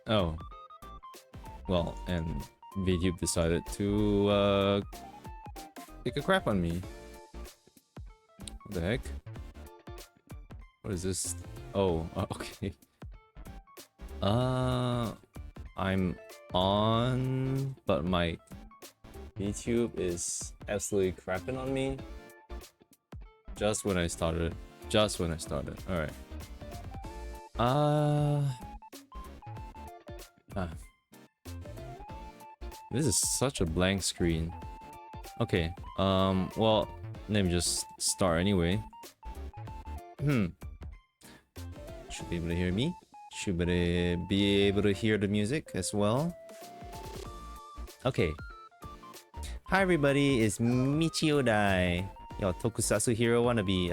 Oh. Well, and VTube decided to take a crap on me. What the heck? What is this? Oh, okay. I'm on, but my YouTube is absolutely crapping on me. Just when I started. Alright. This is such a blank screen. Okay, well, let me just start anyway. Should be able to hear me. Should be able to hear the music as well. Okay. Hi everybody, it's Michio Dai. Yo, Tokusatsu Hero wannabe.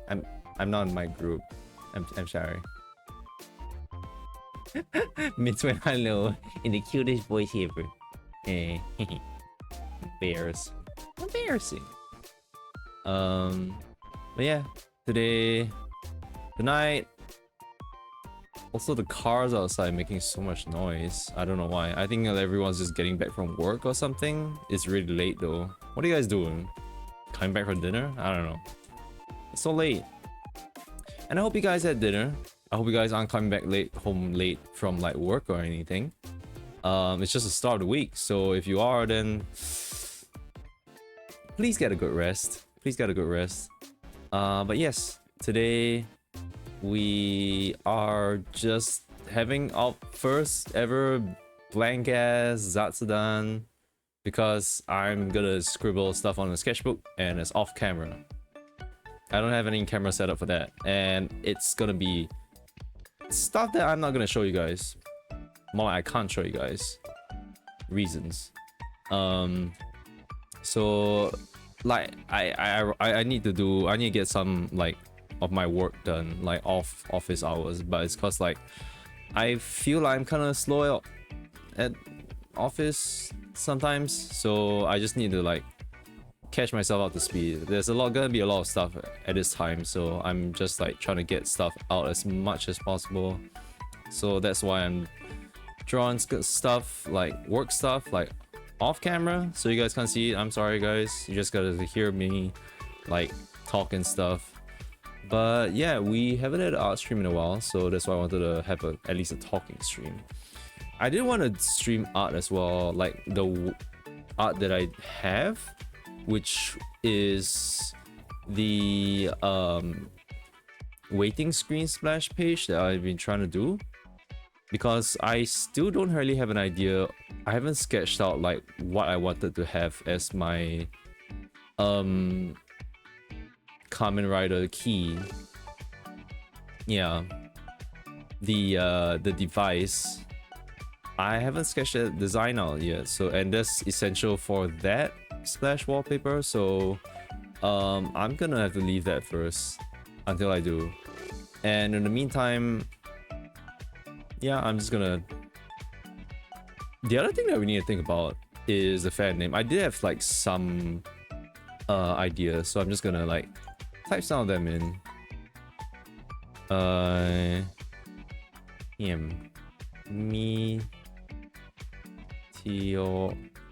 I'm not in my group. I'm sorry. Midway, hello, in the cutest voice ever. Eh, bears. Embarrassing. But yeah, tonight. Also, the cars outside making so much noise. I don't know why. I think that everyone's just getting back from work or something. It's really late though. What are you guys doing? Coming back from dinner? I don't know. It's so late. And I hope you guys had dinner. I hope you guys aren't coming back home late from like work or anything. It's just the start of the week. So if you are, then please get a good rest. But yes, today we are just having our first ever blank ass zatsudan because I'm gonna scribble stuff on a sketchbook and it's off camera. I don't have any camera set up for that, and it's gonna be stuff that I'm not gonna show you guys. More like I can't show you guys. Reasons. So like I need to get some like of my work done like off office hours, but it's cause like I feel like I'm kind of slow at office sometimes, so I just need to like catch myself up to speed. There's gonna be a lot of stuff at this time, so I'm just like trying to get stuff out as much as possible. So that's why I'm drawing stuff like work stuff like off camera, so you guys can't see it. I'm sorry guys, you just gotta hear me like talk and stuff. But yeah, we haven't had an art stream in a while, so that's why I wanted to have at least a talking stream. I did want to stream art as well, like the art that I have, which is the waiting screen splash page that I've been trying to do, because I still don't really have an idea. I haven't sketched out like what I wanted to have as my Kamen Rider key. Yeah, the device. I haven't sketched the design out yet, so and that's essential for that splash wallpaper. So I'm gonna have to leave that first until I do. And in the meantime, yeah, I'm just gonna. The other thing that we need to think about is the fan name. I did have like some ideas, so I'm just gonna like type some of them in.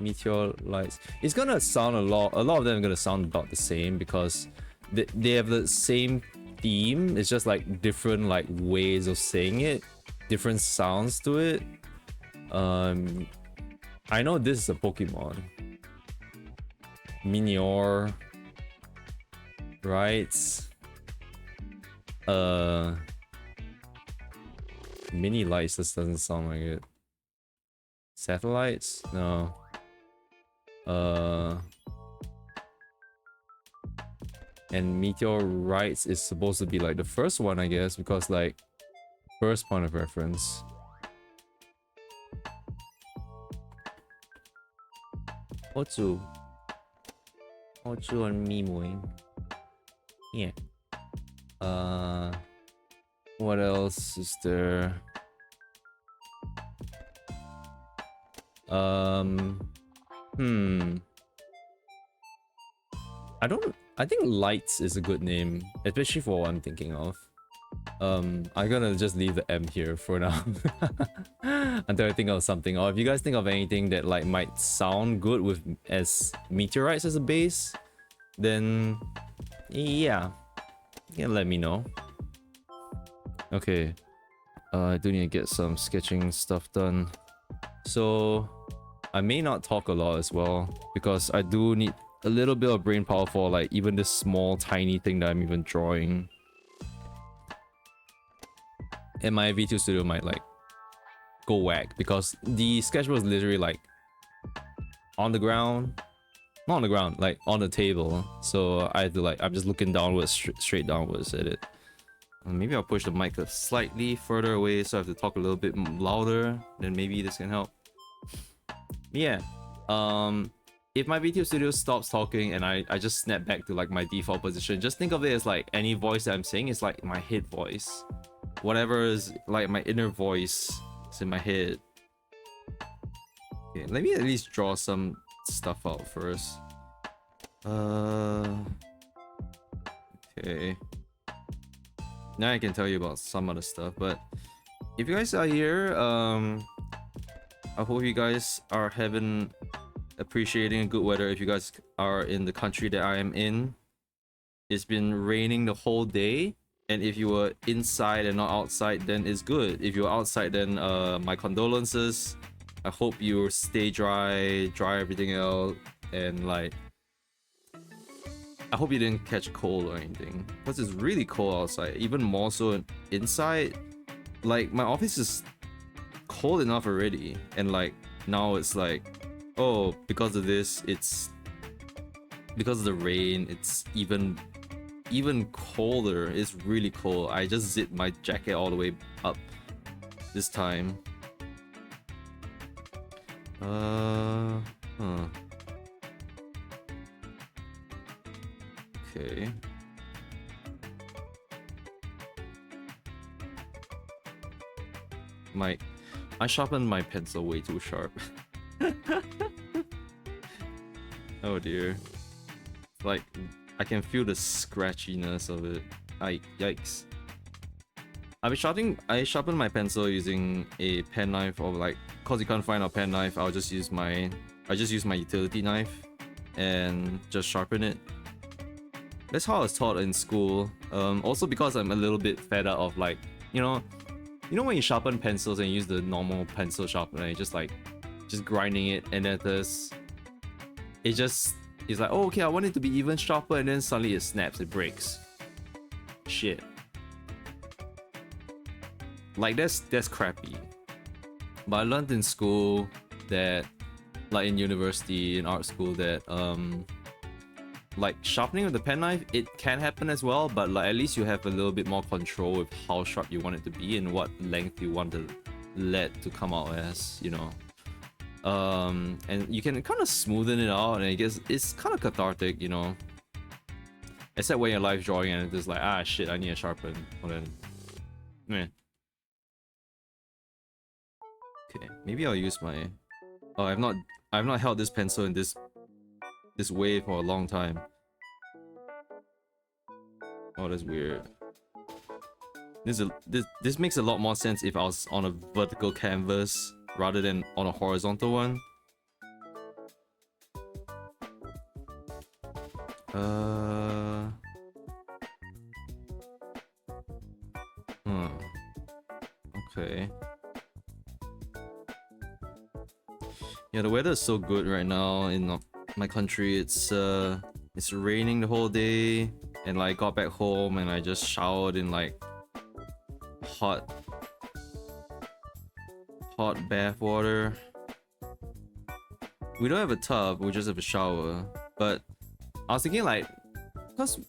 Meteor lights. It's gonna sound a lot of them are gonna sound about the same because they have the same theme. It's just like different like ways of saying it, different sounds to it. I know this is a Pokemon. Meteor, right? Mini lights, this doesn't sound like it. Satellites? No. And meteorites is supposed to be like the first one, I guess, because like first point of reference. Otsu on Mimoing. Yeah. What else is there? I think lights is a good name, especially for what I'm thinking of. I'm gonna just leave the M here for now until I think of something. Or if you guys think of anything that like might sound good with as meteorites as a base, then yeah, you can let me know. Okay, I do need to get some sketching stuff done. So I may not talk a lot as well because I do need a little bit of brain power for like even this small tiny thing that I'm even drawing. And my V2 Studio might like go whack because the sketch was literally like on the ground, not on the ground, like on the table. So I had to like, I'm just looking downwards, straight downwards at it. Maybe I'll push the mic a slightly further away so I have to talk a little bit louder. Then maybe this can help. Yeah. If my VTube Studio stops talking and I just snap back to like my default position, just think of it as like any voice that I'm saying is like my head voice. Whatever is like my inner voice is in my head. Okay, let me at least draw some stuff out first. Okay. Now I can tell you about some other stuff, but if you guys are here, I hope you guys are appreciating good weather. If you guys are in the country that I am in, it's been raining the whole day, and if you were inside and not outside, then it's good. If you're outside, then my condolences. I hope you stay dry everything out, and like I hope you didn't catch cold or anything, because it's really cold outside, even more so inside. Like my office is cold enough already, and like now it's like, oh, because of this, it's because of the rain, it's even colder. It's really cold. I just zipped my jacket all the way up this time. Okay. I sharpened my pencil way too sharp. Oh dear. Like, I can feel the scratchiness of it. Yikes. I sharpened my pencil using a pen knife, or like, cause you can't find a pen knife, I just use my utility knife and just sharpen it. That's how I was taught in school. Also because I'm a little bit fed up of like, you know when you sharpen pencils and you use the normal pencil sharpener, you just grinding it, and then it's like, oh, okay, I want it to be even sharper, and then suddenly it snaps, it breaks. Shit. Like that's crappy. But I learned in school that, like in university, in art school, that like sharpening with the pen knife, it can happen as well, but like at least you have a little bit more control with how sharp you want it to be and what length you want the lead to come out as, you know. And you can kind of smoothen it out, and I guess it's kind of cathartic, you know. Except when you're live drawing and it's just like, ah shit, I need to sharpen. Well then, meh. Okay, maybe I'll use my. Oh, I've not held this pencil in this way for a long time. Oh, that's weird. This makes a lot more sense if I was on a vertical canvas rather than on a horizontal one. Okay. Yeah, the weather is so good right now in my country. It's raining the whole day, and like got back home and I just showered in like hot bath water. We don't have a tub, we just have a shower. But I was thinking like, because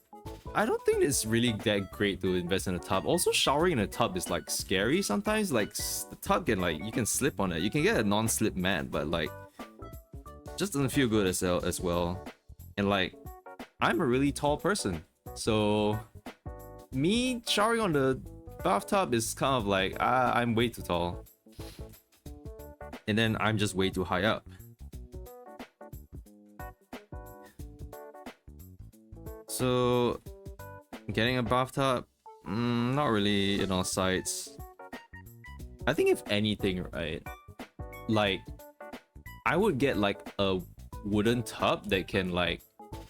I don't think it's really that great to invest in a tub. Also, showering in a tub is like scary sometimes. Like the tub can like, you can slip on it. You can get a non-slip mat, but like just doesn't feel good as well. And like, I'm a really tall person, so me showering on the bathtub is kind of like, I'm way too tall, and then I'm just way too high up. So getting a bathtub, Not really in our sites. I think if anything, right, like I would get like a wooden tub that can like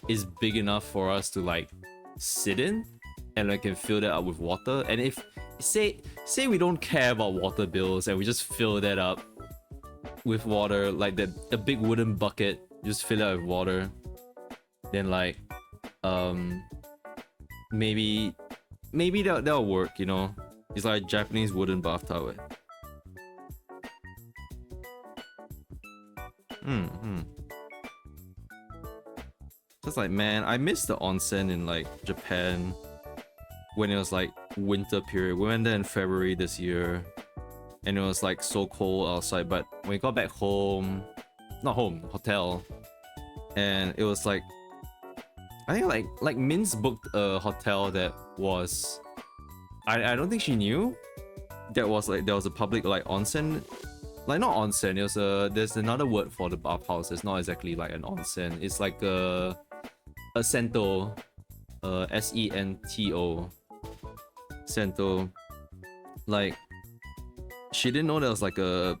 is big enough for us to like sit in, and I can fill that up with water. And if say we don't care about water bills and we just fill that up with water, like a big wooden bucket, just fill it with water, then like maybe that'll work, you know. It's like a Japanese wooden bathtub. Just like, man, I miss the onsen in like Japan when it was like winter period. We went there in February this year and it was like so cold outside, but when we got back home, not home, hotel, and it was like, I think like Min's booked a hotel that was, I don't think she knew that was like there was a public like onsen, like not onsen, it was there's another word for the bathhouse. It's not exactly like an onsen, it's like a sento, sento, sento. Like she didn't know there was like a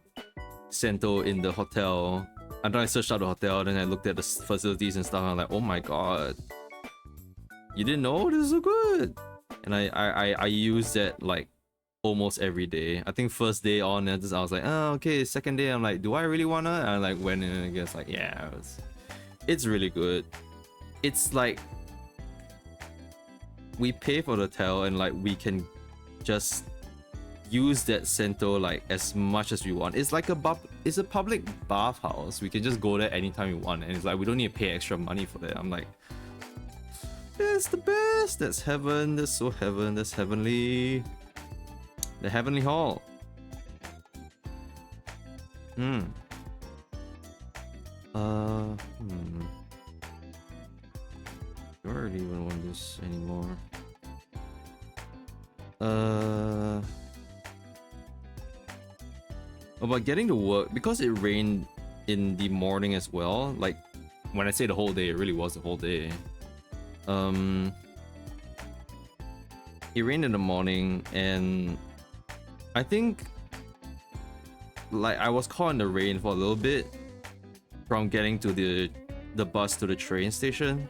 sento in the hotel. And then I searched out the hotel, then I looked at the facilities and stuff, and I'm like, oh my god, you didn't know? This is so good. And I used that like almost every day. I think first day on, I was like, oh okay. Second day I'm like, do I really wanna? And I like went in and I guess like, yeah, it's really good. It's like we pay for the hotel and like we can just use that sento like as much as we want. It's like it's a public bathhouse. We can just go there anytime we want, and it's like we don't need to pay extra money for that. I'm like, that's the best. That's heaven. That's so heaven. That's heavenly. The heavenly hall. Do I really even want this anymore? About getting to work, because it rained in the morning as well. Like when I say the whole day, it really was the whole day. It rained in the morning, and I think like I was caught in the rain for a little bit from getting to the bus to the train station.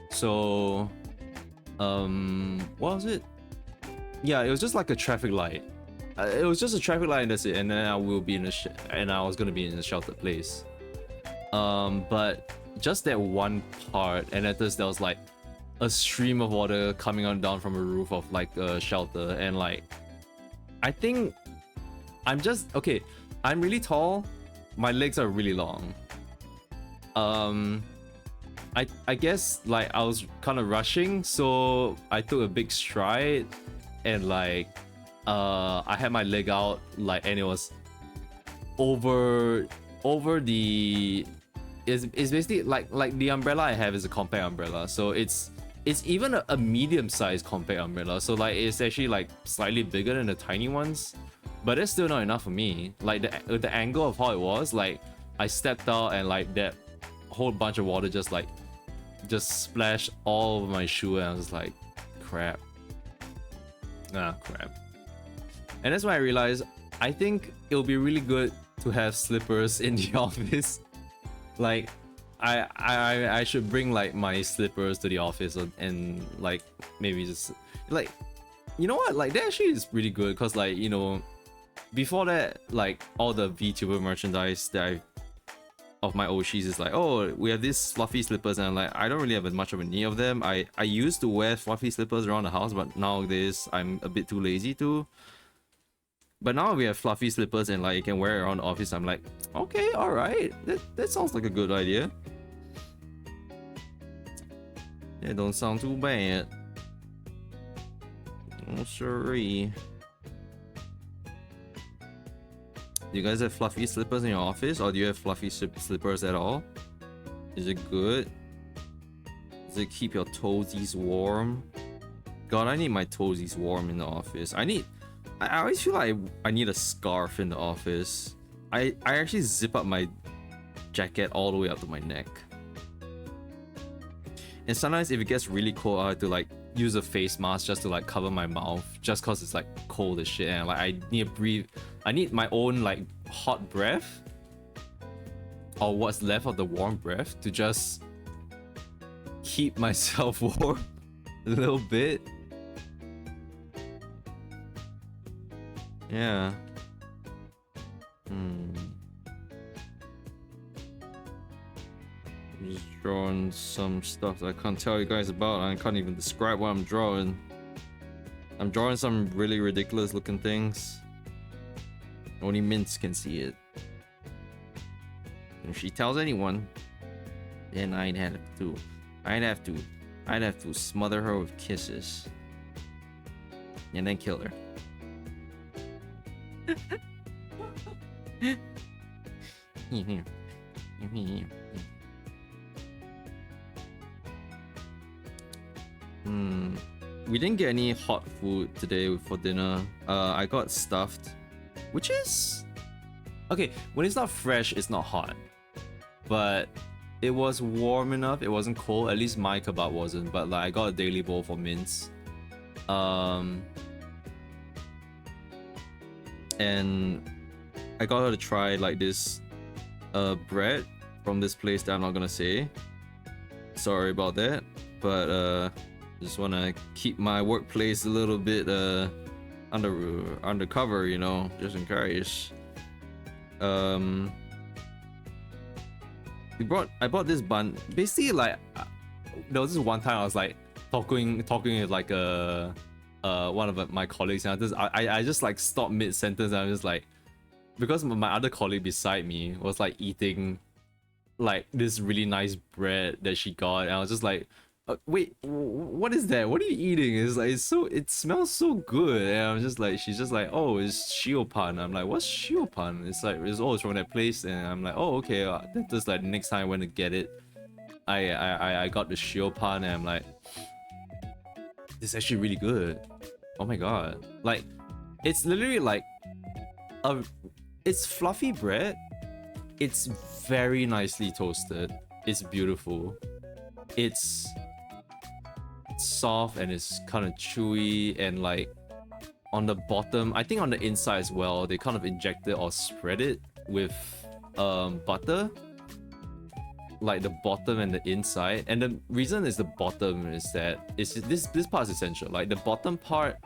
So what was it? Yeah, it was just like a traffic light. It was just a traffic light and that's it, and then I will be in and I was gonna be in a sheltered place. But just that one part, and at this there was like a stream of water coming on down from a roof of like a shelter, and like I think I'm just okay. I'm really tall. My legs are really long. I guess like I was kind of rushing, so I took a big stride, and like I had my leg out, like, and it was over the it's basically like the umbrella I have is a compact umbrella, so it's even a medium-sized compact umbrella, so like it's actually like slightly bigger than the tiny ones, but it's still not enough for me. Like the angle of how it was, like I stepped out and like that whole bunch of water just splashed all over my shoe, and I was like, crap. And that's when I realized I think it'll be really good to have slippers in the office. Like I should bring like my slippers to the office, and like maybe just like, you know what, like that actually is really good, because like, you know, before that, like all the VTuber merchandise that of my Oshis is like, oh, we have these fluffy slippers, and I'm like, I don't really have much of a need of them. I used to wear fluffy slippers around the house, but nowadays I'm a bit too lazy to. But now we have fluffy slippers and like you can wear it around the office. I'm like, okay, all right, that sounds like a good idea. That don't sound too bad. Oh, sorry. Do you guys have fluffy slippers in your office, or do you have fluffy slippers at all? Is it good? Does it keep your toesies warm? God, I need my toesies warm in the office. I always feel like I need a scarf in the office. I actually zip up my jacket all the way up to my neck. And sometimes if it gets really cold, I have to like use a face mask just to like cover my mouth, just cause it's like cold as shit, and like I need to breathe. I need my own like hot breath, or what's left of the warm breath, to just keep myself warm a little bit. Yeah. I'm just drawing some stuff that I can't tell you guys about. I can't even describe what I'm drawing. I'm drawing some really ridiculous looking things. Only Mints can see it. If she tells anyone, then I'd have to smother her with kisses. And then kill her. We didn't get any hot food today for dinner. I got stuffed, which is okay. When it's not fresh, it's not hot, but it was warm enough. It wasn't cold. At least my kebab wasn't. But like, I got a daily bowl for Mints. And I got her to try like this bread from this place that I'm not gonna say. Sorry about that, but just wanna keep my workplace a little bit undercover, you know, just in case. I bought this bun. Basically, like, there was this one time I was like talking with like one of my colleagues, and I just like stopped mid sentence, and I'm just like, because my other colleague beside me was like eating like this really nice bread that she got, and I was just like, wait, what is that? What are you eating? It's like, it smells so good, and I'm just like, she's just like, oh, it's shiopan. I'm like, what's shiopan? It's like, it's from that place, and I'm like, oh, okay. Just like next time I went to get it, I got the shiopan, and I'm like, this is actually really good. Oh my god! Like, it's literally like it's fluffy bread. It's very nicely toasted. It's beautiful. It's soft and it's kind of chewy, and like on the bottom, I think on the inside as well, they kind of injected or spread it with butter, like the bottom and the inside. And the reason is the bottom is that it's this part is essential. Like the bottom part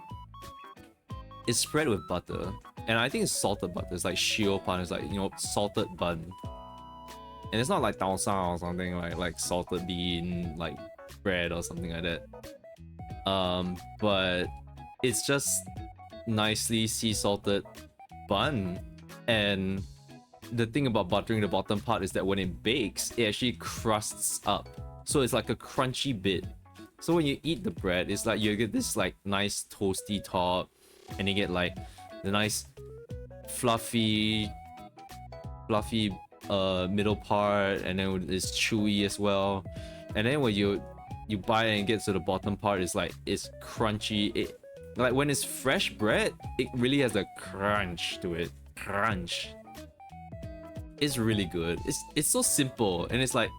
is spread with butter, and I think it's salted butter. It's like shiopan. It's like, you know, salted bun. And it's not like tau sa or something like salted bean like bread or something like that. But it's just nicely sea salted bun. And the thing about buttering the bottom part is that when it bakes, it actually crusts up, so it's like a crunchy bit. So when you eat the bread, it's like you get this like nice toasty top, and you get like the nice fluffy middle part, and then it's chewy as well. And then when you bite it and get to the bottom part, it's like, it's crunchy. Like when it's fresh bread, it really has a crunch to it. Crunch. It's really good. It's so simple, and it's like,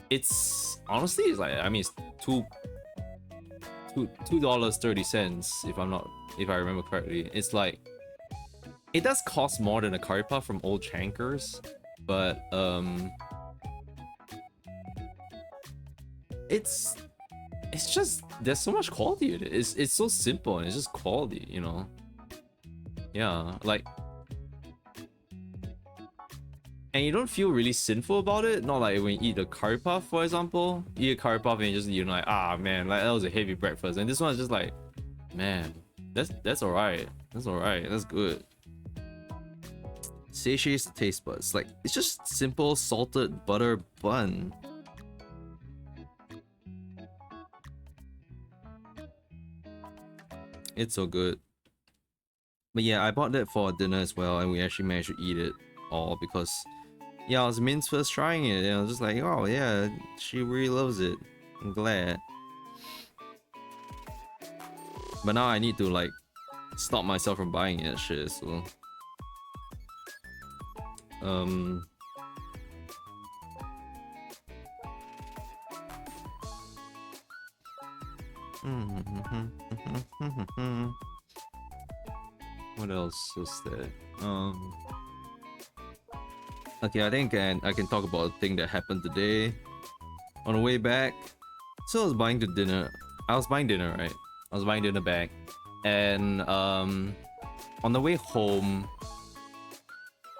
it's honestly, it's like, I mean, it's $2.30 if I remember correctly. It's like, it does cost more than a curry puff from Old Chankers, but it's just, there's so much quality in it. It's so simple, and it's just quality, you know. Yeah, like, and you don't feel really sinful about it. Not like when you eat a curry puff, for example. You eat a curry puff and you just, you're like, ah man, like that was a heavy breakfast. And this one's just like, man, that's alright. That's alright. That's good. Satiates the taste buds. Like, it's just simple salted butter bun. It's so good. But yeah, I bought that for dinner as well, and we actually managed to eat it all because, yeah, it was Min's first trying it, and I was just like, oh yeah, she really loves it. I'm glad. But now I need to like stop myself from buying it shit, so What else was there? Okay, I think I can talk about a thing that happened today. On the way back, so I was buying dinner. I was buying dinner, right? I was buying dinner back, and on the way home,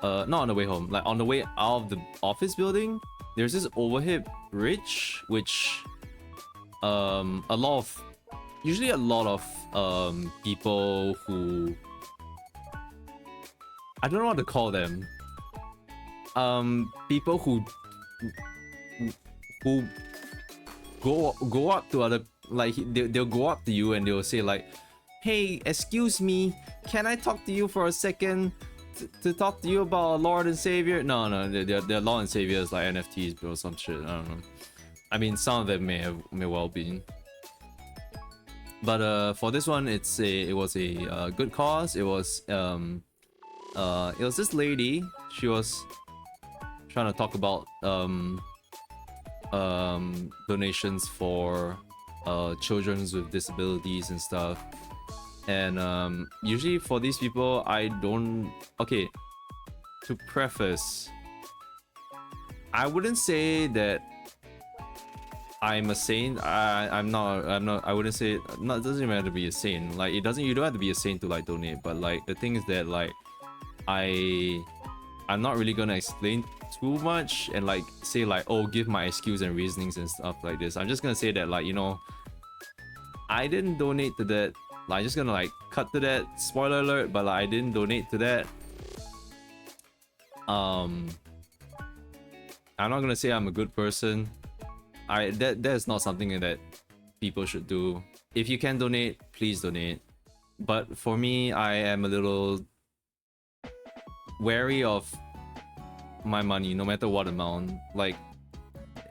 not on the way home, like on the way out of the office building, there's this overhead bridge, which a lot of, usually a lot of people who, I don't know what to call them, people who go up to other, like they'll go up to you and they'll say like, hey, excuse me, can I talk to you for a second to talk to you about our Lord and Savior? No, they're Lord and Saviors like NFTs, bro, some shit, I don't know. I mean, some of them may well be, but for this one, it was a good cause. It was this lady. She was trying to talk about donations for children with disabilities and stuff. And usually for these people, I don't. Okay, to preface, I wouldn't say that I'm a saint. I'm not. I wouldn't say. No, it doesn't even have to be a saint. Like it doesn't. You don't have to be a saint to like donate. But like the thing is that like I'm not really gonna explain too much and like say like, oh, give my excuse and reasonings and stuff like this. I'm just gonna say that like, you know, I didn't donate to that. Like, I'm just gonna like cut to that. Spoiler alert, but like I didn't donate to that. I'm not gonna say I'm a good person. That is not something that people should do. If you can donate, please donate. But for me, I am a little wary of my money, no matter what amount. Like,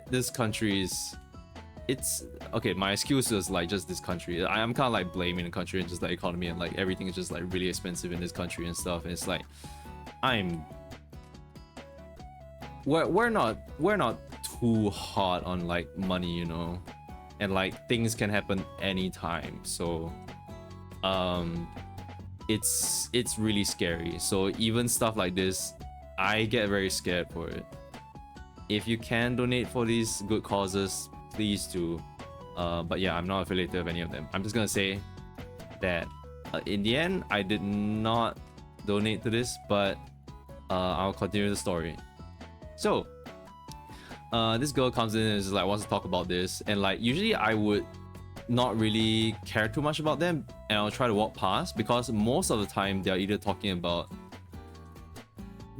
this country is, it's okay. My excuse is like just this country. I'm kind of like blaming the country and just the economy and like everything is just like really expensive in this country and stuff. And it's like we're not too hot on like money, you know, and like things can happen anytime. So it's really scary. So even stuff like this, I get very scared for it. If you can donate for these good causes, please do. But yeah, I'm not affiliated with any of them. I'm just gonna say that in the end, I did not donate to this, but I'll continue the story. So this girl comes in and is like, wants to talk about this, and like usually I would not really care too much about them and I'll try to walk past, because most of the time they're either talking about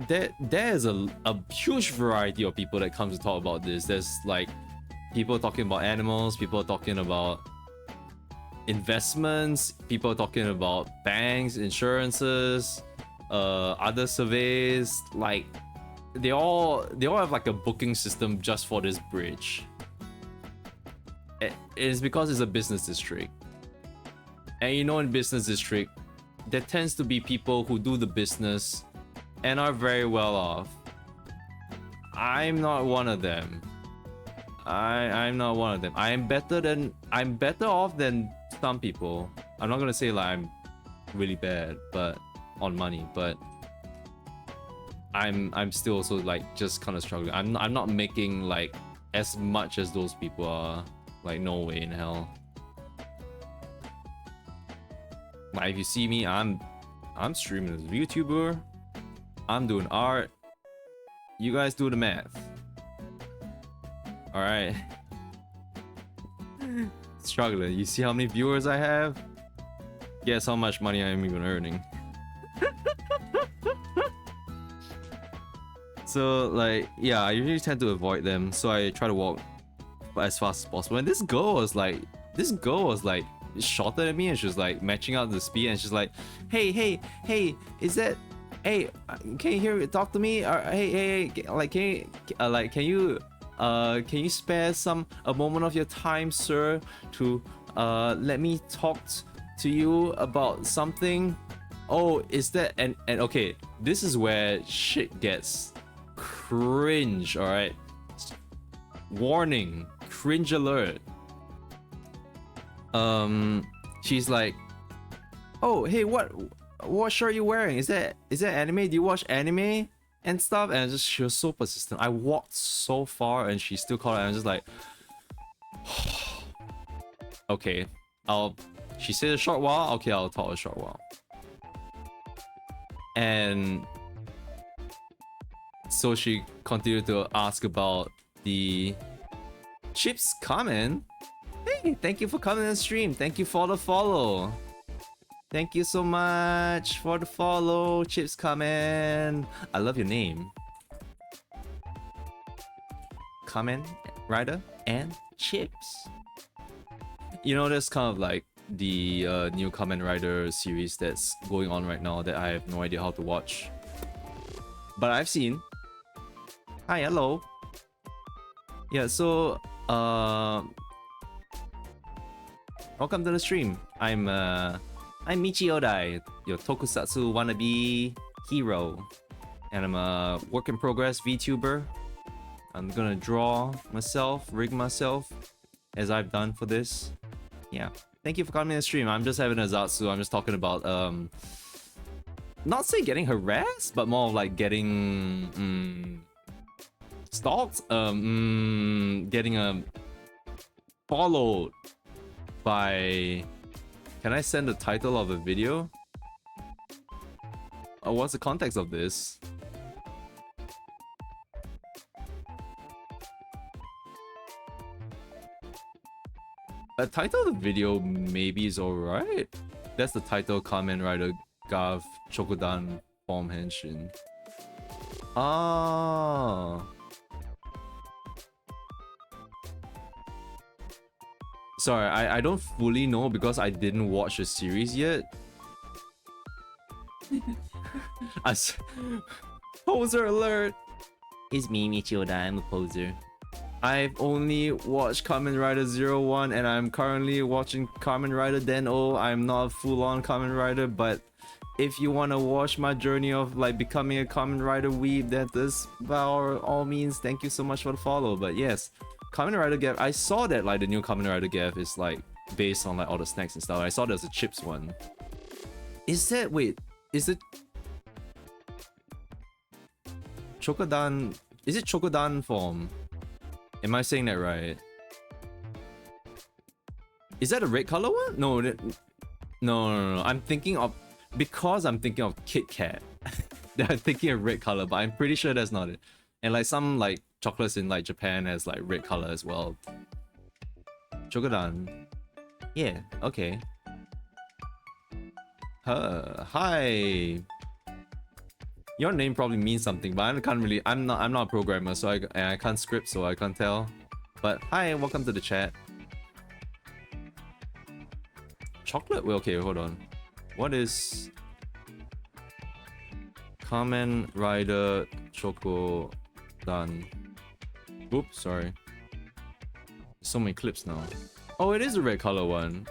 there's a huge variety of people that comes to talk about this. There's like people talking about animals, people talking about investments, people talking about banks, insurances, other surveys. Like they all have like a booking system just for this bridge. It is because it's a business district, and you know, in business district there tends to be people who do the business and are very well off. I'm not one of them. I'm not one of them. I'm better off than some people. I'm not gonna say like I'm really bad but on money, but I'm still also like just kind of struggling. I'm not making like as much as those people are. Like, no way in hell. Like, if you see me, I'm streaming as a YouTuber, I'm doing art, you guys do the math. All right. Struggling. You see how many viewers I have? Guess how much money I'm even earning. So like, yeah, I usually tend to avoid them, so I try to walk as fast as possible. And this girl was like shorter than me, and she was like matching out the speed, and she's like, hey, is that, hey, can you hear me, talk to me, or hey, like can you spare a moment of your time, sir, to let me talk to you about something? Oh, is that, and okay, this is where shit gets cringe. All right, warning, cringe alert. she's like, oh hey, what shirt are you wearing? Is that anime? Do you watch anime and stuff? And she was so persistent. I walked so far and she still called it, and I'm just like, okay, she said a short while, okay, I'll talk a short while. And so she continued to ask about the Chips comment. Hey, thank you for coming to the stream. Thank you for the follow. Thank you so much for the follow, Chips comment. I love your name. Kamen Rider and Chips. You know, there's kind of like the new Kamen Rider series that's going on right now that I have no idea how to watch. But I've seen. Hi, hello. Yeah, so welcome to the stream. I'm Michi Odai, your tokusatsu wannabe hero. And I'm a work in progress VTuber. I'm gonna draw myself, rig myself, as I've done for this. Yeah. Thank you for coming to the stream. I'm just having a zatsu. I'm just talking about not say getting harassed, but more of like getting stalked, getting followed by. Can I send the title of a video? What's the context of this? A title of the video maybe is alright. That's the title. Kamen Rider Gav Chokudan Form Henshin. Ah. Sorry, I don't fully know because I didn't watch the series yet. Poser alert! It's me, Michioda. I'm a poser. I've only watched Kamen Rider 01 and I'm currently watching Kamen Rider Den-O. I'm not a full-on Kamen Rider, but if you want to watch my journey of like becoming a Kamen Rider weeb, that is by all means, thank you so much for the follow. But yes, Kamen Rider Gav, I saw that like the new Kamen Rider Gav is like based on like all the snacks and stuff. I saw there's a chips one. Is that, wait, is it Chokodan? Is it Chokodan form? Am I saying that right? Is that a red color one? No, no. I'm thinking of, because I'm thinking of Kit Kat. I'm thinking of red color, but I'm pretty sure that's not it. And like some like chocolates in like Japan has like red color as well. Chokodan. Yeah, okay. Hi. Your name probably means something, but I can't really. I'm not a programmer, so I can't script, so I can't tell. But hi, welcome to the chat. Chocolate? Well, okay, hold on. What is Kamen Rider Chokodan? Oops, sorry. So many clips now. Oh, it is a red color one.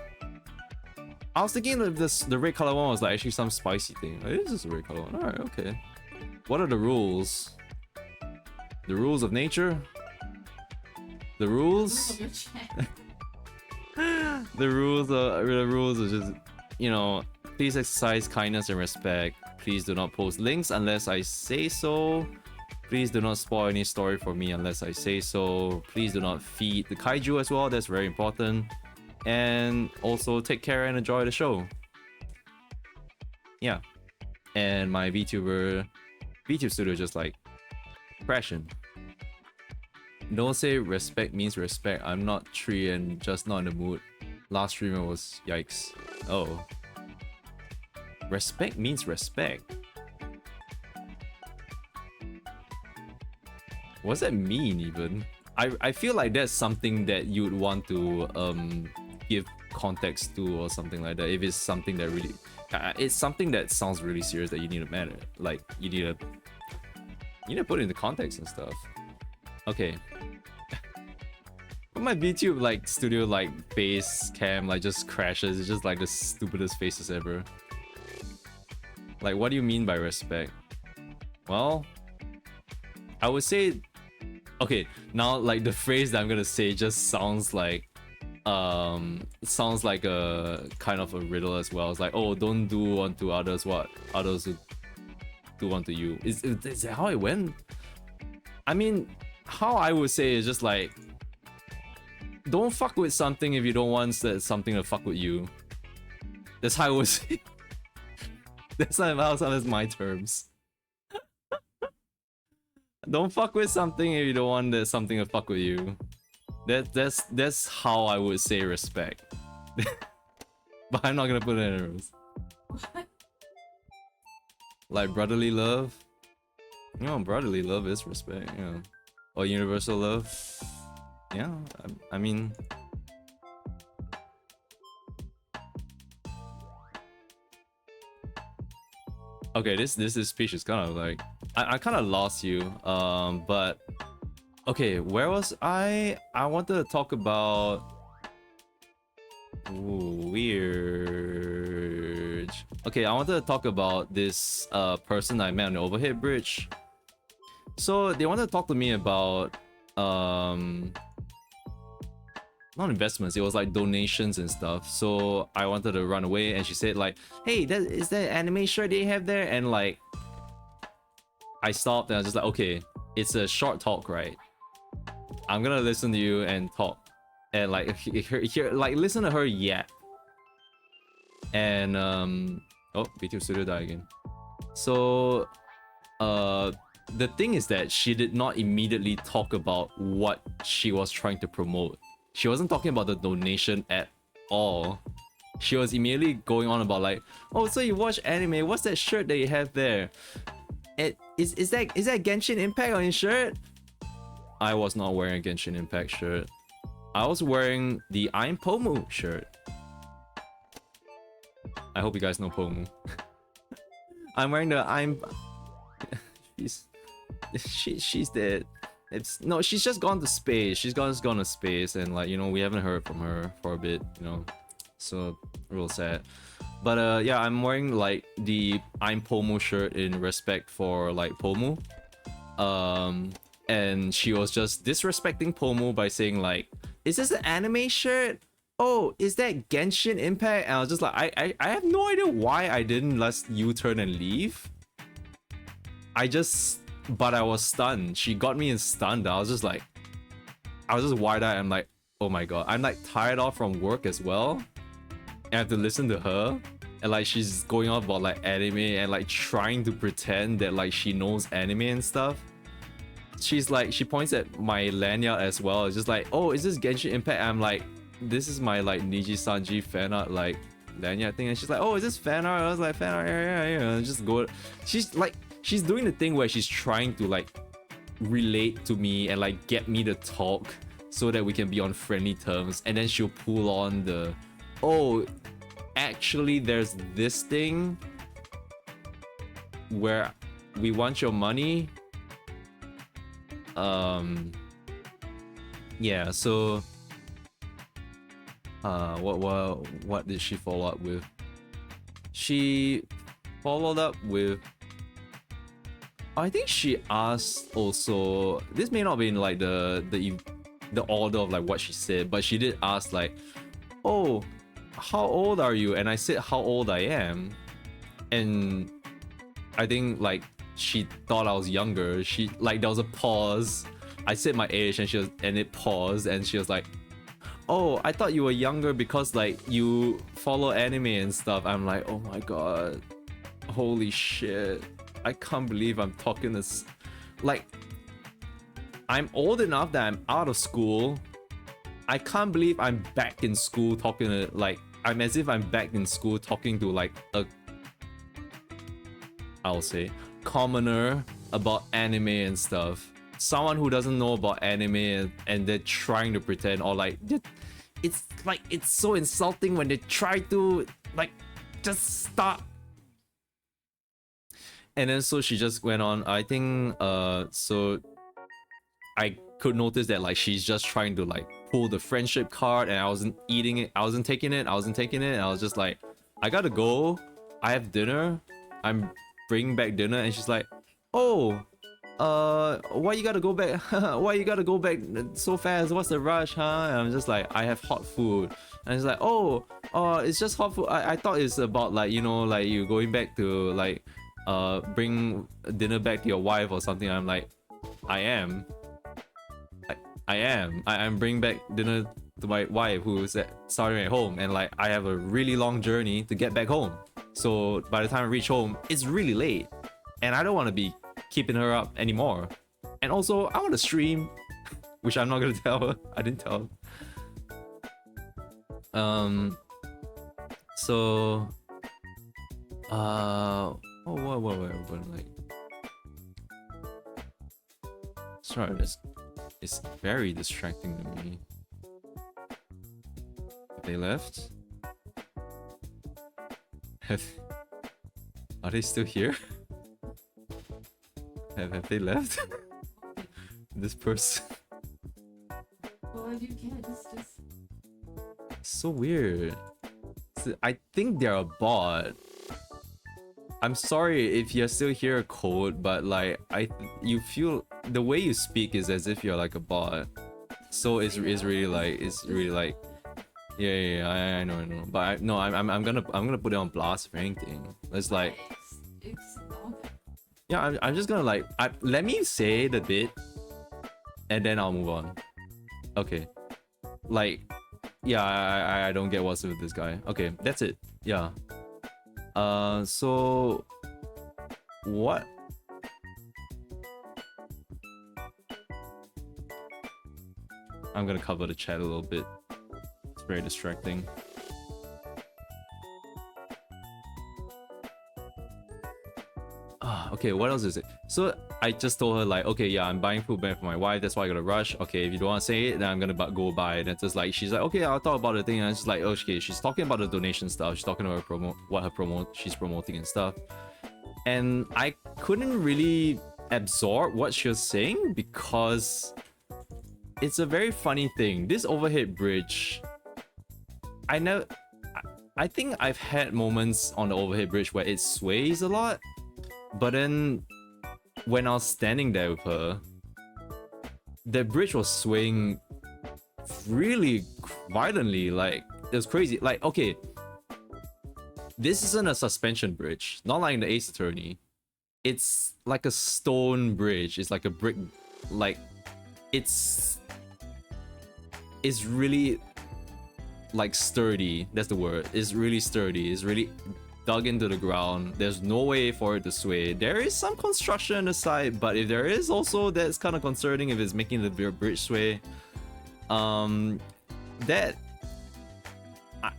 I was thinking that the red color one was like actually some spicy thing. It is just a red color one. Alright, okay. What are the rules? The rules of nature? The rules? the rules are just, you know, please exercise kindness and respect. Please do not post links unless I say so. Please do not spoil any story for me unless I say so. Please do not feed the kaiju as well. That's very important. And also take care and enjoy the show. Yeah. And my VTube studio just like crashing. Don't say respect means respect. I'm not 3 and just not in the mood. Last streamer was yikes. Oh. Respect means respect. What does that mean even? I feel like that's something that you'd want to give context to or something like that. If it's something that really, it's something that sounds really serious that you need to matter. Like you need to put it into context and stuff. Okay. But my VTube like studio like base cam like just crashes. It's just like the stupidest faces ever. Like what do you mean by respect? Well, I would say, okay, now like the phrase that I'm gonna say just sounds like it sounds like a kind of a riddle as well. It's like, oh, don't do unto others what others would do unto you. Is that how it went? I mean, how I would say is just like, don't fuck with something if you don't want something to fuck with you. That's how I would say. That's my terms. Don't fuck with something if you don't want something to fuck with you. That's how I would say respect. But I'm not gonna put it in rules. Like brotherly love. You know, brotherly love is respect, you know. Or universal love. Yeah, I mean... Okay, this speech is kind of like... I kind of lost you, but... Okay, where was I? I wanted to talk about... Ooh, weird. Okay, I wanted to talk about this person I met on the overhead bridge. So they wanted to talk to me about not investments, it was like donations and stuff. So I wanted to run away and she said like, hey, is that anime shirt they have there? And like I stopped and I was just like, okay, it's a short talk, right? I'm gonna listen to you and talk and like hear like listen to her yap. And oh, B2 Studio died again. So the thing is that she did not immediately talk about what she was trying to promote. She wasn't talking about the donation at all. She was immediately going on about like, oh, so you watch anime, what's that shirt that you have there? Is that Genshin Impact on your shirt? I was not wearing a Genshin Impact shirt. I was wearing the I'm Pomu shirt. I hope you guys know Pomu. I'm wearing the I'm... she's dead. No, she's just gone to space. She's gone to space, and like, you know, we haven't heard from her for a bit, you know, so real sad. But yeah, I'm wearing like the I'm Pomu shirt in respect for like Pomu. And she was just disrespecting Pomu by saying like, is this an anime shirt? Oh, is that Genshin Impact? And I was just like, I have no idea why I didn't let U-turn and leave. But I was stunned. She got me in stunned. I was just wide-eyed. I'm like, oh my god. I'm like tired off from work as well. And I have to listen to her. And like she's going on about like anime and like trying to pretend that like she knows anime and stuff. She's like, she points at my lanyard as well. It's just like, oh, is this Genshin Impact? I'm like, this is my like Niji Sanji fan art like lanyard thing. And she's like, oh, is this fan art? I was like, fan art, yeah. Just go. She's like, she's doing the thing where she's trying to like relate to me and like get me to talk so that we can be on friendly terms. And then she'll pull on the, oh, actually there's this thing where we want your money. Yeah, so what did she follow up with? She followed up with, I think she asked also, this may not be in like the order of like what she said, but she did ask like, oh, how old are you? And I said how old I am, and I think like she thought I was younger. She like, there was a pause. I said my age and it paused and she was like, oh, I thought you were younger because like you follow anime and stuff. I'm like, oh my god, holy shit, I can't believe I'm talking this. Like, I'm old enough that I'm out of school. I can't believe I'm back in school talking to, like, I'm as if I'm back in school talking to like a, I'll say, commoner about anime and stuff. Someone who doesn't know about anime and they're trying to pretend, or like, it's like, it's so insulting when they try to like just stop. And then so she just went on, I think so I could notice that like she's just trying to like pull the friendship card, and I wasn't eating it, I wasn't taking it, and I was just like, I gotta go, I have dinner, I'm bringing back dinner. And she's like, oh, why you gotta go back? Why you gotta go back so fast? What's the rush, huh? And I'm just like, I have hot food. And it's like, oh, it's just hot food. I thought it's about like, you know, like you going back to like, bring dinner back to your wife or something. I'm like, I am. I'm bringing back dinner to my wife who's starting at home, and like I have a really long journey to get back home. So by the time I reach home, it's really late, and I don't want to be keeping her up anymore. And also, I want to stream, which I'm not gonna tell her. I didn't tell her. So, oh, what, like, sorry, it's very distracting to me. They left? Are they still here? Have they left? This person. Well, if you can't, just... So weird. I think they're a bot. I'm sorry if you're still here, Code, but like you feel the way you speak is as if you're like a bot. So it's really like yeah, I know, but I'm gonna put it on blast for anything. It's like It's okay. yeah, I'm just gonna like let me say the bit, and then I'll move on. Okay, like yeah, I don't get what's with this guy. Okay, that's it. Yeah. So what? I'm gonna cover the chat a little bit. It's very distracting. Okay, what else is it? So I just told her like, okay, yeah, I'm buying food back for my wife. That's why I gotta rush. Okay, if you don't want to say it, then I'm gonna go buy it. And it's just like, she's like, okay, I'll talk about the thing. And it's just like, okay, she's talking about the donation stuff. She's talking about her she's promoting and stuff. And I couldn't really absorb what she was saying because it's a very funny thing. This overhead bridge, I think I've had moments on the overhead bridge where it sways a lot. But then, when I was standing there with her, the bridge was swaying really violently. Like, it was crazy. Like, okay, this isn't a suspension bridge. Not like in the Ace Attorney. It's like a stone bridge. It's like a brick. Like, it's really, like, sturdy. That's the word. It's really sturdy. It's really dug into the ground. There's no way for it to sway. There is some construction on the side, but if there is also, that's kind of concerning if it's making the bridge sway. That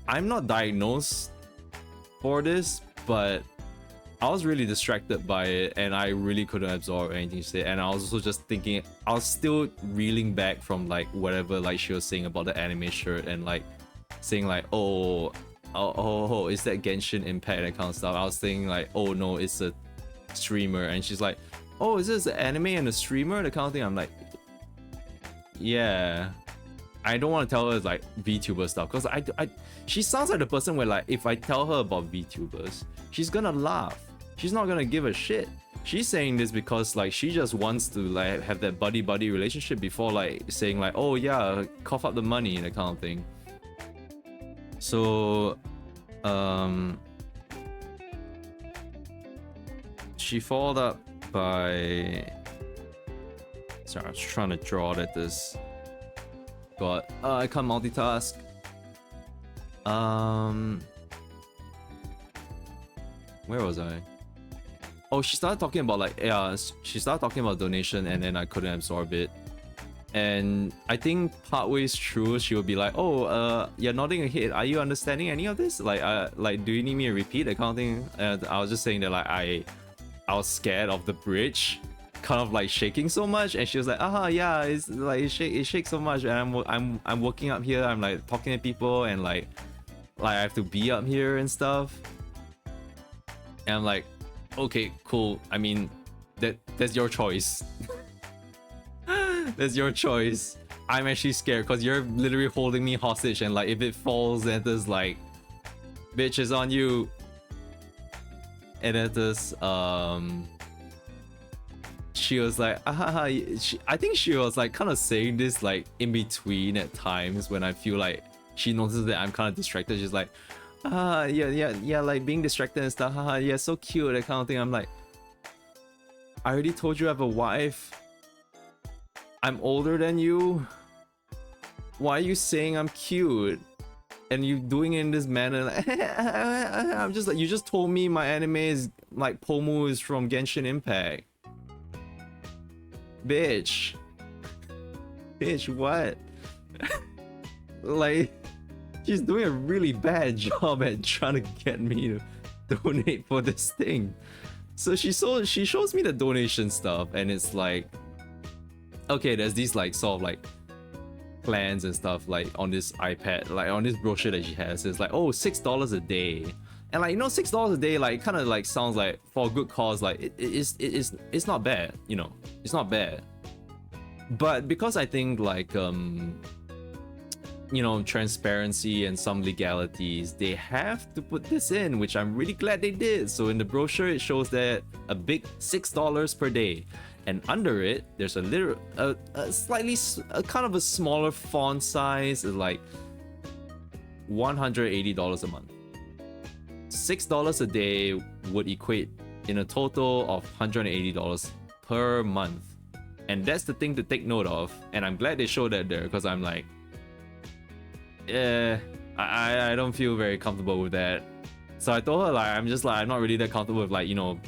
I'm not diagnosed for this, but I was really distracted by it and I really couldn't absorb anything she said. And I was also just thinking, I was still reeling back from like whatever like she was saying about the anime shirt and like saying like, oh, is that Genshin Impact, that kind of stuff. I was thinking like, oh no, it's a streamer. And she's like, oh, is this an anime and a streamer, the kind of thing. I'm like, yeah. I don't want to tell her it's like VTuber stuff because she sounds like the person where like if I tell her about VTubers, she's gonna laugh. She's not gonna give a shit. She's saying this because like she just wants to like have that buddy relationship before like saying like, oh yeah, cough up the money and that kind of thing. So, she followed up by. Sorry, I was trying to draw at this. But I can't multitask. Where was I? Oh, she started talking about like she started talking about donation, and then I couldn't absorb it. And I think partways through, she would be like, "Oh, you're nodding your head. Are you understanding any of this? Like, do you need me to repeat that kind of thing?" And I was just saying that like I was scared of the bridge, kind of like shaking so much. And she was like, yeah, it's like it shakes so much. And I'm working up here. I'm like talking to people, and like I have to be up here and stuff. And I'm like, okay, cool. I mean, that's your choice. That's your choice. I'm actually scared because you're literally holding me hostage, and like if it falls, then there's like, bitch, is on you. And then there's she was like, I think she was like kind of saying this like in between at times when I feel like she notices that I'm kind of distracted. She's like, yeah, like being distracted and stuff, haha, yeah, so cute, that kind of thing. I'm like, I already told you I have a wife. I'm older than you. Why are you saying I'm cute? And you doing it in this manner, like, I'm just like, you just told me my anime is like Pomu is from Genshin Impact. Bitch, what? Like, she's doing a really bad job at trying to get me to donate for this thing. So she shows me the donation stuff, and it's like, okay, there's these like sort of like plans and stuff like on this iPad, like on this brochure that she has. It's like, oh, $6 a day, and like, you know, $6 a day, like kind of like sounds like for a good cause, like it's not bad, you know, it's not bad. But because I think like you know, transparency and some legalities, they have to put this in, which I'm really glad they did. So in the brochure it shows that a big $6 per day, and under it there's a little slightly kind of a smaller font size, like $180 a month. $6 a day would equate in a total of $180 per month, and that's the thing to take note of. And I'm glad they showed that there, because I'm like, I don't feel very comfortable with that. So I told her like, I'm not really that comfortable with, like, you know,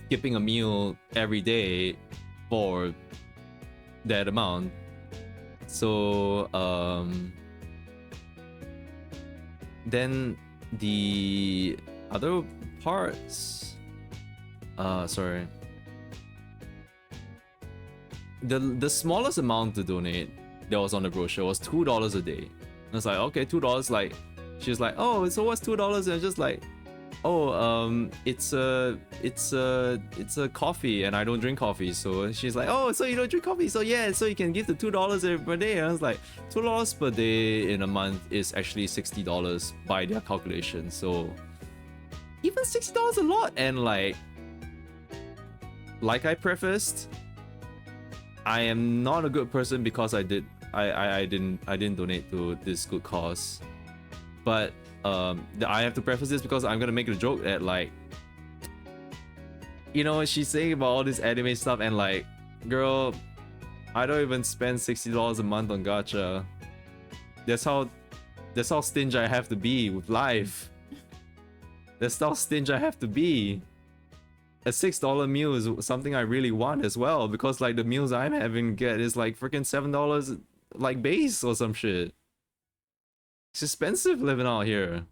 skipping a meal every day for that amount. So then the other parts, sorry, the smallest amount to donate that was on the brochure was $2 a day. I was like, okay, $2. Like, she's like, oh, so what's $2? And I'm just like, oh, it's a coffee, and I don't drink coffee. So she's like, oh, so you don't drink coffee? So yeah, so you can give the $2 per day. And I was like, $2 per day in a month is actually $60 by their calculation. So even $60 a lot. And like I prefaced, I am not a good person because I didn't donate to this good cause. But I have to preface this because I'm gonna make a joke that, like, you know, she's saying about all this anime stuff, and like, girl, I don't even spend $60 a month on gacha. That's how stingy I have to be with life. That's how stingy I have to be. A $6 meal is something I really want as well, because like the meals I'm having get is like freaking $7 like base or some shit. It's expensive living out here.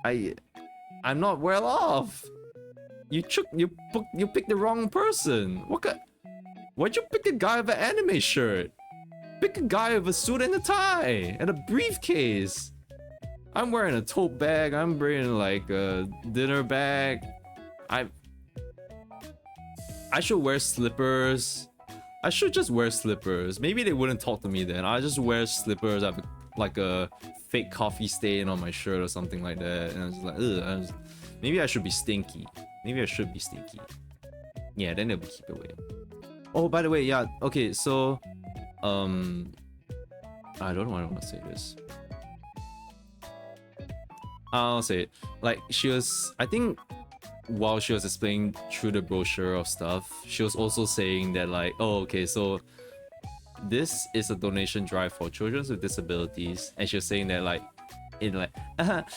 I'm not well off. You picked the wrong person. Why'd you pick a guy with an anime shirt? Pick a guy with a suit and a tie and a briefcase. I'm wearing a tote bag. I'm bringing like a dinner bag. I should wear slippers. I should just wear slippers. Maybe they wouldn't talk to me then. I just wear slippers. I have like a fake coffee stain on my shirt or something like that. And I was just like, ugh. Maybe I should be stinky. Maybe I should be stinky. Yeah, then they'll keep away. Oh, by the way, yeah. Okay, so I don't know why I want to say this. I'll say it. Like, she was, I think, while she was explaining through the brochure of stuff, she was also saying that like, oh, okay, so this is a donation drive for children with disabilities, and she was saying that like, in like,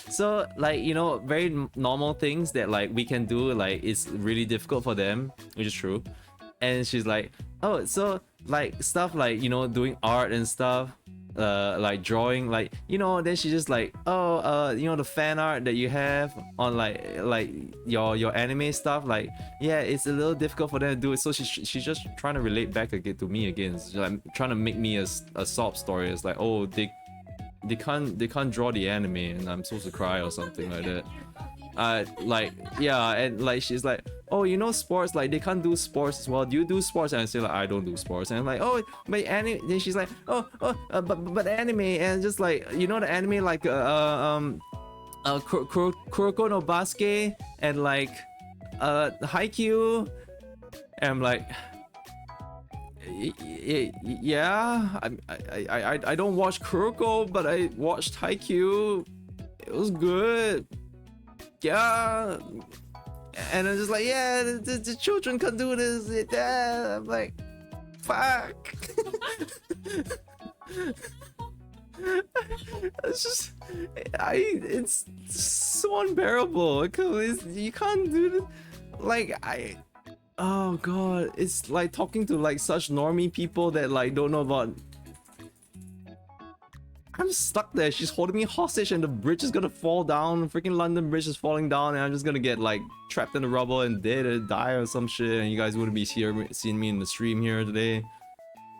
so like, you know, very normal things that like we can do, like it's really difficult for them, which is true. And she's like, oh, so like stuff like, you know, doing art and stuff, like drawing, like, you know, then she's just like, oh, you know, the fan art that you have on like your anime stuff, like, yeah, it's a little difficult for them to do it. So she's just trying to relate back again to me again. She's like trying to make me a sob story. It's like, oh, they can't draw the anime and I'm supposed to cry or something like that. Like, yeah, and like she's like, oh, you know, sports, like they can't do sports as well. Do you do sports? And I say like, I don't do sports. And I'm like, oh, but anime. Then she's like, but anime, and just like, you know, the anime like Kuroko no Basket and like Haikyuu, and I'm like, yeah, I don't watch Chroneco, but I watched Haikyuu. It was good. Yeah. And I'm just like, yeah, the children can do this. Yeah. I'm like, fuck. It's just, it's so unbearable. You can't do this. Like, oh god, it's like talking to like such normie people that like don't know about. I'm stuck there. She's holding me hostage, and the bridge is gonna fall down. Freaking London Bridge is falling down, and I'm just gonna get like trapped in the rubble and dead or die or some shit. And you guys wouldn't be seeing me in the stream here today,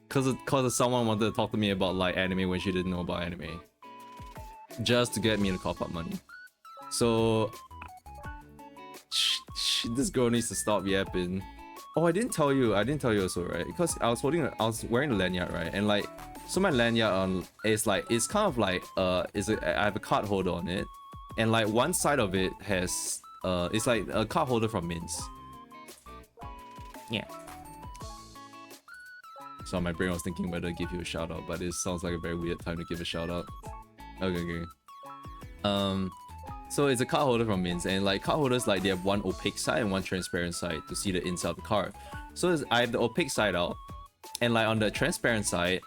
cause someone wanted to talk to me about like anime when she didn't know about anime, just to get me to cough up money. So this girl needs to stop yapping. Oh, I didn't tell you also, right? Because I was wearing the lanyard, right? And like, so my lanyard is like, it's kind of like I have a card holder on it, and like one side of it has it's like a card holder from Mints. Yeah. So my brain was thinking whether to give you a shout out, but it sounds like a very weird time to give a shout out. Okay. So it's a card holder from Mints, and like card holders, like they have one opaque side and one transparent side to see the inside of the card. So I have the opaque side out, and like on the transparent side,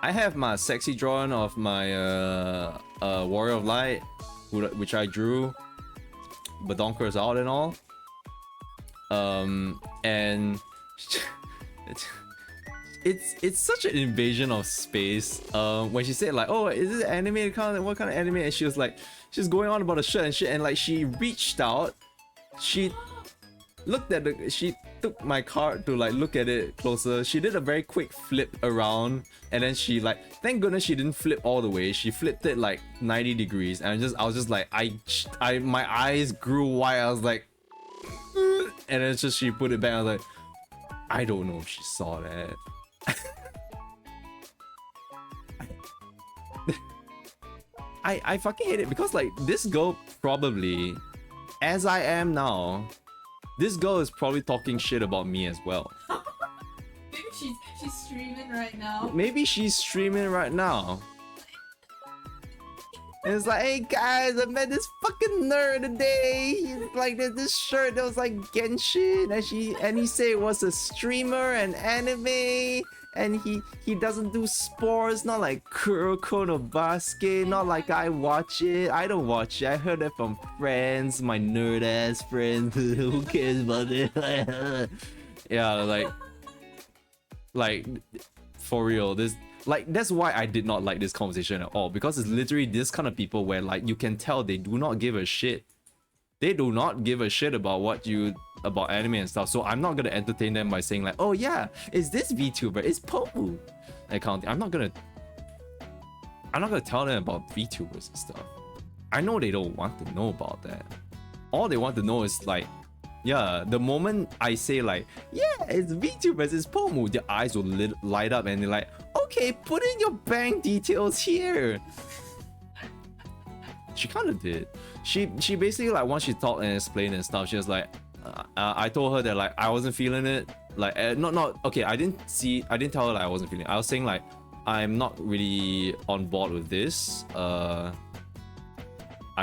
I have my sexy drawing of my Warrior of Light, which I drew, badonkers out and all. And it's such an invasion of space. When she said like, oh, is this anime? What kind of anime? And she was like, she's going on about the shirt and shit, and like she reached out, she looked at she took my card to like look at it closer. She did a very quick flip around, and then she like, thank goodness she didn't flip all the way. She flipped it like 90 degrees, and I was just like, my eyes grew wide. I was like, and then it's just she put it back. I was like, I don't know if she saw that. I fucking hate it because like this girl probably, as I am now, this girl is probably talking shit about me as well. Maybe she's streaming right now. Maybe she's streaming right now. And it's like, hey guys, I met this fucking nerd today. He's like, there's this shirt that was like Genshin, and he said it was a streamer and anime. And he doesn't do sports, not like Kuroko no Basket, not like I watch it. I don't watch it. I heard it from friends, my nerd ass friends. Who cares about it? Yeah, like for real, this like that's why I did not like this conversation at all, because it's literally this kind of people where like you can tell they do not give a shit. They do not give a shit about about anime and stuff. So I'm not gonna entertain them by saying like, oh yeah, is this VTuber? It's Pomu. That kind of thing. I'm not gonna tell them about VTubers and stuff. I know they don't want to know about that. All they want to know is like, yeah, the moment I say like, yeah, it's VTubers, it's Pomu, their eyes will light up and they're like, okay, put in your bank details here. She kind of did. She basically like, once she talked and explained and stuff, she was like, I told her that like I wasn't feeling it. Like not okay. I didn't tell her like I wasn't feeling it. I was saying like I'm not really on board with this. I'm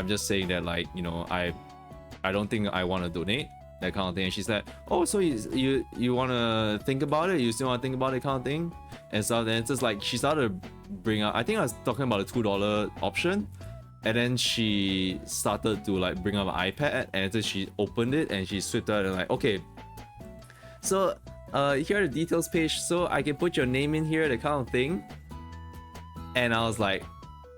just saying that like, you know, I don't think I want to donate, that kind of thing. And she said, oh, so you want to think about it? You still want to think about it, kind of thing. And so then it's just like she started to bring up. I think I was talking about a $2 option. And then she started to like bring up an iPad, and then she opened it and she swiped out and like, okay, so here are the details page, so I can put your name in here, that kind of thing. And I was like,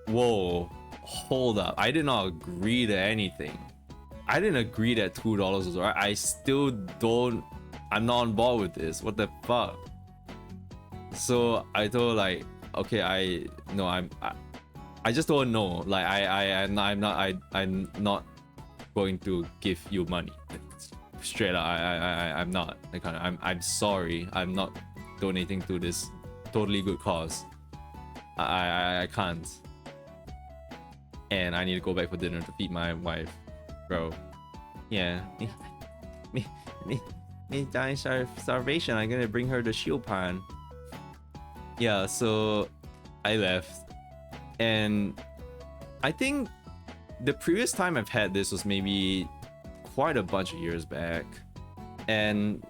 whoa, hold up, I did not agree to anything. I didn't agree that $2 was right. I'm not on board with this. What the fuck? So I told her like, okay, I just don't know. Like I'm not going to give you money. Straight up, I'm not. I'm sorry. I'm not donating to this totally good cause. I can't. And I need to go back for dinner to feed my wife, bro. Yeah. me, me, me dying starvation. I'm gonna bring her the shield pan. Yeah, so I left, and I think the previous time I've had this was maybe quite a bunch of years back, and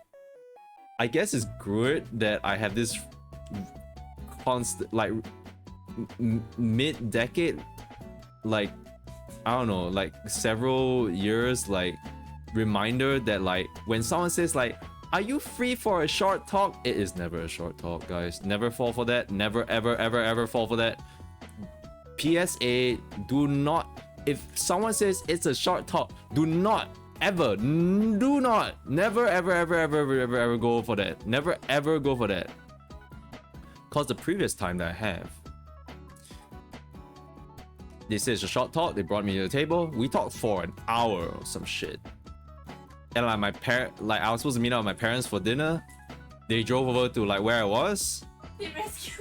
I guess it's good that I have this constant, like, mid-decade, like, I don't know, like several years, like, reminder that, like, when someone says like, are you free for a short talk? It is never a short talk, guys. Never fall for that. Never, ever, ever, ever fall for that. PSA, do not, if someone says it's a short talk, do not ever, do not, never, ever, ever, ever, ever, ever, ever go for that. Never, ever go for that. Cause the previous time that I have, they said it's a short talk, they brought me to the table, we talked for an hour or some shit. And like my like I was supposed to meet up with my parents for dinner. They drove over to like where I was.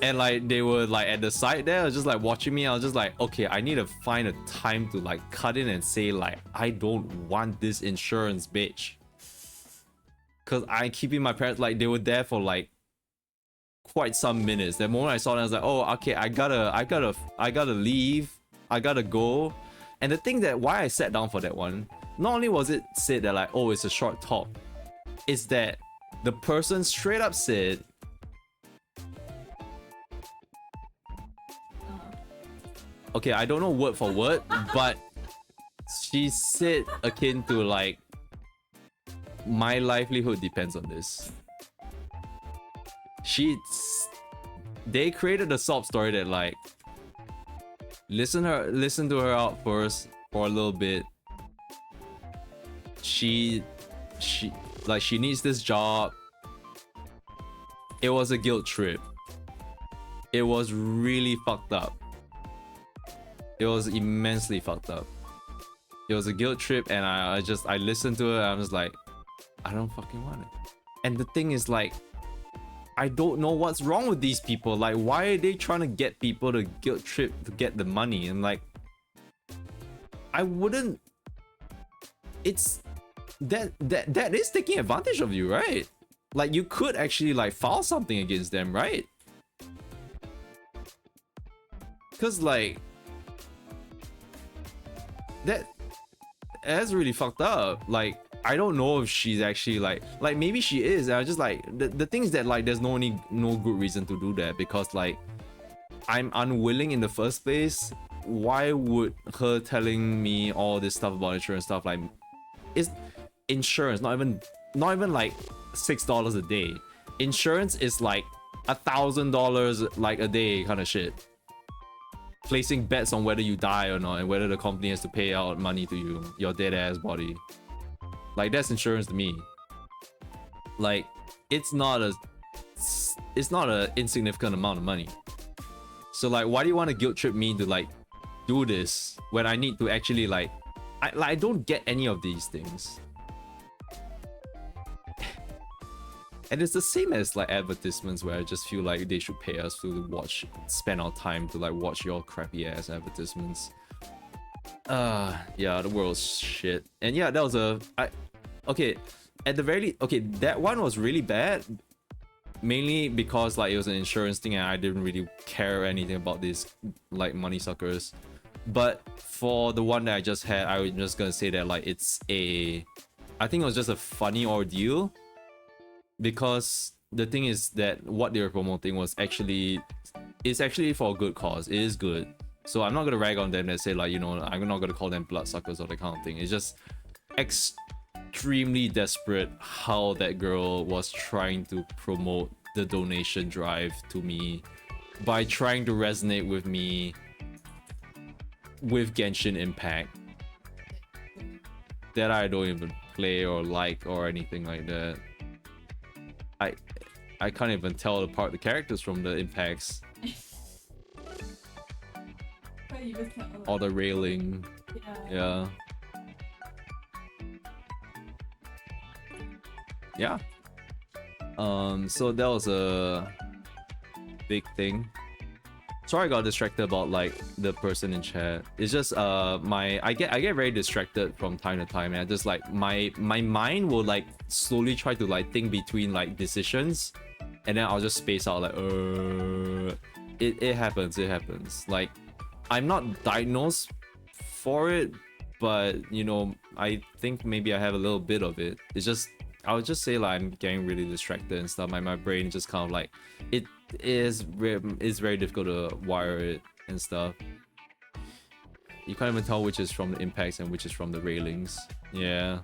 And like they were like at the side there, I was just like watching me. I was just like, okay, I need to find a time to like cut in and say like, I don't want this insurance, bitch. Cause I keeping my parents, like they were there for like quite some minutes. The moment I saw them, I was like, oh, okay, I gotta leave. I gotta go. And the thing that why I sat down for that one, not only was it said that like, oh, it's a short talk, is that the person straight up said, okay, I don't know word for word, but she said akin to like, my livelihood depends on this. They created a sob story that like, listen to her out first for a little bit. She needs this job. It was a guilt trip. It was really fucked up. It was immensely fucked up. It was a guilt trip, and I listened to it. I'm just like, I don't fucking want it. And the thing is like, I don't know what's wrong with these people. Like, why are they trying to get people to guilt trip to get the money? And like, I wouldn't. It's that is taking advantage of you, right? Like, you could actually like file something against them, right? Because like, that's really fucked up. Like, I don't know if she's actually like maybe she is. And I just like the thing is that like there's no good reason to do that, because like I'm unwilling in the first place. Why would her telling me all this stuff about insurance stuff, like, it's insurance, not even like $6 a day. Insurance is like $1,000 like a day kind of shit. Placing bets on whether you die or not, and whether the company has to pay out money to you, your dead ass body. Like, that's insurance to me. Like, it's not a insignificant amount of money. So like, why do you want to guilt trip me to like do this when I need to actually like, I don't get any of these things. And it's the same as like advertisements, where I just feel like they should pay us to spend our time to like watch your crappy ass advertisements. Yeah, the world's shit. And yeah, that was okay, at the very okay, that one was really bad, mainly because like it was an insurance thing and I didn't really care anything about these like money suckers. But for the one that I just had, I was just gonna say that like I think it was just a funny ordeal, because the thing is that what they were promoting was actually for a good cause. It is good. So I'm not gonna rag on them and say like, you know, I'm not gonna call them bloodsuckers or that kind of thing. It's just extremely desperate how that girl was trying to promote the donation drive to me by trying to resonate with me with Genshin Impact that I don't even play or like or anything like that. I can't even tell apart the characters from the impacts. Or the railing. Yeah. So that was a big thing. Sorry, I got distracted about like the person in chat. It's just I get very distracted from time to time, and I just like my mind will like slowly try to like think between like decisions, and then I'll just space out like it happens. Like I'm not diagnosed for it, but you know, I think maybe I have a little bit of it. It's just I would just say like I'm getting really distracted and stuff. My brain just kind of like it's very difficult to wire it and stuff. You can't even tell which is from the impacts and which is from the railings. Yeah.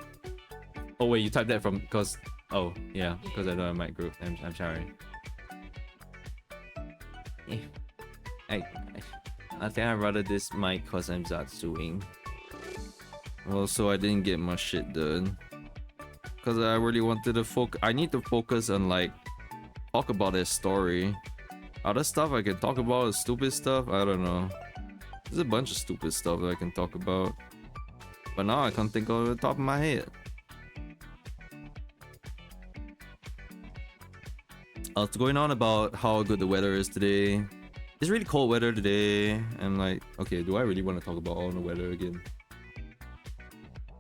Oh wait, you typed that from because oh yeah, because I don't have my group. I'm sorry. I think I'd rather this mic because I'm zatsuing. Also, I didn't get my shit done because I really wanted to focus. I need to focus on like talk about his story. Other stuff I can talk about is stupid stuff. I don't know. There's a bunch of stupid stuff that I can talk about, but now I can't think of the top of my head. I was going on about how good the weather is today. It's really cold weather today. I'm like, okay, do I really want to talk about all the weather again?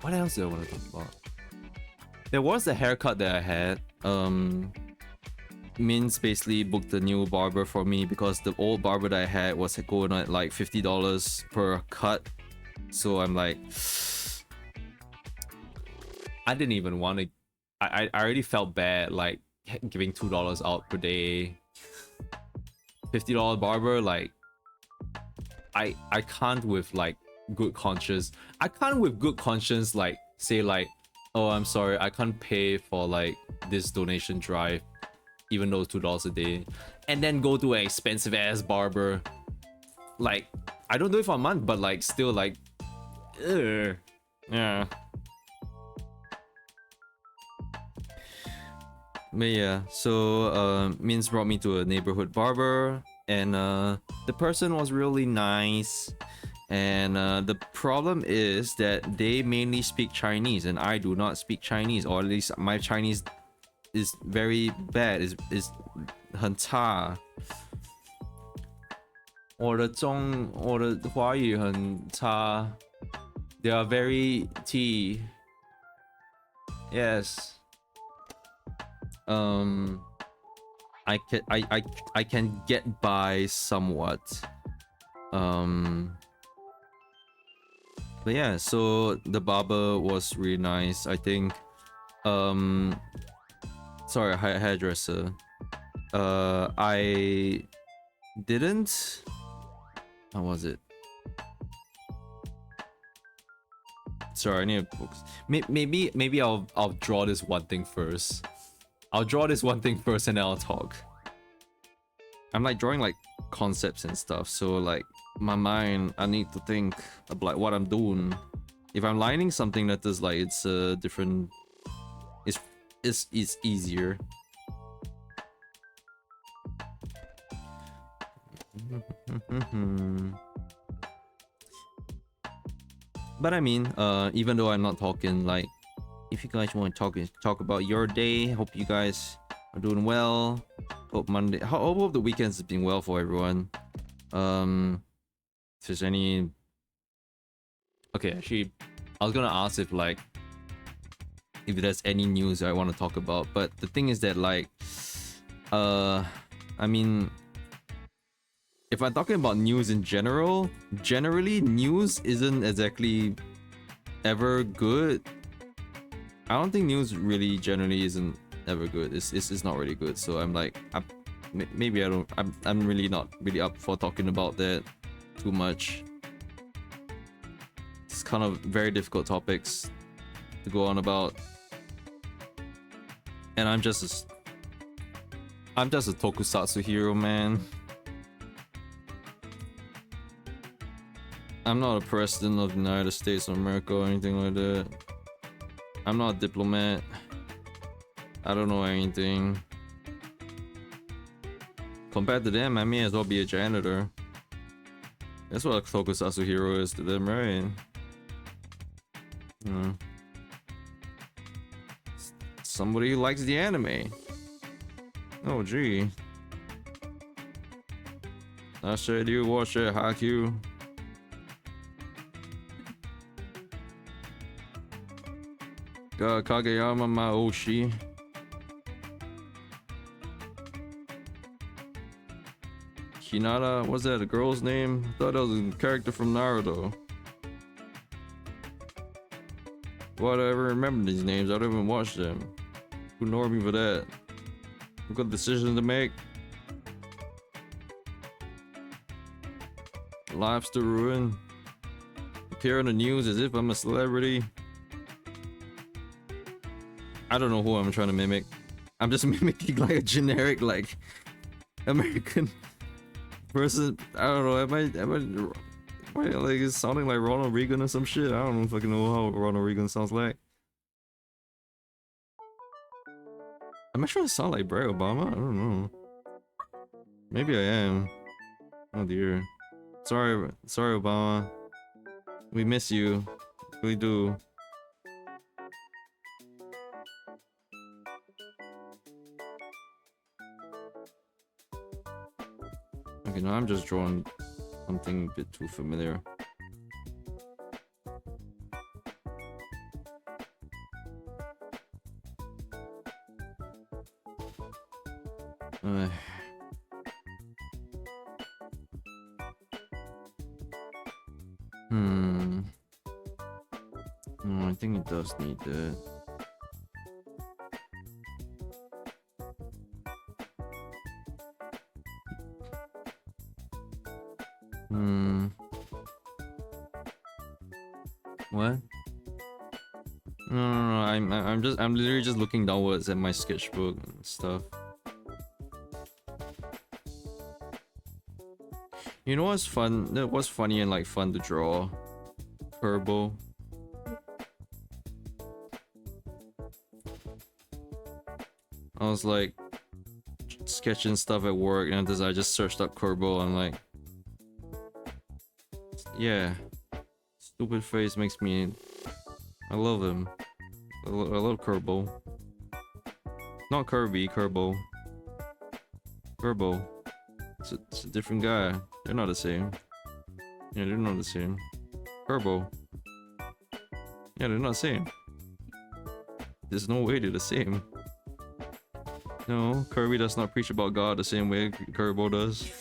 What else do I want to talk about? There was the haircut that I had. Min's basically booked a new barber for me because the old barber that I had was going at like $50 per cut. So I'm like, I didn't even want to. I already felt bad like giving $2 out per day. $50 barber, like I can't with like good conscience. I can't with good conscience like say like, oh, I'm sorry, I can't pay for like this donation drive, even though it's $2 a day, and then go to an expensive ass barber. Like I don't do it for a month, but like still like, ugh. Yeah. But yeah, so Min's brought me to a neighborhood barber, and the person was really nice. And the problem is that they mainly speak Chinese, and I do not speak Chinese, or at least my Chinese is very bad. Is 很差。我的华语很差。They are very T. Yes. I can get by somewhat. But yeah, so the barber was really nice. I think sorry, hairdresser. I didn't. How was it? Sorry, I need to focus. Maybe I'll draw this one thing first. I'll draw this one thing first and then I'll talk. I'm like drawing like concepts and stuff, so like my mind, I need to think of like what I'm doing. If I'm lining something that is like it's a different, it's easier. But I mean, even though I'm not talking, like, if you guys want to talk about your day, hope you guys are doing well. Hope hope the weekends has been well for everyone. If there's any, okay, actually, I was gonna ask if like if there's any news I want to talk about, but the thing is that like, I mean, if I'm talking about news in generally news isn't exactly ever good. I don't think news really generally isn't ever good. It's not really good. So I'm like, maybe I'm really not really up for talking about that too much. It's kind of very difficult topics to go on about, and I'm just a tokusatsu hero, man. I'm not a president of the United States of America or anything like that. I'm not a diplomat. I don't know anything. Compared to them, I may as well be a janitor. That's what a tokusatsu hero is to them, right? Somebody who likes the anime. Oh, gee. I said you watch it, Haikyuu. Kageyama Maoshi. Hinata, what's that, a girl's name? I thought that was a character from Naruto. Why do I ever remember these names? I don't even watch them. Ignore me for that. I've got decisions to make. Lives to ruin. Appear on the news as if I'm a celebrity. I don't know who I'm trying to mimic. I'm just mimicking like a generic like American person. I don't know. Am I like it's sounding like Ronald Reagan or some shit? I don't fucking know how Ronald Reagan sounds like. Am I trying to sound like Barack Obama? I don't know. Maybe I am. Oh dear. Sorry Obama. We miss you. We do. Okay, now I'm just drawing something a bit too familiar. I think it does need that. What? No, I'm literally just looking downwards at my sketchbook and stuff. You know what's fun? What's funny and like fun to draw? Purple. I was like sketching stuff at work and I just searched up Kerbo and like, yeah, stupid face makes me, I love him. I love Kerbo. Not Kirby, Kerbo. Kerbo. It's a different guy. They're not the same. Yeah, they're not the same. Kerbo. Yeah, they're not the same. There's no way they're the same. No, Kirby does not preach about God the same way Kerbo does.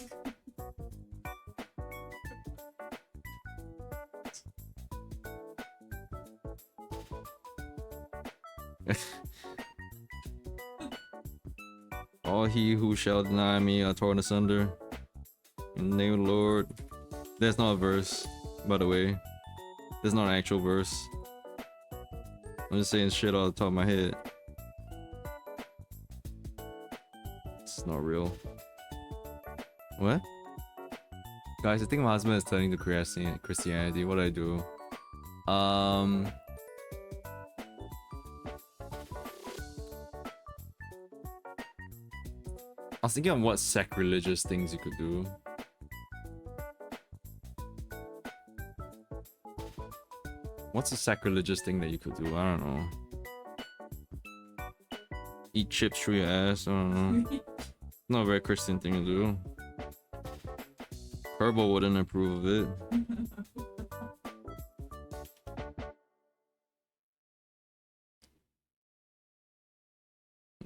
All he who shall deny me are torn asunder. In the name of the Lord. That's not a verse, by the way. That's not an actual verse. I'm just saying shit off the top of my head. It's not real. What? Guys, I think my husband is turning to Christianity. What do I do? I was thinking of what sacrilegious things you could do. What's a sacrilegious thing that you could do? I don't know. Eat chips through your ass? I don't know. Not a very Christian thing to do. Kerbo wouldn't approve of it.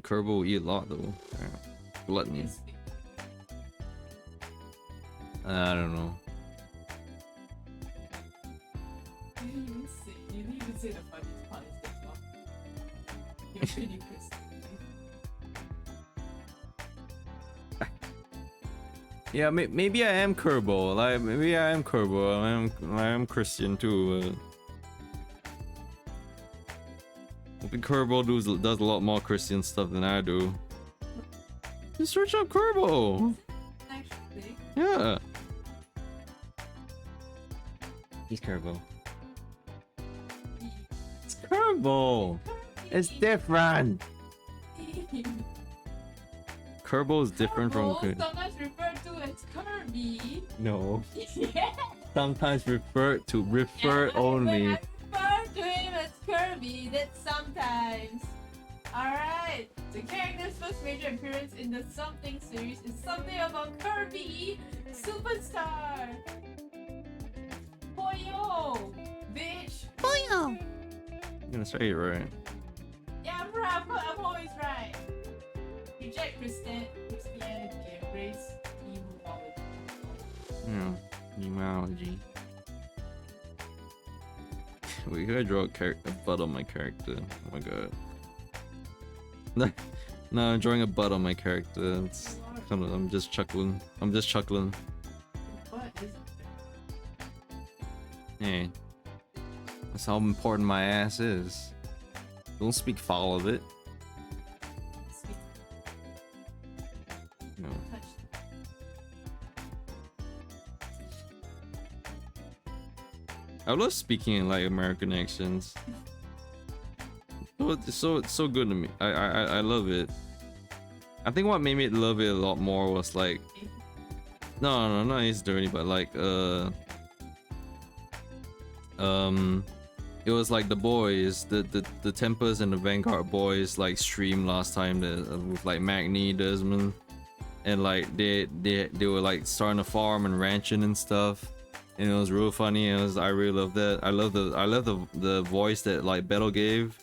Kerbo will eat a lot though. Gluttony. I don't know. You didn't even say the funniest part is that one. You're pretty Christian. Yeah, maybe I am Kerbo. Like maybe I am Kerbo. I am Christian too. I think Kerbo does a lot more Christian stuff than I do. Just search up Kerbo. Actually. Yeah. He's Kerbo. It's Kerbo. It's different. Kerbo is different from. Sometimes referred to as Kirby. No. Yeah. Sometimes refer only. When I refer to him as Kirby, that's sometimes. Alright. it! The character's first major appearance in the Something series is something about Kirby Superstar! Poyo! Bitch! Boyo! I'm gonna say it right. Yeah, I'm right. I'm always right. Reject Christianity, embrace emuology. Yeah, numerology. Wait, can I draw a butt on my character? Oh my god. No, I'm drawing a butt on my character. It's kind of, I'm just chuckling. I'm just chuckling. What is it? Hey, that's how important my ass is. Don't speak foul of it. Speak. No. Touch. I love speaking in like American accents. It's so good to me. I love it. I think what made me love it a lot more was like, no, not Ace Dirty, but like it was like the boys, the Tempest and the Vanguard boys like stream last time with like Magni, Desmond, and like they were like starting a farm and ranching and stuff. And it was real funny. I really love that. I love the voice that like Beto gave.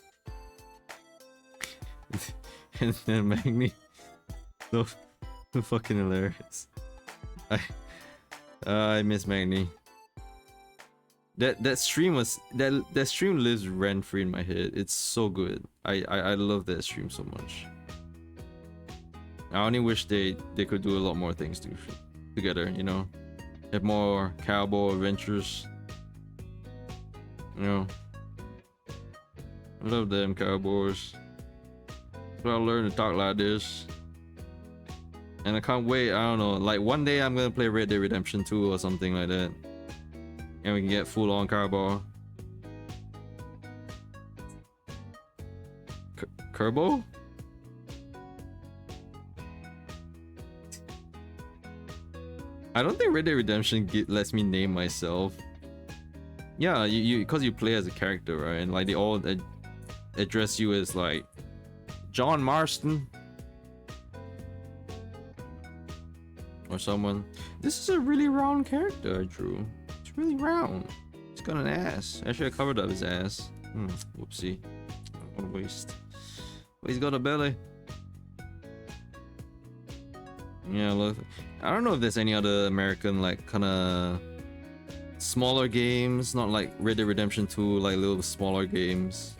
And then Magni, so fucking hilarious. I miss Magni. That stream lives rent free in my head. It's so good. I love that stream so much. I only wish they could do a lot more things together. You know. Have more cowboy adventures. You know. I love them cowboys. So I'll learn to talk like this. And I can't wait, I don't know, like one day I'm gonna play Red Dead Redemption 2 or something like that. And we can get full on cowboy. Kerbo? I don't think Red Dead Redemption lets me name myself. Yeah, you because you play as a character, right? And like they all address you as like John Marston or someone. This is a really round character I drew. It's really round. It's got an ass. Actually, I covered up his ass. Whoopsie. What a waste. But he's got a belly. Yeah, look. I don't know if there's any other American like kind of smaller games, not like Red Dead Redemption 2, like little smaller games.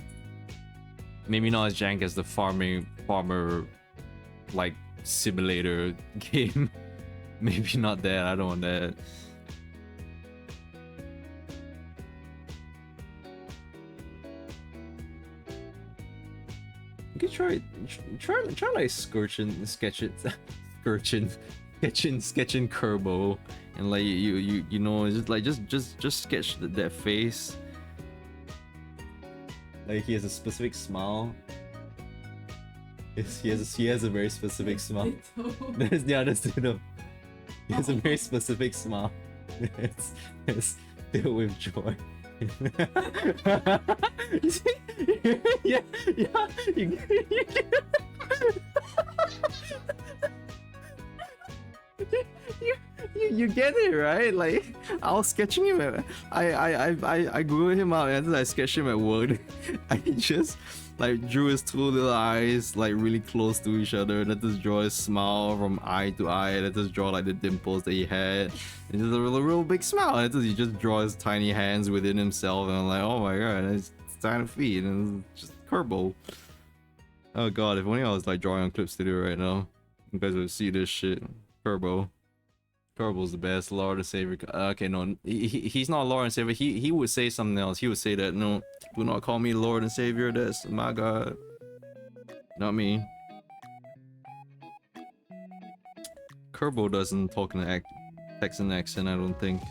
Maybe not as jank as the farmer like simulator game. Maybe not that. I don't want that. You could try like sketching Kerbo, and like you know, just sketch that face. Like he has a specific smile. He has a very specific smile. That's enough. He has a very specific smile. It's filled with joy. yeah. You get it, right? Like I was sketching him at I googled him out and I sketched him at work. I just like drew his two little eyes like really close to each other, and I just draw his smile from eye to eye, and I just draw like the dimples that he had, and just a real big smile, and he just draw his tiny hands within himself, and I'm like, oh my god, it's tiny feet, and it's just Kerbo. Oh god, if only I was like drawing on Clip Studio right now, you guys would see this shit. Kerbo. Kerbo's the best, Lord and Savior. Okay, no, he's not Lord and Savior. He would say something else. He would say that, no, do not call me Lord and Savior. That's my God, not me. Kerbo doesn't talk in an Texan accent, I don't think.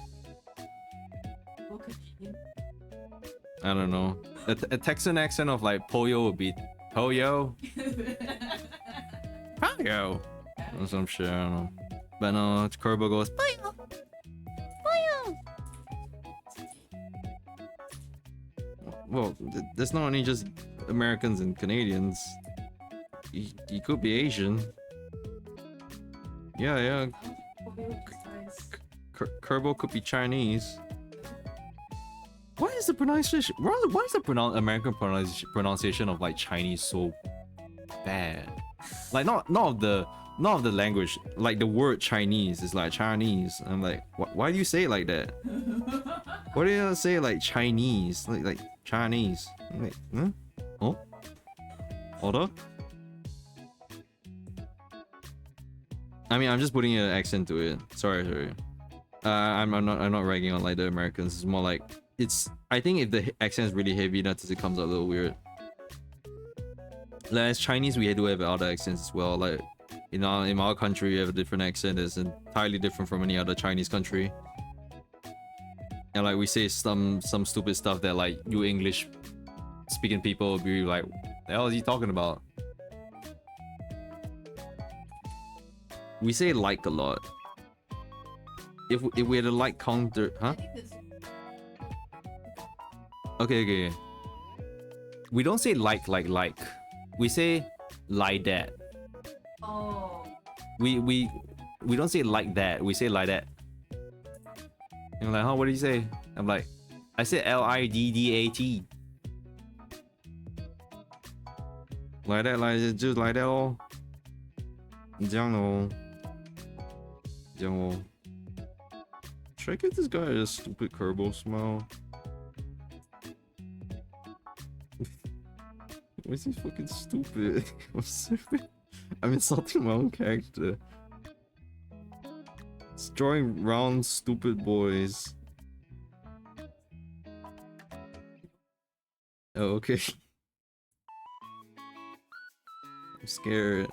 I don't know. A Texan accent of like Pollo would be Pollo. Pollo. Or some shit, I don't know. But no, Kerbo goes Pollo. Pollo. Well, there's not only just Americans and Canadians. he could be Asian. Yeah. Kerbo could be Chinese. Why is the pronunciation? Why is the American pronunciation of like Chinese so bad? Like not of the language. Like the word Chinese is like Chinese. I'm like, why do you say it like that? Why do you say like Chinese? Like Chinese? I'm like, huh? Oh, hold up. I mean, I'm just putting an accent to it. Sorry. I'm not ragging on like the Americans. It's more like I think if the accent is really heavy, that it comes out a little weird. Like as Chinese, we do have other accents as well. Like in our country, we have a different accent that's entirely different from any other Chinese country. And like we say some stupid stuff that like you English speaking people will be like, the hell is he talking about? We say like a lot. If we had a like counter, huh? Okay. We don't say like. We say like that. Oh. We don't say like that. We say like that. And I'm like, huh? What did you say? I'm like, I said LIDDAT. Like that, like just like that. Oh. 这样哦。Should I give this guy a stupid Kerbo smile? Why is he fucking stupid? I'm insulting my own character. It's drawing round stupid boys. Oh, okay. I'm scared.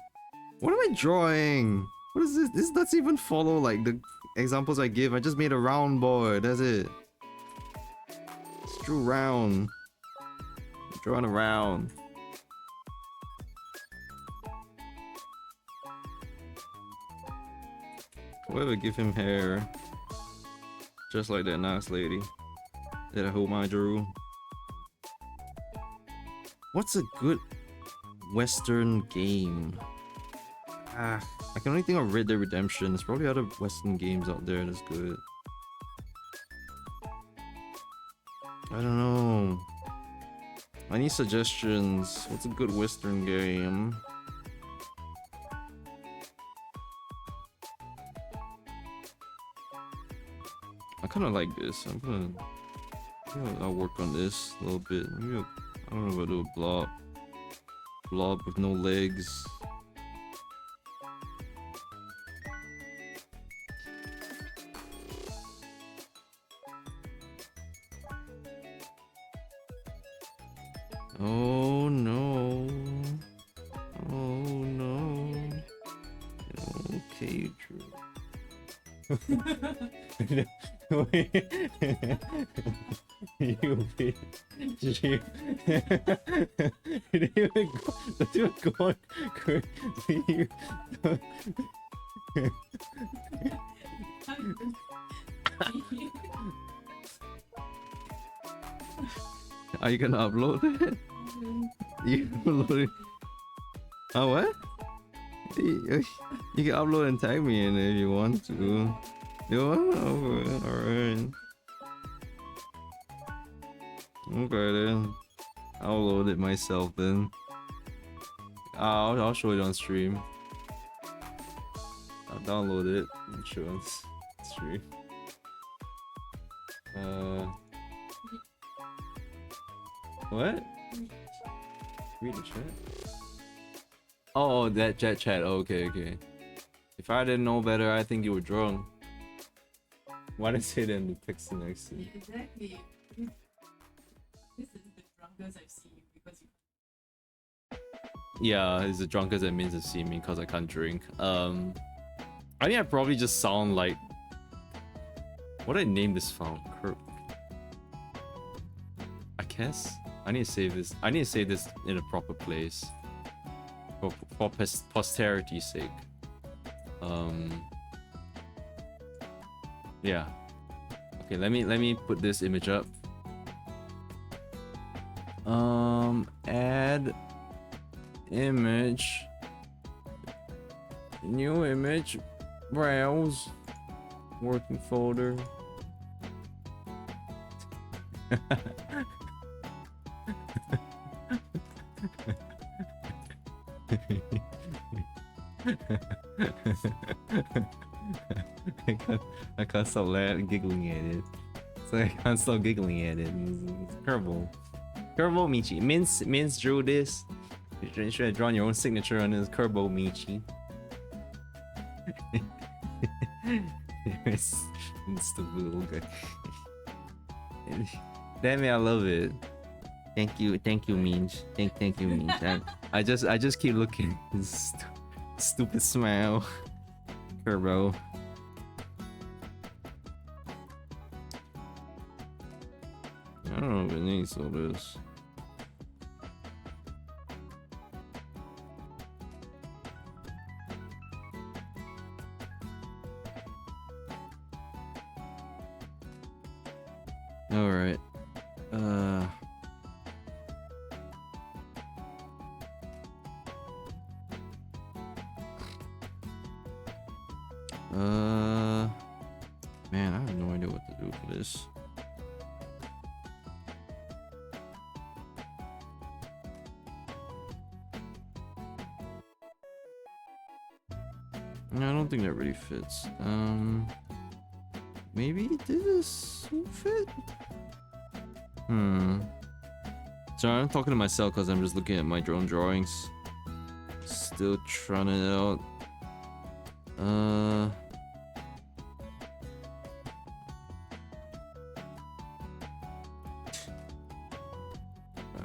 What am I drawing? What is this? This doesn't even follow like the examples I give. I just made a round board. That's it. Just drew round. Drawing around. Whoever give him hair. Just like that nice lady that I hope I drew. What's a good Western game? I can only think of Red Dead Redemption. There's probably other Western games out there that's good. I don't know. I need suggestions. What's a good Western game? I kind of like this. I'll work on this a little bit. Maybe I don't know if I'll do a blob with no legs. Oh no. Oh no. Okay, Drew. You bitch. You didn't even go on. Are you gonna upload it? You upload it? Oh, what? You can upload and tag me in it if you want to. You want? Alright. Okay then. I'll load it myself then. I'll show it on stream. I'll download it and show it on stream. What? Read the chat? Oh, that chat. Okay. If I didn't know better, I think you were drunk. Why did I say that in the text next to you? Exactly. This is the drunkest I've seen you because you. Yeah, it's the drunkest that means to see me because I can't drink. I think I probably just sound like. What did I name this file? I guess I need to save this. I need to save this in a proper place for posterity's sake. Yeah. Okay, let me put this image up. Add image New image. Browse. Working folder. I can't stop giggling at it. So I can't stop giggling at it. It's terrible. Curvo Michi. Mince drew this. You should have drawn your own signature on this Curvo Michi. It's stupid little guy. Damn it, I love it. Thank you, Minch. Thank you, Minch. I just keep looking. Stupid smile. Curvo. I don't know if it needs all this. All right. Man, I have no idea what to do for this. No, I don't think that really fits. Maybe this will fit? Sorry, I'm talking to myself because I'm just looking at my drone drawings. Still trying it out.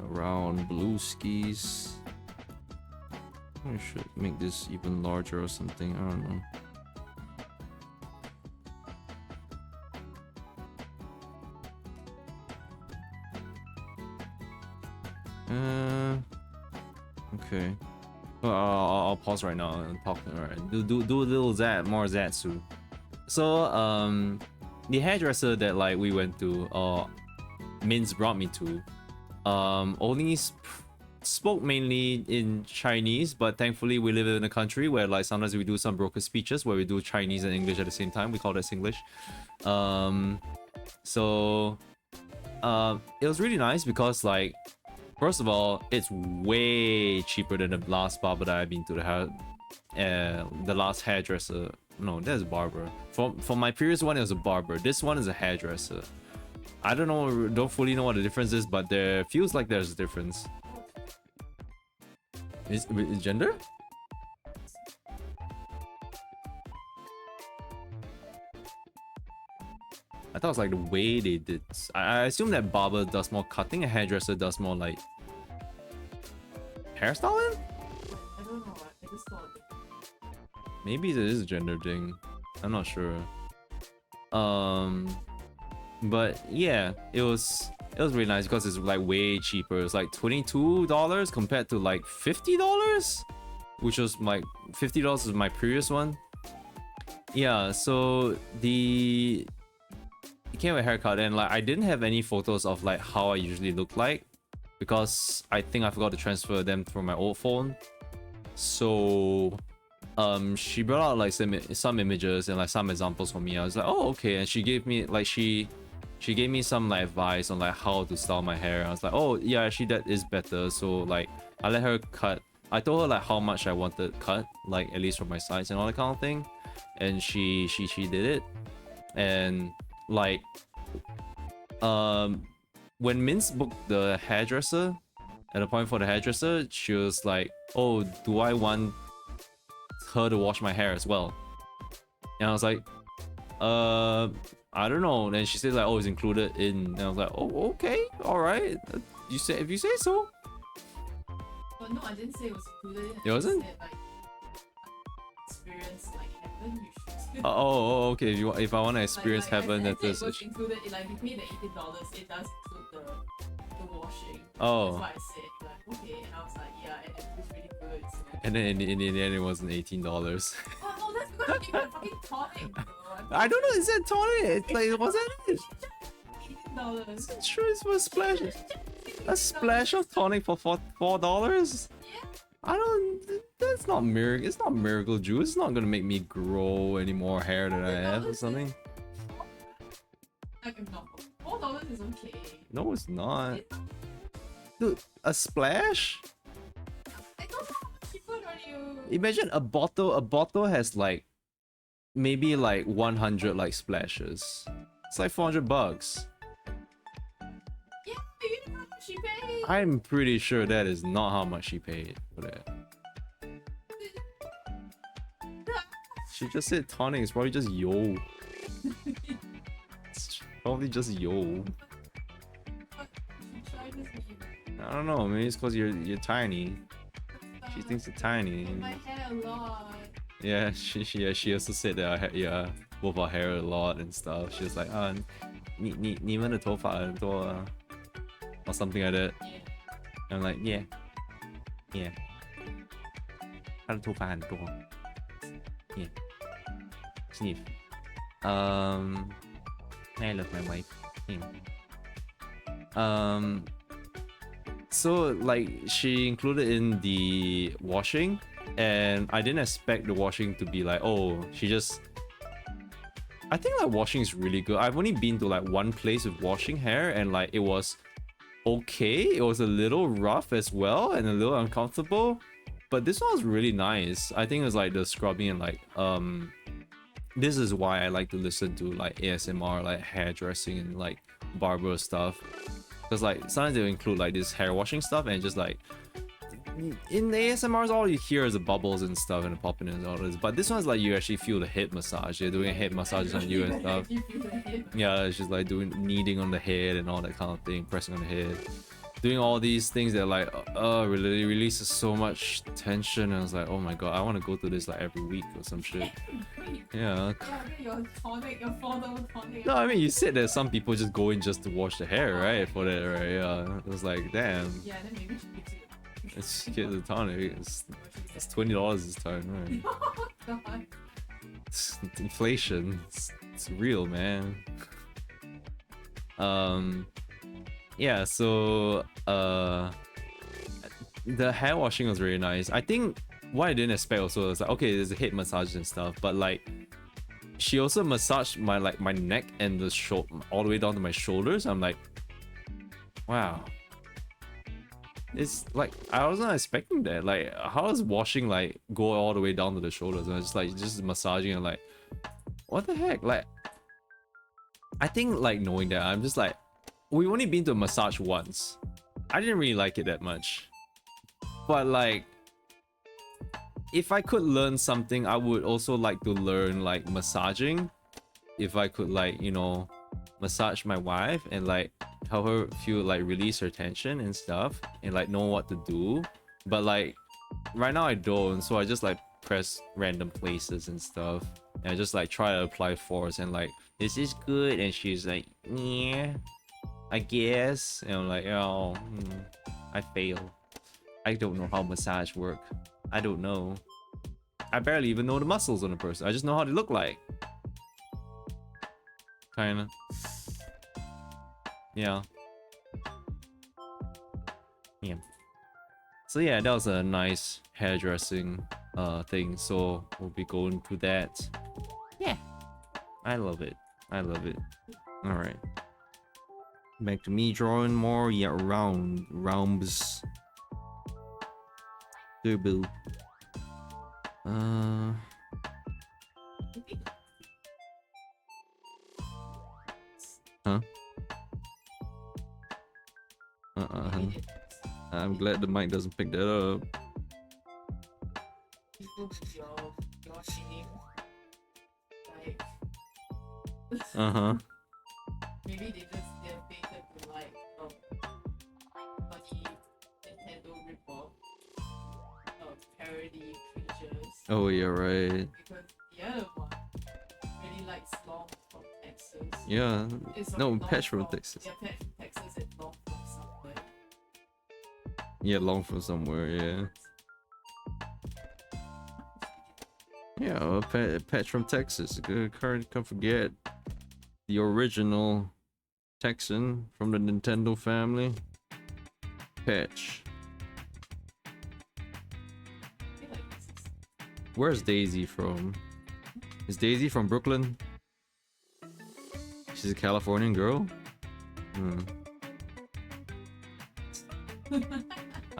Around blue skis. I should make this even larger or something. I don't know. Okay. Well, I'll pause right now and talk. All right. Do a little more Zatsu. So the hairdresser that like we went to, Minz brought me to, only spoke mainly in Chinese, but thankfully we live in a country where like sometimes we do some broken speeches where we do Chinese and English at the same time. We call that Singlish. So it was really nice because like, first of all, it's way cheaper than the last barber that I've been to. The last hairdresser. No, that's a barber. For my previous one, it was a barber. This one is a hairdresser. I don't fully know what the difference is, but there feels like there's a difference. Is gender? I thought it was like the way they did. I assume that barber does more cutting and hairdresser does more like hairstyling? I don't know. I just thought it. Maybe it is a gender thing. I'm not sure. But yeah, it was really nice because it's like way cheaper. It's like $22 compared to like $50, which was like $50 is my previous one. Yeah, so it came with a haircut and like I didn't have any photos of like how I usually look like because I think I forgot to transfer them from my old phone. So she brought out like some images and like some examples for me. I was like, oh okay, and she gave me like she gave me some like advice on like how to style my hair. I was like, oh yeah, actually that is better. So like I let her cut. I told her like how much I wanted cut, like at least from my sides and all that kind of thing, and she did it. And like when Mince booked the hairdresser, at the point for the hairdresser, she was like, oh, do I want her to wash my hair as well? And I was like, I don't know. And she said like, oh, it's included in. And I was like, oh, okay, all right. If you say so. But no, I didn't say it was included. It wasn't? Said, like, experience like heaven, you should. Oh, okay. If I want to experience heaven, that that's it was included. Like, you pay the $18, it does include the washing. Oh. That's what I said. Like, okay, and I was like, yeah, it was really good. So. And then in the end, it wasn't $18. Oh no, that's because you gave me a fucking tonic. Bro. I don't know. Is that tonic? Like, was that it? $18. Sure, it's for a splash. A splash of tonic for $4? Yeah. I don't. That's not miracle. It's not miracle juice. It's not gonna make me grow any more hair than I have or something. Like, no, $4 is okay. No, it's not. Dude, a splash? I don't know how much you put on you. Imagine a bottle. A bottle has like maybe like 100 like splashes. It's like $400. Yeah, but you know how much she paid. I'm pretty sure that is not how much she paid for that. She just said tonic. It's probably just yo. It's probably just yo. I don't know. Maybe it's because you're tiny. She thinks you're tiny. My hair a lot. Yeah, she also said that yeah, both our hair a lot and stuff. She was like, 你们的头发很多啊 or something like that. Yeah. I'm like, yeah. 她的头发很多 Yeah. Sniff. I love my wife. So like she included in the washing, and I didn't expect the washing to be like, oh, she just. I think like washing is really good. I've only been to like one place with washing hair, and like it was okay. It was a little rough as well and a little uncomfortable, but this one was really nice. I think it was like the scrubbing and like this is why I like to listen to like ASMR, like hairdressing and like barber stuff, because like sometimes they'll include like this hair washing stuff, and just like in the ASMRs all you hear is the bubbles and stuff and the popping and all this, but this one's like you actually feel the head massage. They're doing head massages on you and stuff. Yeah, it's just like doing kneading on the head and all that kind of thing, pressing on the head, doing all these things that like really releases so much tension. And I was like, oh my god, I want to go through this like every week or some shit. Yeah. Your tonic, your $4 tonic. No, I mean you said that some people just go in just to wash the hair, right? For that, right? Yeah. It was like, damn. Yeah, then maybe she gives you. It's get the tonic. It's $20 this time, right? God. It's inflation. It's real, man. Yeah, so the hair washing was really nice. I think what I didn't expect also was like, okay, there's a head massage and stuff, but like she also massaged my like my neck and the shoulder all the way down to my shoulders. I'm like, wow. It's like I wasn't expecting that. Like, how does washing like go all the way down to the shoulders? And it's just massaging and like, what the heck? Like, I think like knowing that, I'm just like, we've only been to a massage once. I didn't really like it that much, but like, if I could learn something, I would also like to learn like massaging. If I could like, you know, massage my wife and like help her feel like release her tension and stuff and like know what to do, but like right now I don't, so I just like press random places and stuff, and I just like try to apply force and like, this is good, and she's like, yeah, I guess, and I'm like, oh, I fail. I don't know how massage work. I don't know. I barely even know the muscles on a person. I just know how they look like. Kinda. Yeah. Yeah. So yeah, that was a nice hairdressing thing. So we'll be going to that. Yeah. I love it. I love it. Alright. Back to me drawing more. Yeah, rounds. Boo. Huh? I'm glad the mic doesn't pick that up. People with your shape, like, maybe they just dedicated to like funny Nintendo ripoff of parody creatures. Oh, yeah, right. Because the other one really likes Long from Texas. Yeah. It's No, Long Patch from Texas. Yeah, Patch from Texas and Long from somewhere. Yeah, long from somewhere, yeah. Yeah, Patch from Texas. Can't forget the original Texan from the Nintendo family. Patch. Where's Daisy from? Is Daisy from Brooklyn? She's a Californian girl? Hmm.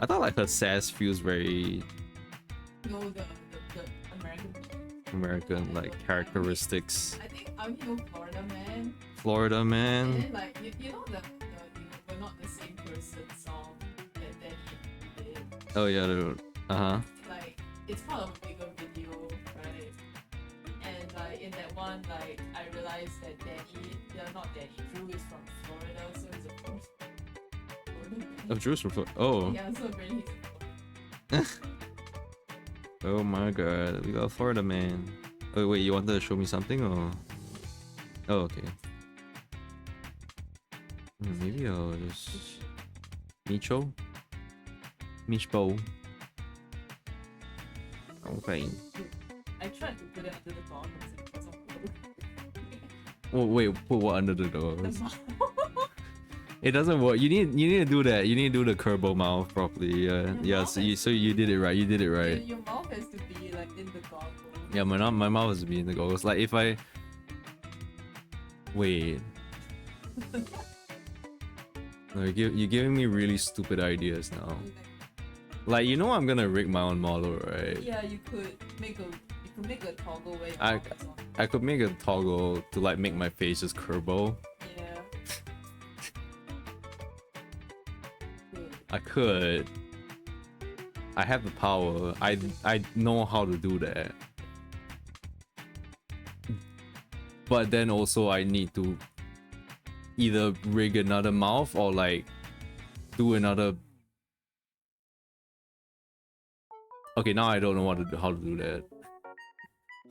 I thought like her sass feels very No, the American. American, like characteristics. I think I'm here Florida man. Florida And man. then like you know the We're Not the Same Person song that Danny did. Oh yeah, dude. Uh-huh. Like it's part of a bigger video, right? And like in that one, like I realized that not Danny, Drew is from Florida, so he's a Florida man. Oh, Drew's from oh. Yeah, so really Oh my god, we got Florida man. Oh wait, you wanted to show me something or? Oh okay. Maybe I'll just Micho? Michbo. Okay. I tried to put it under the door because it wasn't working. Oh wait, put what under the door? The mouth. It doesn't work. You need to do that. You need to do the Kerbo mouth properly. Yeah, Your yeah. mouth So you did it right. You did it right. Your mouth has to be like in the goggle. Yeah, my mouth is being the goggles. Like if I wait. No, you're giving me really stupid ideas now. Like you know I'm gonna rig my own model, right? Yeah, you could make a toggle where your I- mouth is on. I could make a toggle to like make my face just Kerbo. Yeah. Good. I could. I have the power. I know how to do that. But then also I need to either rig another mouth or like do another. Okay, now I don't know how to do that.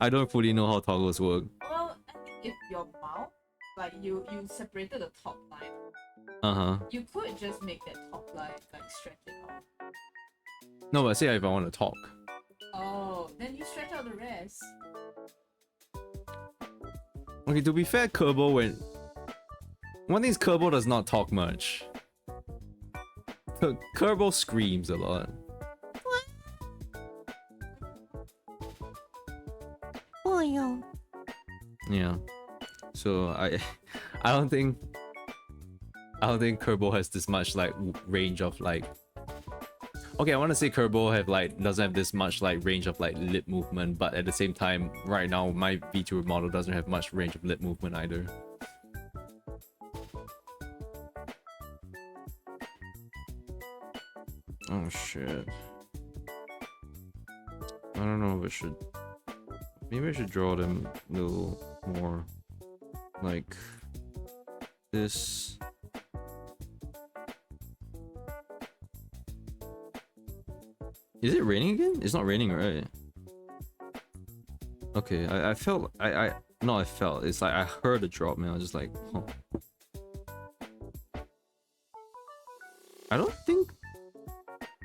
I don't fully know how toggles work. Well, I think if your mouth, like you separated the top line, Uh-huh. you could just make that top line like stretch it out. No, but say if I want to talk. Oh, then you stretch out the rest. Okay, to be fair, Kerbo one thing is Kerbo does not talk much. Kerbo screams a lot. Yeah. So I don't think Kerbo has this much like range of like. Okay, I want to say Kerbo doesn't have this much like range of like lip movement, but at the same time, right now my VTuber model doesn't have much range of lip movement either. Oh shit. I don't know if I should. Maybe I should draw them a little more like this. Is it raining again? It's not raining, right? Okay, I felt no, I felt it's like I heard a drop, man. I was just like, huh. I don't think.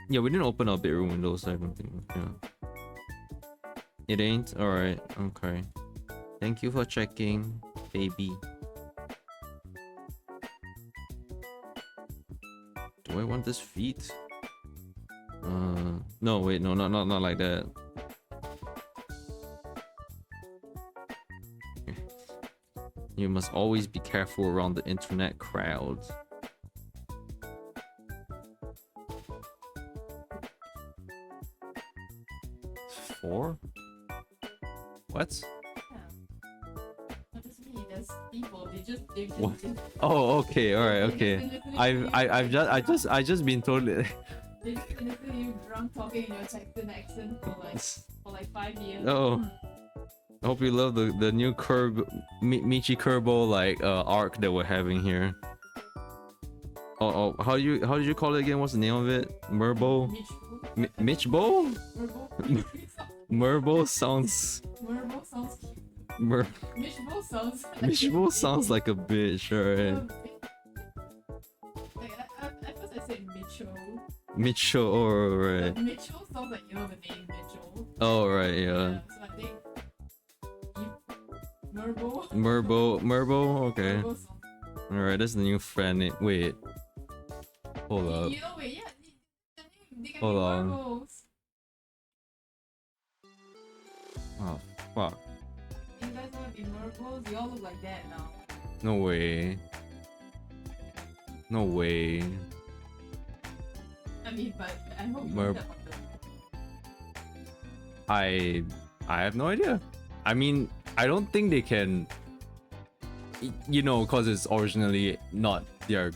Yeah, we didn't open our bedroom windows. I don't think. Yeah. It ain't? Alright, okay. Thank you for checking, baby. Do I want this feet? No, wait, no, not like that. You must always be careful around the internet crowd. Four? What? Yeah. Not just me, there's people. They just What? Oh, okay, alright, okay. I just been told it. They just listen you drunk talking in your Texan accent for like 5 years. Oh. I hope you love the new Michi Kerbo like arc that we're having here. Oh, how did you call it again? What's the name of it? Merbo? Mitchbo? Merbo? Merbo sounds. Merbo sounds cute. Mishbo sounds. Mishbo sounds like a bitch, alright. Like, at first I said Mitchell. Mitchell, alright. But Mitchell sounds like the name Mitchell. Oh, right, yeah. So I think Merbo. Merbo, okay. Merbo sounds. Alright, that's the new fan name. Wait. Hold up. You know, wait, yeah. They can Hold be on. Merbos. Fuck. You guys want to be Merkles? You all look like that now. No way. No way. I mean, but I hope you Merp. step on them. I have no idea. I mean, I don't think they can. You know, because it's originally not their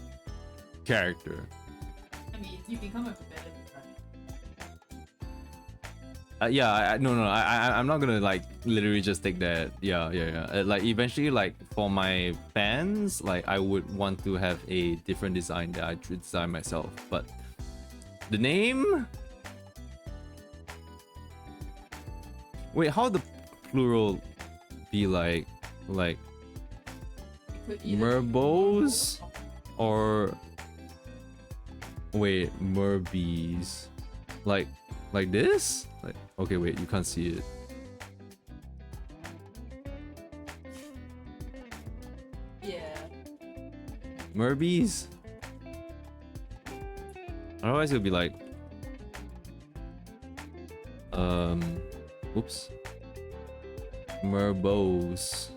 character. I mean, you can come up with better design. Yeah, I'm not gonna like literally just take that. Yeah. Like eventually, like for my fans, like I would want to have a different design that I design myself. But the name. Wait, how the plural be like It could either be Merbos Merkle or wait, Merbies, like this? Like okay, wait, you can't see it. Yeah. Merbies. Otherwise, it'll be like oops. Merbos.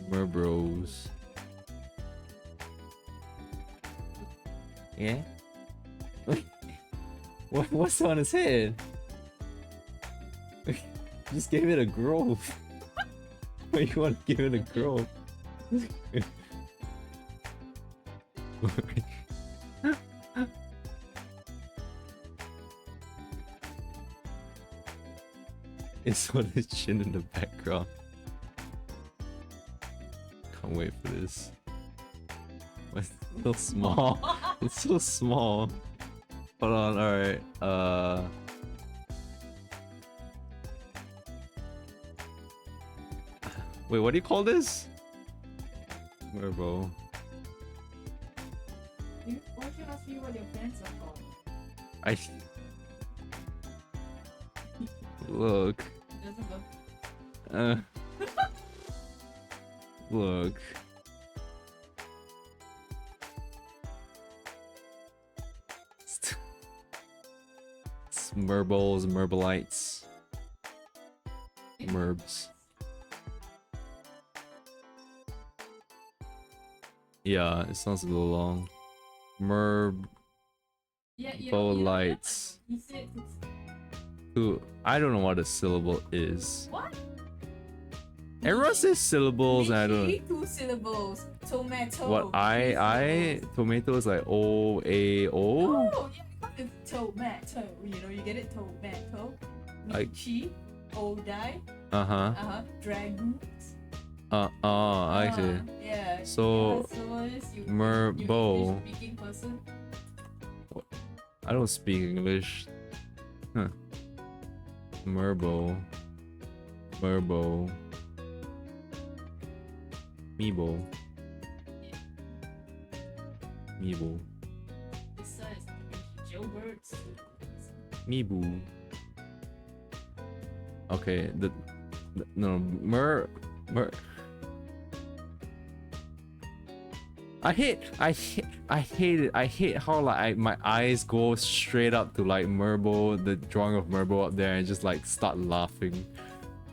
Merbros. Yeah. What's on his head? Just gave it a growth. Why you want to give it a growth? It's on his chin in the background. Can't wait for this. It's so small. It's so small. Hold on, alright. Wait, what do you call this? Merbo. Why should I see what your fans are called? I look. Doesn't look. Look. It's Merbles, Merbolites, Merbs. Yeah, it sounds a little long. Merb. Yeah, Bolites. You said it's... Who? I don't know what a syllable is. What? Everyone says syllables, and I don't. Literally 2 syllables. Tomato. What tomato is like O A O. Oh, yeah, because it's tomato. You know, you get it? Tomato. I- Michi. Odai. Dragons. I see. Yeah. So, yeah, so is you Merbo. English speaking person. I don't speak English. Huh. Merbo. Merbo. Meebo. Meebo. Besides, Gilbert's. Meebo. Okay, the no Mer. I hate it. I hate how like my eyes go straight up to like Merbo, the drawing of Merbo up there, and just like start laughing.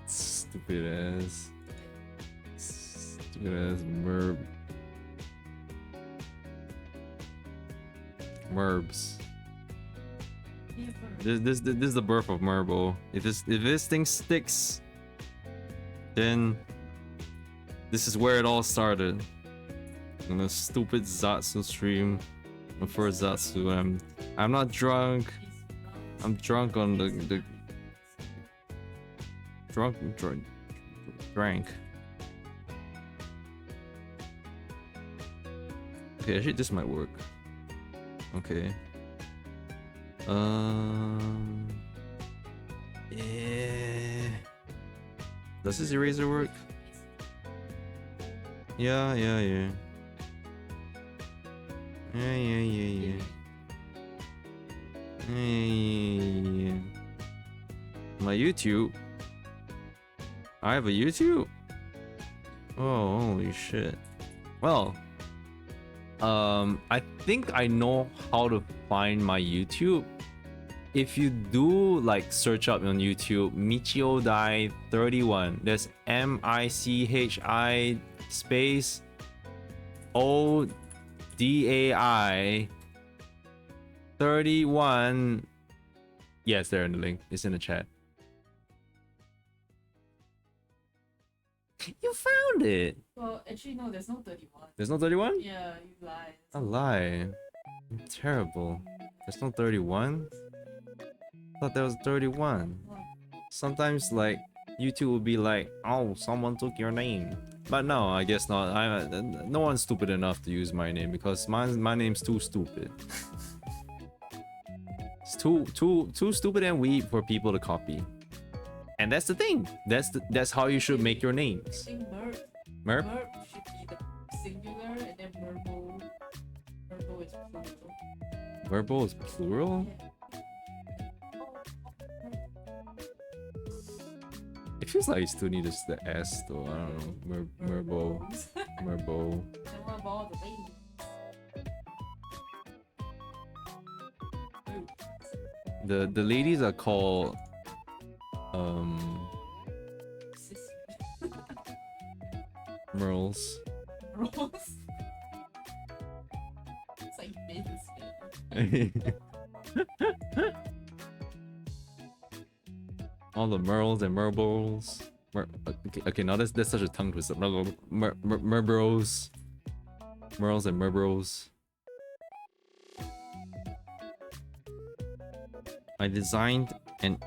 Stupid ass. Stupid ass Merbs. Yeah, This is the birth of Merbo. If this thing sticks, then this is where it all started. In a stupid Zatsu stream. My first Zatsu. I'm not drunk. I'm drunk on the drank. Okay, actually this might work. Okay. Yeah. Does this eraser work? Yeah. Yeah. My YouTube. I have a YouTube. Oh, holy shit. Well, I think I know how to find my YouTube. if you do like search up on YouTube Michio Dai 31, there's MICHI space ODAI 31. Yes, there in the link. It's in the chat. You found it. Well, actually, no, there's no 31. There's no 31? Yeah, you lied. I lie. I'm terrible. There's no 31? Thought there was 31. What? Sometimes like YouTube will be like, oh, someone took your name. But no, I guess not. No one's stupid enough to use my name because my name's too stupid. It's too stupid and weak for people to copy. And that's the thing. That's how you should make your I names. think Merp. Merp? Merp should be the singular, and then Merbo. Merbo is plural. Verbal is plural? It feels like you still need the S though. I don't know. Merbo. Merbo. Then what about all the ladies? Ooh, The ladies are called sis. Merles. Rose. It's like Vince. All the Merles and Merbles. Okay, now that's such a tongue twister. Merbros. Merles and Merbros. I designed an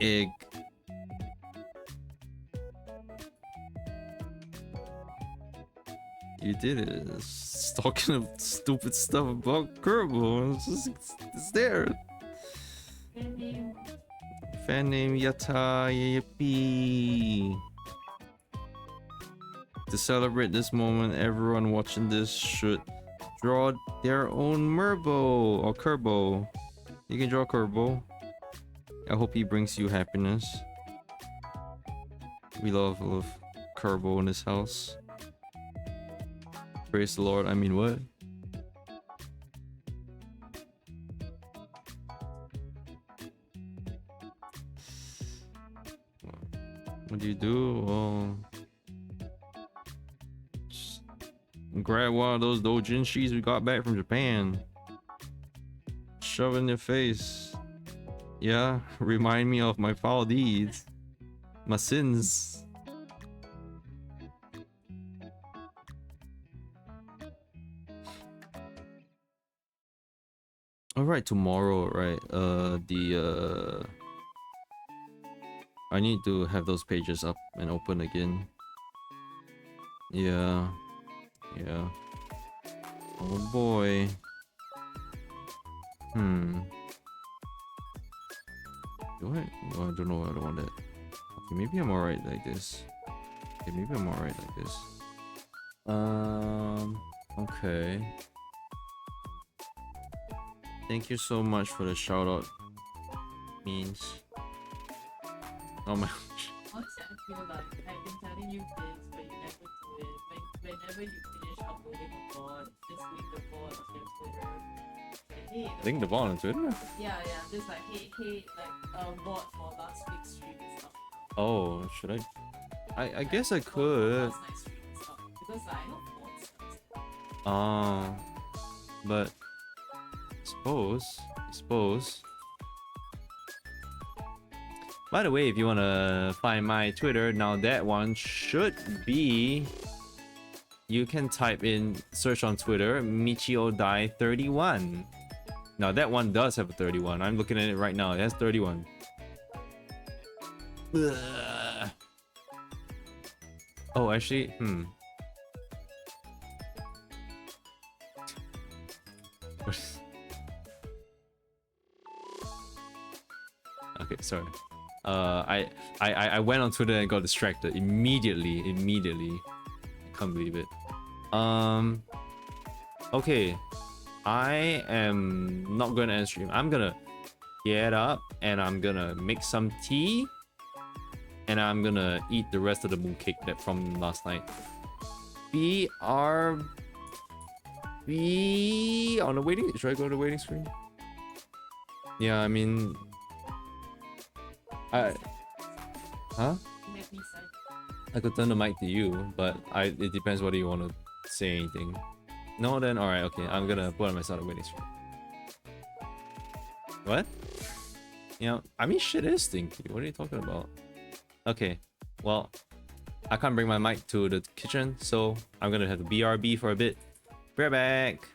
egg. You did it. It's talking of stupid stuff about Kerbal. It's there. Fan name Yata Yippee. To celebrate this moment, everyone watching this should draw their own Merbo or Kerbo. You can draw Kerbo. I hope he brings you happiness. We love Kerbo in this house. Praise the Lord. I mean, what? What do you do? Well, just grab one of those doujinshis we got back from Japan. Shove it in your face. Yeah, remind me of my foul deeds. My sins. Alright, tomorrow, right? I need to have those pages up and open again. Yeah. Yeah. Oh boy. Do I? No, I don't know. I don't want that. Okay, maybe I'm alright like this. Okay, maybe I'm alright like this. Okay. Thank you so much for the shout out. Means. Oh my gosh. Honestly, I feel like I've been telling you this, but you never do it. Whenever you finish uploading a board, just link the board on your Twitter. Like, hey, Link the ball on Twitter? yeah, just like hey, like board for last week's stream and stuff. Oh, should I? I guess I For could. last night's stream and stuff. Because I know boards. But suppose. By the way, if you wanna find my Twitter, now that one should be. You can type in search on Twitter Michio Dai 31. Now that one does have a 31. I'm looking at it right now. It has 31. Ugh. Oh, actually, Okay, sorry. I went on Twitter and got distracted immediately. I can't believe it. Okay. I am not gonna end stream. I'm gonna get up and I'm gonna make some tea. And I'm gonna eat the rest of the mooncake that from last night. Be on the waiting. Should I go to the waiting screen? Yeah, I mean, I huh? You make me sad. I could turn the mic to you, but it depends whether you want to say anything. No, then alright, okay. I'm gonna put on myself a waiting screen. What? You know, I mean, shit is stinky. What are you talking about? Okay, well, I can't bring my mic to the kitchen, so I'm gonna have to BRB for a bit. Be right back.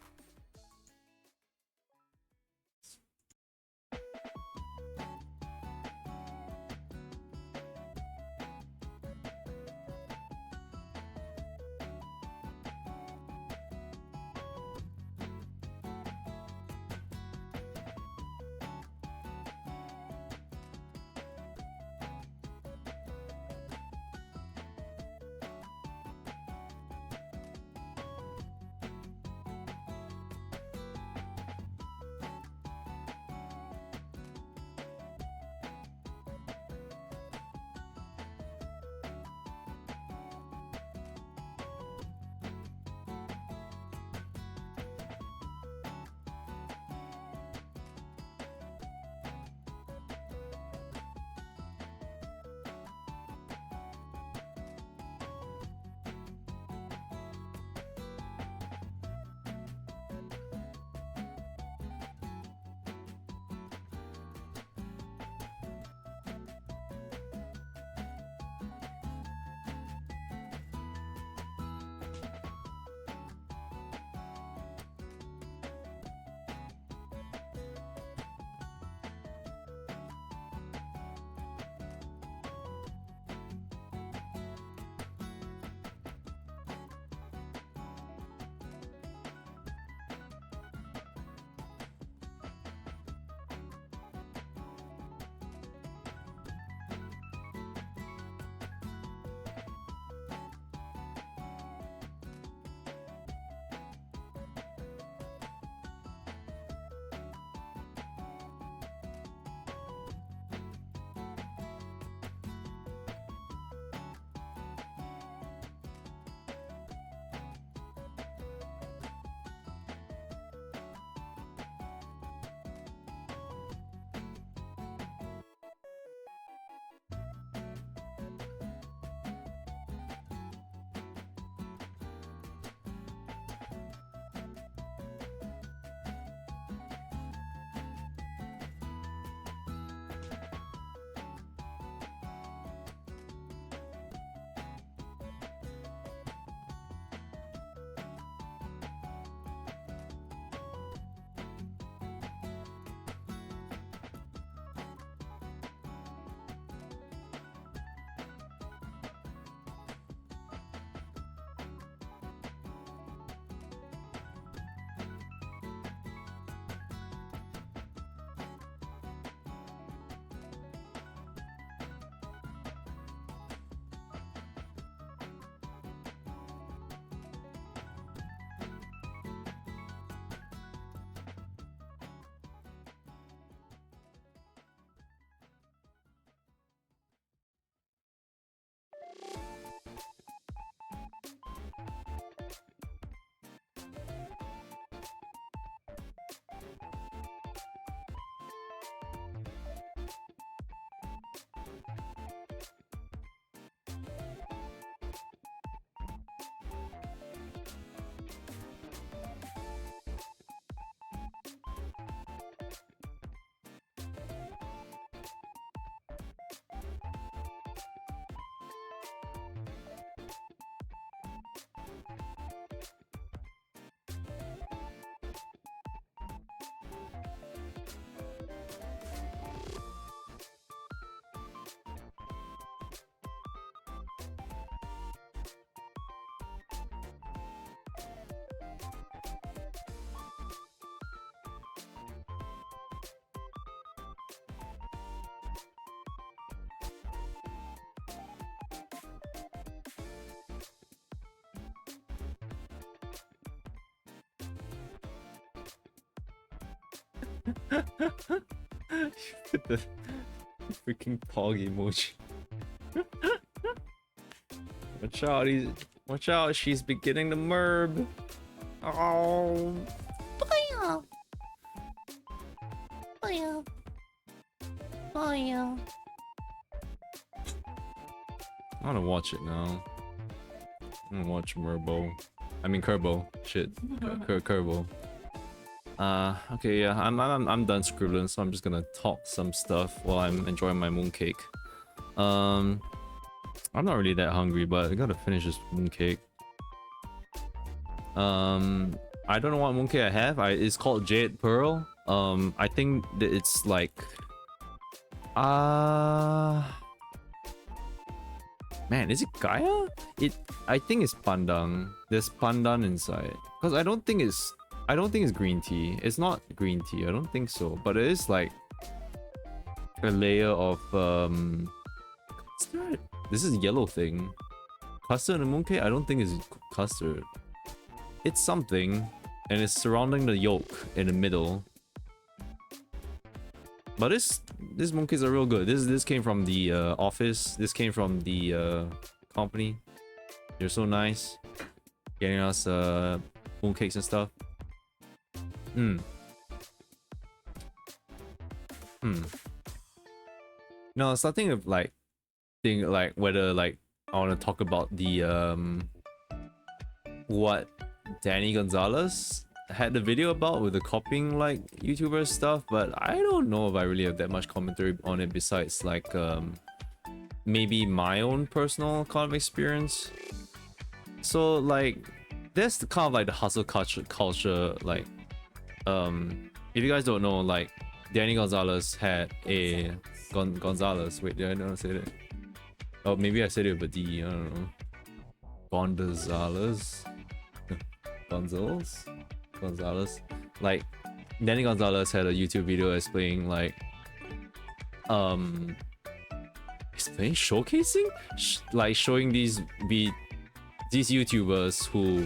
With the freaking pog emoji. Watch out, watch out, she's beginning to merb. Oh. Booyah! Booyah! for you. I wanna watch it now. I'm gonna watch Murbo. I mean Kerbo. Shit. Kerbo. Okay, yeah, I'm done scribbling, so I'm just gonna talk some stuff while I'm enjoying my mooncake. I'm not really that hungry, but I gotta finish this mooncake. I don't know what mooncake I have. It's called Jade Pearl. I think that it's like man, is it Gaia? I think it's pandan. There's pandan inside. Cause I don't think it's green tea. It's not green tea. I don't think so. But it is like a layer of custard. This is yellow thing. Custard and mooncake? I don't think it's custard. It's something, and it's surrounding the yolk in the middle. But these mooncakes are real good. This came from the office. This came from the company. They're so nice, getting us mooncakes and stuff. No, starting with like think like whether like I want to talk about the what Danny Gonzalez had the video about with the copying like YouTuber stuff, but I don't know if I really have that much commentary on it besides like maybe my own personal kind of experience. So like that's the kind of like the hustle culture like if you guys don't know, like Danny Gonzalez had a Gonzalez. Wait, did I not say that? Oh, maybe I said it with a D. I don't know. Gonzalez. Gonzalez. Like Danny Gonzalez had a YouTube video explaining like explaining showcasing like showing these YouTubers who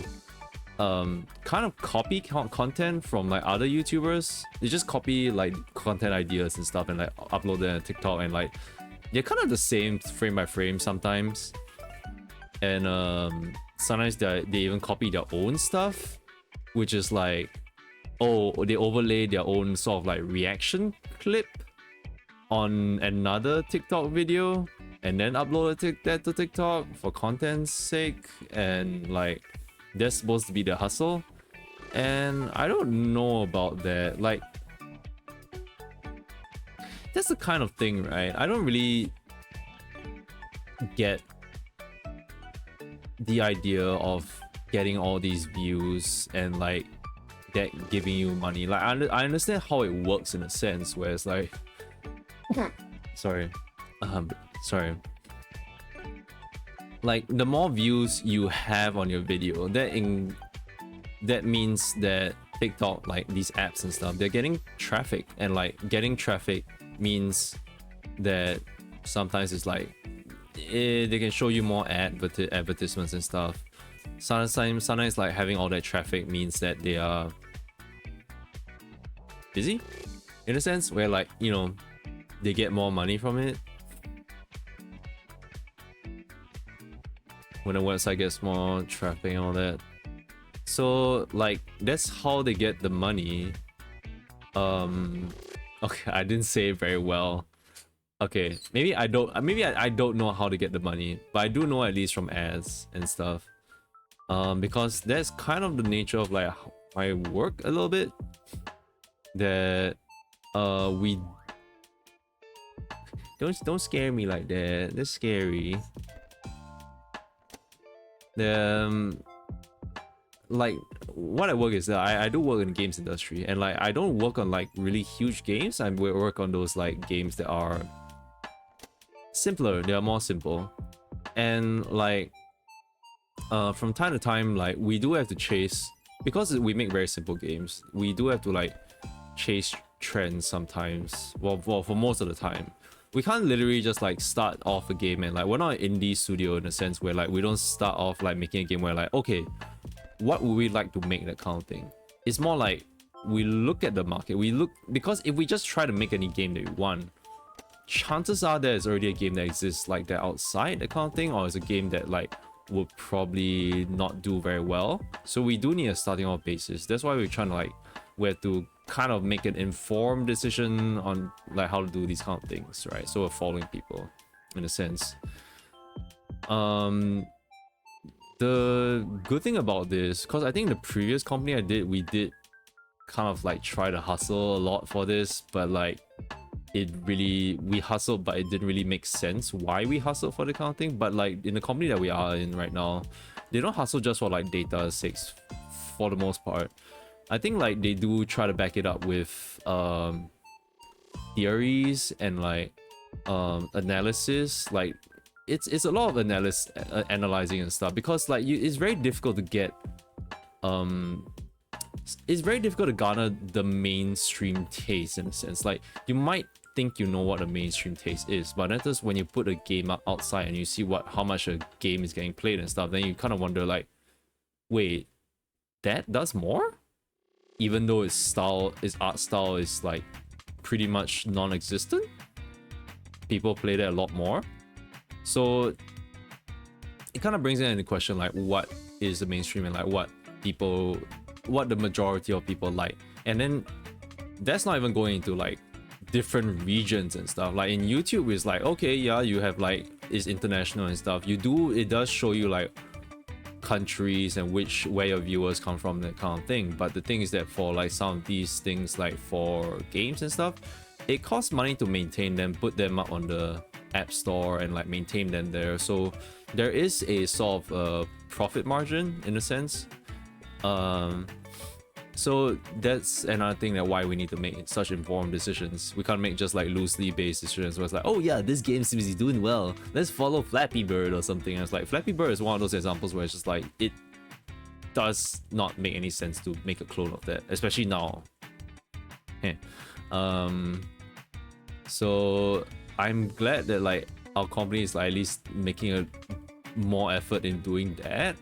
kind of copy content from like other YouTubers. They just copy like content ideas and stuff and like upload them on TikTok, and like they're kind of the same frame by frame sometimes, and sometimes they even copy their own stuff, which is like, oh, they overlay their own sort of like reaction clip on another TikTok video and then upload that to TikTok for content's sake, and like that's supposed to be the hustle. And I don't know about that. Like that's the kind of thing, right? I don't really get the idea of getting all these views and like that giving you money. Like I understand how it works in a sense where it's like sorry, like the more views you have on your video, that means that TikTok, like these apps and stuff, they're getting traffic, and like getting traffic means that sometimes it's like they can show you more advertisements and stuff. Sometimes like having all that traffic means that they are busy in a sense where like, you know, they get more money from it when a website gets more traffic and all that. So like that's how they get the money. Okay, I didn't say it very well. Okay, maybe I don't know how to get the money, but I do know at least from ads and stuff. Because that's kind of the nature of like my work a little bit. That we don't scare me like that. That's scary. Like what I work is that I do work in the games industry, and like I don't work on like really huge games. I work on those like games that are simpler. They are more simple, and like from time to time, like we do have to chase, because we make very simple games, we do have to like chase trends sometimes. Well, for most of the time we can't literally just like start off a game, and like we're not an indie studio in a sense where like we don't start off like making a game where like, okay, what would we like to make, that kind of thing. It's more like we look at the market, because if we just try to make any game that we want, chances are there's already a game that exists like that outside, that kind of thing, or it's a game that like would probably not do very well. So we do need a starting off basis. That's why we're trying to like, we have to kind of make an informed decision on like how to do these kind of things, right? So we're following people in a sense. The good thing about this, because I think the previous company I did, we did kind of like try to hustle a lot for this, but like we hustled, but it didn't really make sense why we hustled for the kind of thing. But like in the company that we are in right now, they don't hustle just for like data's sakes for the most part. I think like they do try to back it up with theories and like analysis. Like it's a lot of analyzing and stuff, because like it's very difficult to get it's very difficult to garner the mainstream taste in a sense. Like you might think you know what a mainstream taste is, but then just when you put a game up outside and you see how much a game is getting played and stuff, then you kind of wonder like, wait, that does more? Even though its art style is like pretty much non-existent, people play that a lot more. So it kind of brings into question like what is the mainstream and like what the majority of people like. And then that's not even going into like different regions and stuff. Like in YouTube, it's like, okay, yeah, you have like it's international and stuff. It does show you like countries and where your viewers come from, that kind of thing. But the thing is that for like some of these things, like for games and stuff, it costs money to maintain them, put them up on the app store and like maintain them there. So there is a sort of profit margin in a sense. So that's another thing that why we need to make such informed decisions. We can't make just like loosely based decisions where it's like, oh yeah, this game seems to be doing well, let's follow Flappy Bird or something. And it's like Flappy Bird is one of those examples where it's just like it does not make any sense to make a clone of that, especially now. So I'm glad that like our company is like at least making a more effort in doing that.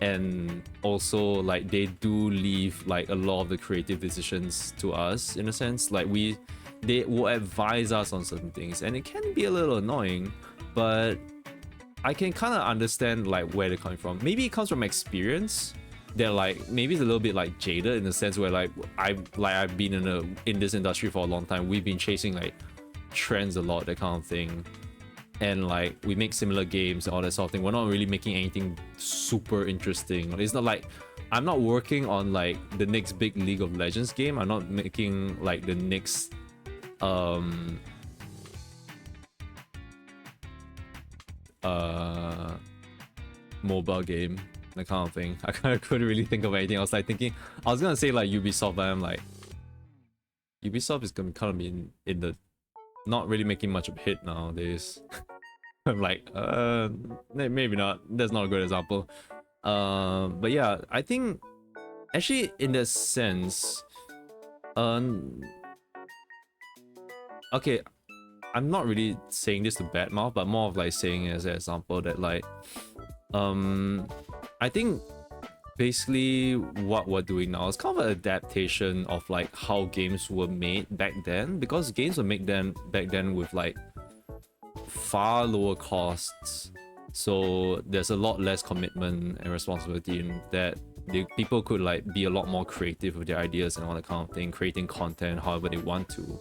And also like they do leave like a lot of the creative decisions to us in a sense. Like they will advise us on certain things, and it can be a little annoying, but I can kind of understand like where they're coming from. Maybe it comes from experience. They're like maybe it's a little bit like jaded in the sense where like I've been in this industry for a long time. We've been chasing like trends a lot, that kind of thing. And like we make similar games and all that sort of thing. We're not really making anything super interesting. It's not like I'm not working on like the next big League of Legends game. I'm not making like the next mobile game, that kind of thing. I kind of couldn't really think of anything. I was gonna say like Ubisoft, but I'm like, Ubisoft is gonna kind of be in the not really making much of a hit nowadays. I'm like, maybe not. That's not a good example. But yeah, I think actually in that sense, okay, I'm not really saying this to badmouth, but more of like saying as an example that like, I think basically what we're doing now is kind of an adaptation of like how games were made back then, because games were made back then with like far lower costs, so there's a lot less commitment and responsibility in that. People could like be a lot more creative with their ideas and all that kind of thing, creating content however they want to.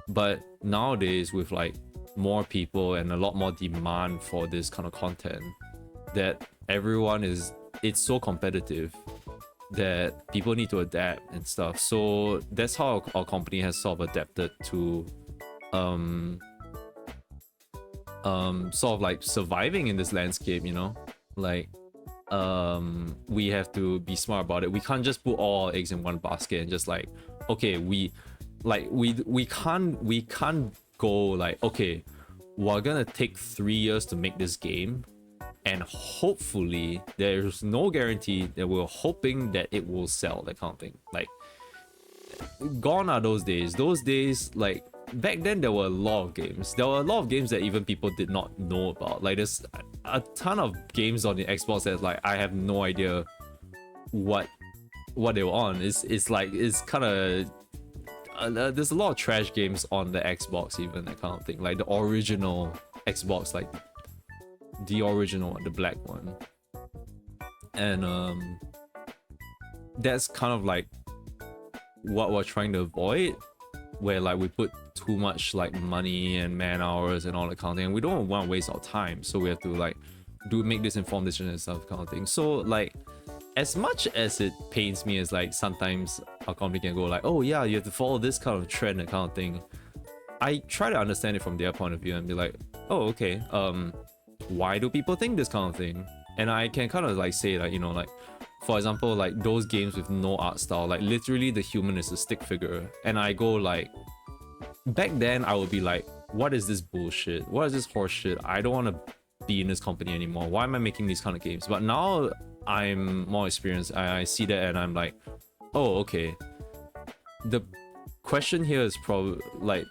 But nowadays with like more people and a lot more demand for this kind of content, that it's so competitive that people need to adapt and stuff. So that's how our company has sort of adapted to sort of like surviving in this landscape, you know? Like we have to be smart about it. We can't just put all our eggs in one basket and just like, okay, we can't go like, okay, we're gonna take 3 years to make this game, and hopefully there's no guarantee that we're hoping that it will sell, that kind of thing. Like, gone are those days. Those days, like back then, there were a lot of games. There were a lot of games that even people did not know about. Like there's a ton of games on the Xbox that like I have no idea what they were on. It's like, it's kind of there's a lot of trash games on the Xbox, even, that kind of thing. Like the original Xbox, like the original one, the black one. And that's kind of like what we're trying to avoid, where like we put too much like money and man hours and all that kind of thing, and we don't want to waste our time, so we have to like make this informed decision and stuff kind of thing. So like, as much as it pains me as like sometimes our company can go like, oh yeah, you have to follow this kind of trend and kind of thing, I try to understand it from their point of view and be like, oh okay, why do people think this kind of thing? And I can kind of like say like, you know, like for example, like those games with no art style, like literally the human is a stick figure, and I go like, back then I would be like, what is this bullshit, what is this horse shit, I don't want to be in this company anymore, why am I making these kind of games? But now I'm more experienced, I see that and I'm like, oh okay, the question here is probably like,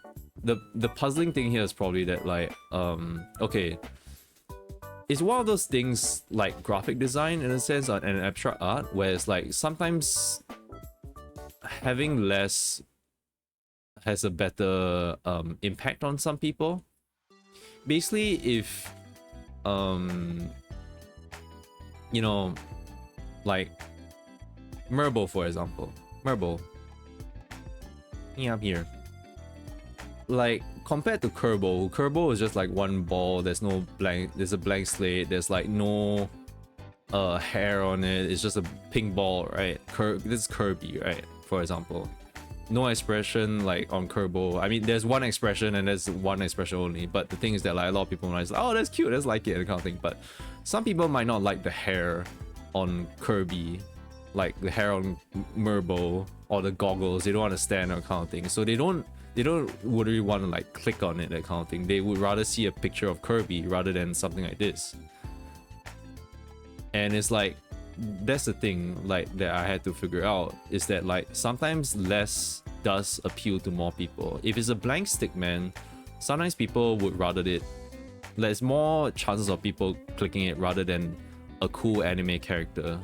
the puzzling thing here is probably that like, okay, it's one of those things like graphic design in a sense and abstract art, where it's like sometimes having less has a better impact on some people. Basically, if you know, like Merbo for example, Merbo, yeah, I'm here. Like compared to Kerbo is just like one ball, there's no blank, there's a blank slate, there's like no hair on it, it's just a pink ball, right? This is Kirby, right? For example, no expression like on Kerbo. I mean, there's one expression and there's one expression only, but the thing is that like a lot of people might say, oh that's cute, that's like it, and kind of thing. But some people might not like the hair on Kirby, like the hair on Merbo, or the goggles, they don't understand that kind of thing, so they don't really want to like click on it, that kind of thing. They would rather see a picture of Kirby rather than something like this. And it's like, that's the thing like that I had to figure out, is that like sometimes less does appeal to more people. If it's a blank stick man, sometimes people would rather it, there's more chances of people clicking it rather than a cool anime character.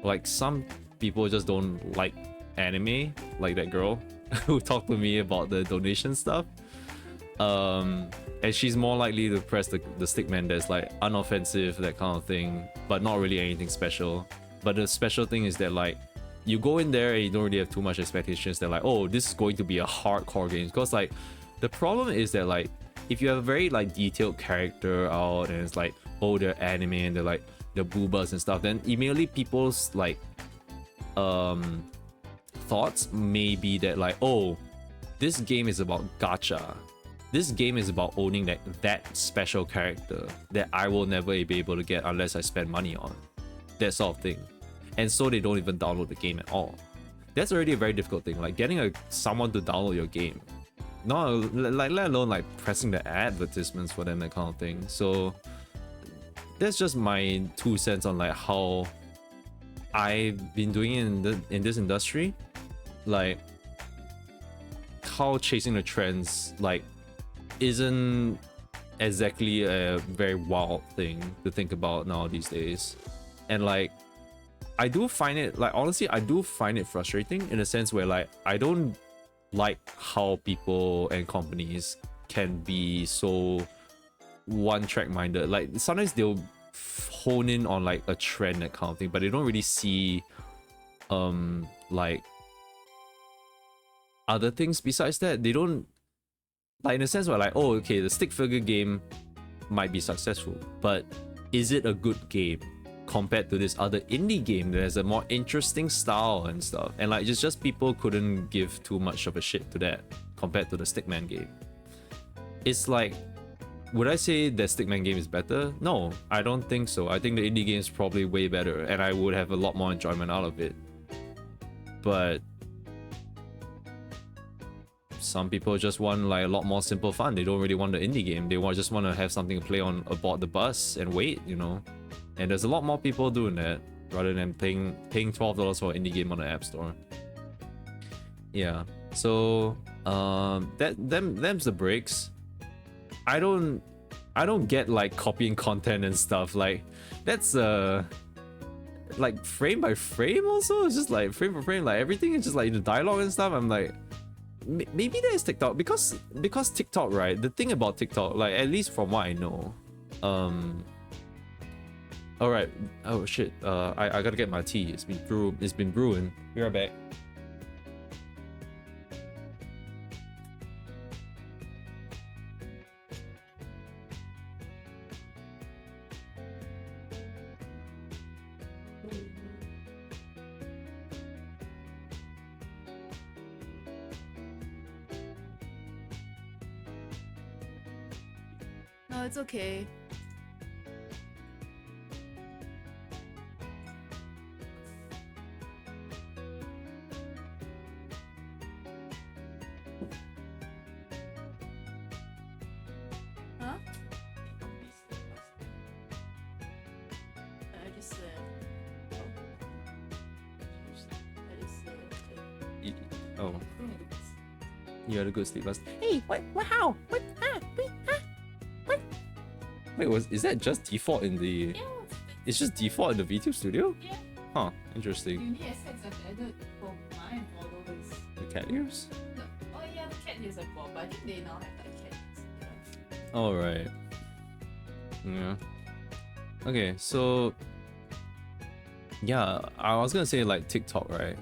Like some people just don't like anime, like that girl who talked to me about the donation stuff, and she's more likely to press the stickman that's like unoffensive, that kind of thing, but not really anything special. But the special thing is that like, you go in there and you don't really have too much expectations that like, oh, this is going to be a hardcore game. Because like, the problem is that like, if you have a very like detailed character out and it's like, oh, they're anime and they're like the boobas and stuff, then immediately people's like thoughts may be that like, oh, this game is about gacha, this game is about owning that special character that I will never be able to get unless I spend money on, that sort of thing. And so they don't even download the game at all. That's already a very difficult thing, like getting someone to download your game, not like, let alone like pressing the advertisements for them, that kind of thing. So that's just my 2 cents on like how I've been doing it in this industry, like how chasing the trends like isn't exactly a very wild thing to think about now these days. And like, I do find it, like honestly, I do find it frustrating in a sense where like, I don't like how people and companies can be so one-track minded. Like sometimes they'll hone in on like a trend, that kind of thing, but they don't really see like other things besides that. They don't, like in a sense where like, oh okay, the stick figure game might be successful, but is it a good game compared to this other indie game that has a more interesting style and stuff? And like, it's just people couldn't give too much of a shit to that compared to the Stickman game. It's like, would I say that Stickman game is better? No, I don't think so. I think the indie game is probably way better and I would have a lot more enjoyment out of it. But some people just want like a lot more simple fun. They don't really want the indie game. They just want to have something to play on aboard the bus and wait, you know. And there's a lot more people doing that rather than paying $12 for an indie game on the App Store. Yeah. So them's the breaks. I don't get like copying content and stuff. Like that's like frame by frame also. It's just like frame by frame, like everything is just like the dialogue and stuff. I'm like, maybe that is TikTok, because TikTok, right? The thing about TikTok, like at least from what I know, all right. Oh shit. I gotta get my tea. It's been brewing. Be right back. No, it's okay. Huh? I just said. I just said. Oh. You had a good sleep last. Hey, what? How? What? What? Wait, is that just default in the? Yeah. It's just default in the VTube studio? Yeah. Huh. Interesting. Uni aspects I've added for mine, although it's. The cat ears? No, oh yeah, the cat ears I've got, but I think they now have like cat ears. Yeah. All right. Yeah. Okay, so yeah, I was gonna say like TikTok, right?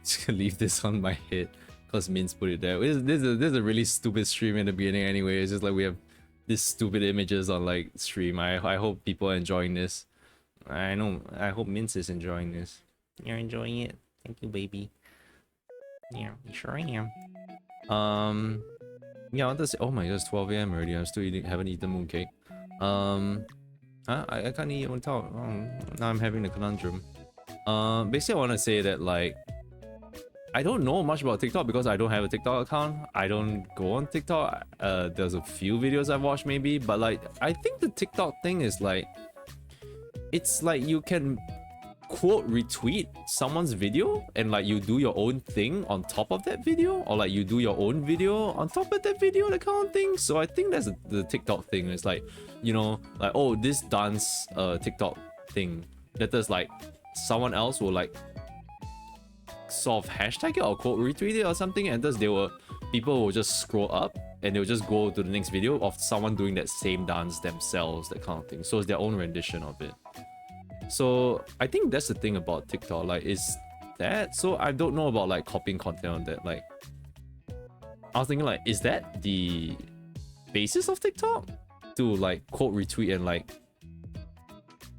Just gonna leave this on my head because Min's put it there. This is a really stupid stream in the beginning anyway. It's just like we have these stupid images on like stream. I hope people are enjoying this. I know. I hope Mince is enjoying this. You're enjoying it. Thank you, baby. Yeah, you sure I am. Yeah, I want to say. Oh my god, it's 12 a.m. already. I'm still haven't eaten mooncake. I can't eat on top. Now I'm having a conundrum. Basically, I want to say that like, I don't know much about TikTok because I don't have a TikTok account. I don't go on TikTok. There's a few videos I've watched maybe, but like, I think the TikTok thing is like, it's like you can quote retweet someone's video and like you do your own thing on top of that video, or like you do your own video on top of that video, that kind of thing. So I think that's the TikTok thing. It's like, you know, like, oh, this dance TikTok thing, that there's like someone else will like sort of hashtag it or quote retweet it or something, and thus people will just scroll up and they'll just go to the next video of someone doing that same dance themselves, that kind of thing. So it's their own rendition of it. So I think that's the thing about TikTok, like, is that, so I don't know about like copying content on that. Like, I was thinking like, is that the basis of TikTok, to like quote retweet and like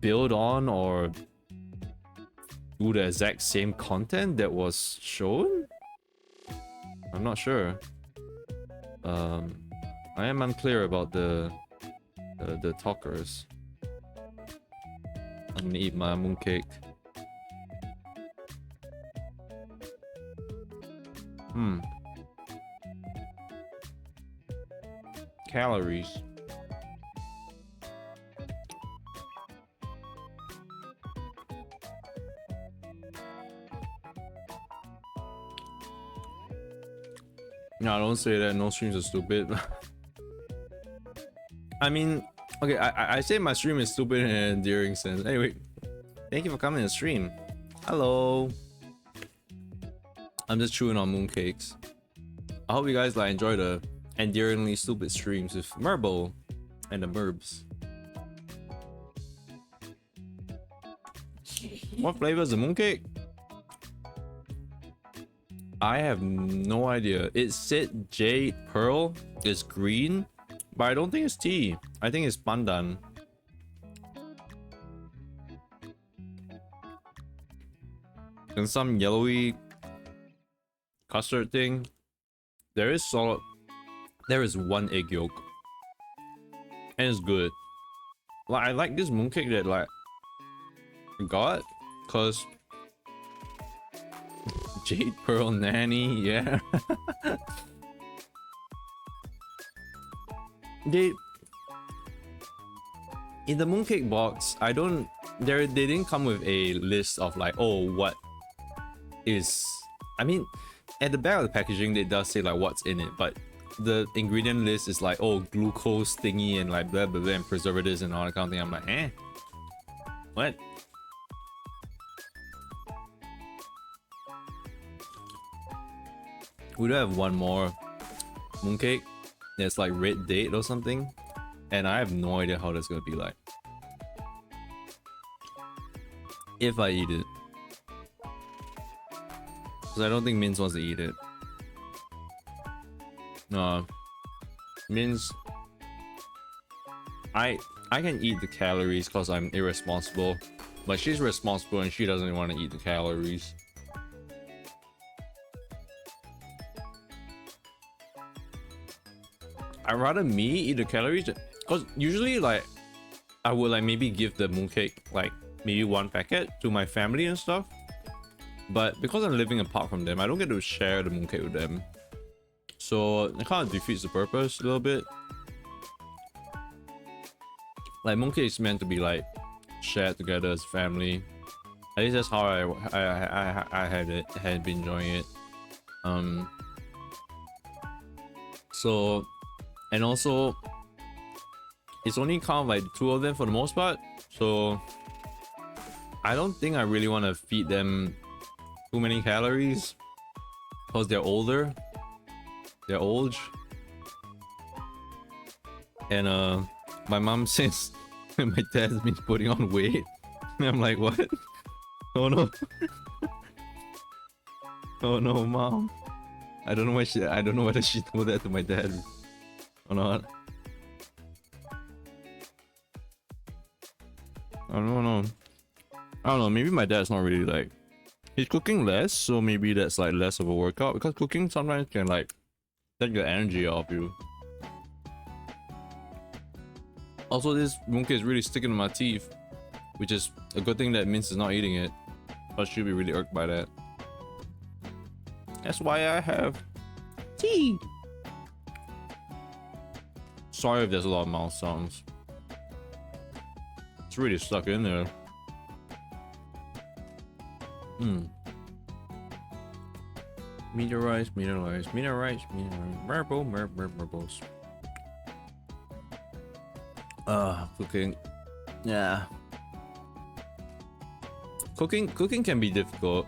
build on or do the exact same content that was shown? I'm not sure. I am unclear about the talkers. I'm gonna eat my mooncake. Calories. No, don't say that. No streams are stupid. I mean, okay, I say my stream is stupid in an endearing sense. Anyway, thank you for coming to stream. Hello. I'm just chewing on mooncakes. I hope you guys like enjoy the endearingly stupid streams with Merbo and the Merbs. What flavor is the mooncake? I have no idea. It said Jade Pearl is green, but I don't think it's tea. I think it's pandan. And some yellowy custard thing. There is one egg yolk, and it's good. Like, I like this mooncake that like I got, cause Jade Pearl Nanny, yeah. In the mooncake box, they didn't come with a list of like, oh, what is, I mean, at the back of the packaging it does say like what's in it, but the ingredient list is like, oh, glucose thingy and like blah blah blah and preservatives and all that kind of thing. I'm like, what? We do have one more mooncake. It's like red date or something, and I have no idea how that's gonna be like if I eat it, because I don't think Minz wants to eat it. No, Minz, I can eat the calories because I'm irresponsible, but she's responsible and she doesn't want to eat the calories. I'd rather me eat the calories. Cause usually like I would like maybe give the mooncake like maybe one packet to my family and stuff. But because I'm living apart from them, I don't get to share the mooncake with them. So it kind of defeats the purpose a little bit. Like mooncake is meant to be like shared together as a family. At least that's how I had been enjoying it. So, and also it's only kind of like 2 of them for the most part. So I don't think I really want to feed them too many calories because they're older. They're old. And my mom says my dad's been putting on weight. And I'm like, what? Oh no. Oh no, mom. I don't know whether she told that to my dad or not. I don't know. I don't know, maybe my dad's not really like, he's cooking less, so maybe that's like less of a workout, because cooking sometimes can like take the energy off you. Also, this mooncake is really sticking to my teeth, which is a good thing that Mince is not eating it, but she'll be really irked by that. That's why I have tea. Sorry if there's a lot of mouth sounds. It's really stuck in there. Meteorites, marbles. Cooking. Yeah. Cooking can be difficult.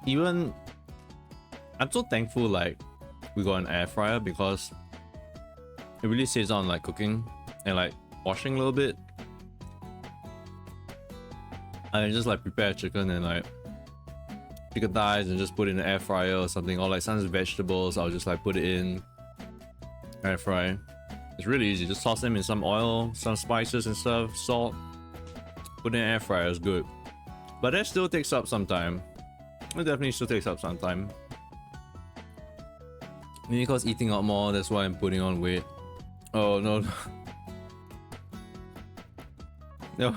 Even I'm so thankful like we got an air fryer, because it really saves on like cooking and like washing a little bit. I just like prepare chicken and like chicken thighs and just put it in the air fryer or something, or like some vegetables I'll just like put it in air fry. It's really easy, just toss them in some oil, some spices and stuff, salt, put it in air fryer. Is good, but that still takes up some time. It definitely still takes up some time. Maybe because eating out more, that's why I'm putting on weight. Oh no. No.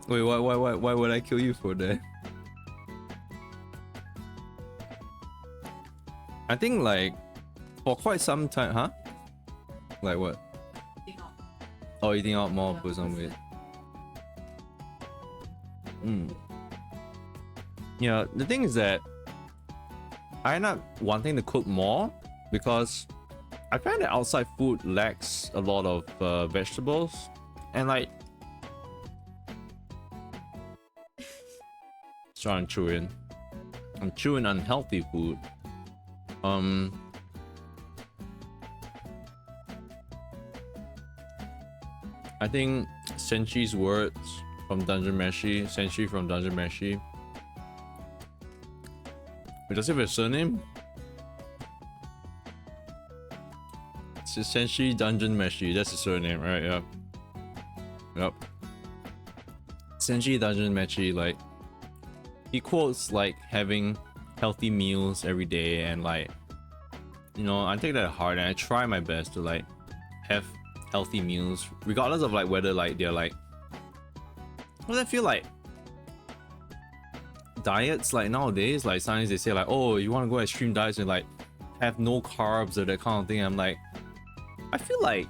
Wait, why would I kill you for that? I think like for quite some time, huh? Like what? Eating out. Oh, eating out more puts on weight. Yeah, the thing is that I end up wanting to cook more because I find that outside food lacks a lot of vegetables, and like sorry, I'm chewing unhealthy food. I think Senchi's words from Dungeon Meshi, Senshi from Dungeon Meshi. Wait, does it have a surname? It's Senshi Dungeon Meshi, that's his surname, right? Yeah. Yep. Senshi Dungeon Meshi, like, he quotes like having healthy meals every day, and like, you know, I take that to heart and I try my best to like have healthy meals, regardless of like whether like they're like, what I feel like diets like nowadays, like sometimes they say like, oh, you want to go extreme diets and like have no carbs or that kind of thing. I'm like, I feel like,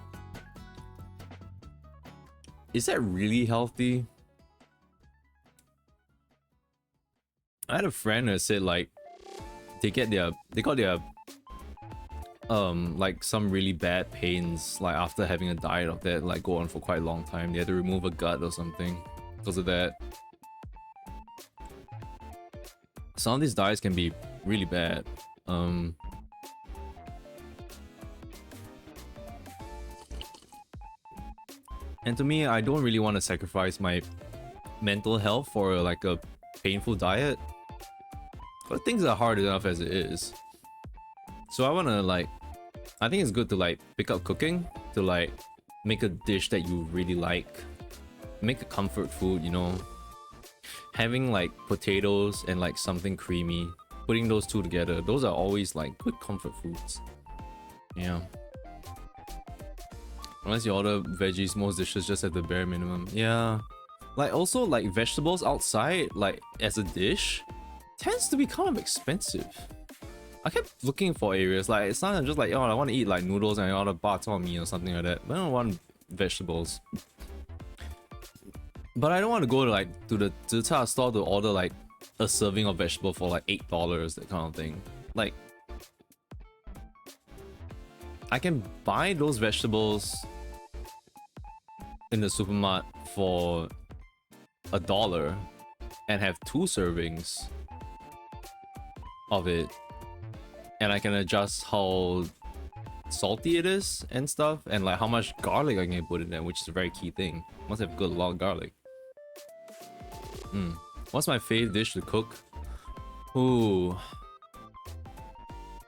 is that really healthy? I had a friend that said like they got their like some really bad pains like after having a diet of that like go on for quite a long time. They had to remove a gut or something because of that. Some of these diets can be really bad. And to me, I don't really want to sacrifice my mental health for like a painful diet, but things are hard enough as it is. So I want to like, I think it's good to like pick up cooking, to like make a dish that you really like, make a comfort food, you know. having like potatoes and like something creamy, putting those two together, those are always like good comfort foods. Yeah. Unless you order veggies, most dishes just at the bare minimum. Yeah. Like also like vegetables outside, like as a dish, tends to be kind of expensive. I kept looking for areas, like it's not just like, oh, I want to eat like noodles and I order bak chor mee or something like that, but I don't want vegetables. But I don't want to go to like to the zi char store to order like a serving of vegetable for like $8, that kind of thing. Like, I can buy those vegetables in the supermarket for $1 and have 2 servings of it, and I can adjust how salty it is and stuff, and like how much garlic I can put in there, which is a very key thing. Must have good lot of garlic. What's my favorite dish to cook? Ooh.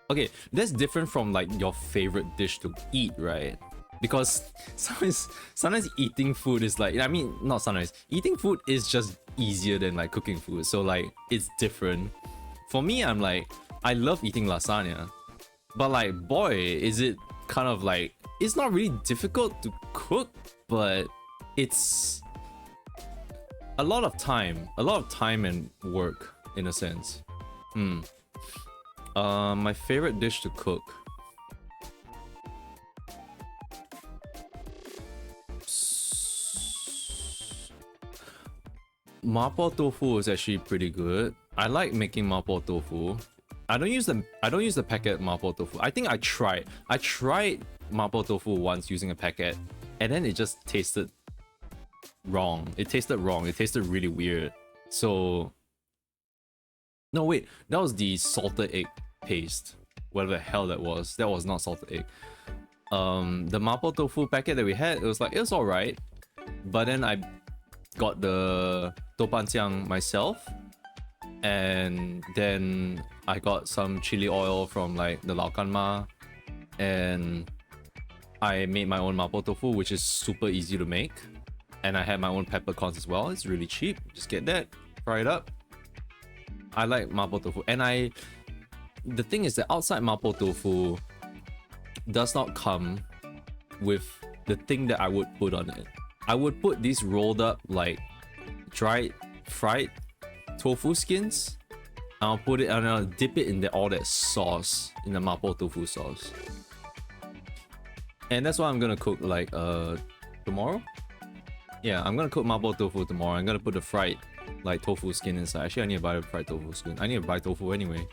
Okay, that's different from like your favorite dish to eat, right? Because sometimes eating food is like, I mean, not sometimes, eating food is just easier than like cooking food, so like it's different. For me, I'm like, I love eating lasagna, but like, boy, is it kind of like, it's not really difficult to cook, but it's a lot of time and work in a sense. My favorite dish to cook. Mapo tofu is actually pretty good. I like making mapo tofu. I don't use the packet mapo tofu. I think I tried mapo tofu once using a packet, and then it just tasted wrong. It tasted really weird. So no, wait, that was the salted egg paste, whatever the hell that was. That was not salted egg. The mapo tofu packet that we had, it was all right, but then I got the doubanjiang myself, and then I got some chili oil from like the Laokanma, and I made my own mapo tofu, which is super easy to make, and I had my own peppercorns as well. It's really cheap. Just get that, fry it up. I like mapo tofu, and the thing is that outside mapo tofu does not come with the thing that I would put on it. I would put these rolled up like dried fried tofu skins. I'll put it and I'll dip it in all that sauce, in the mapo tofu sauce. And that's what I'm gonna cook like tomorrow. Yeah, I'm gonna cook mapo tofu tomorrow. I'm gonna put the fried like tofu skin inside. Actually, I need to buy the fried tofu skin. I need to buy tofu anyway.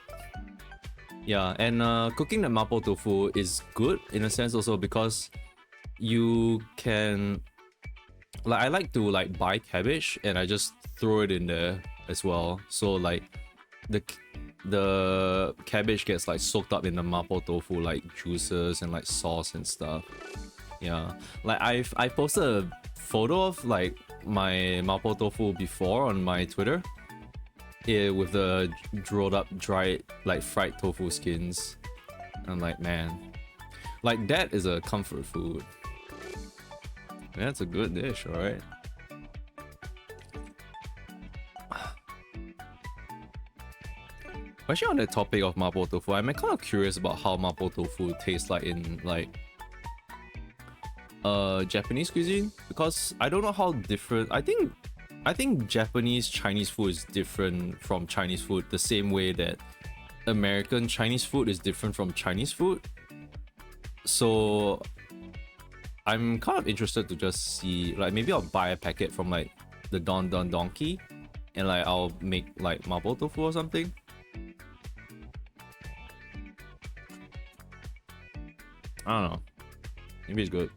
Yeah, and cooking the mapo tofu is good in a sense also because you can, like, I like to like buy cabbage and I just throw it in there as well. So like the cabbage gets like soaked up in the mapo tofu like juices and like sauce and stuff. Yeah, like I posted a photo of like my mapo tofu before on my Twitter. Yeah, with the rolled up dried like fried tofu skins. I'm like, man, like that is a comfort food. That's a good dish, alright. Actually, on the topic of mapo tofu, I'm kind of curious about how mapo tofu tastes like in like Japanese cuisine, because I don't know how different. I think Japanese Chinese food is different from Chinese food the same way that American Chinese food is different from Chinese food. So I'm kind of interested to just see, like, maybe I'll buy a packet from like the Don Don Donkey and like I'll make like mapo tofu or something. I don't know. Maybe it's good.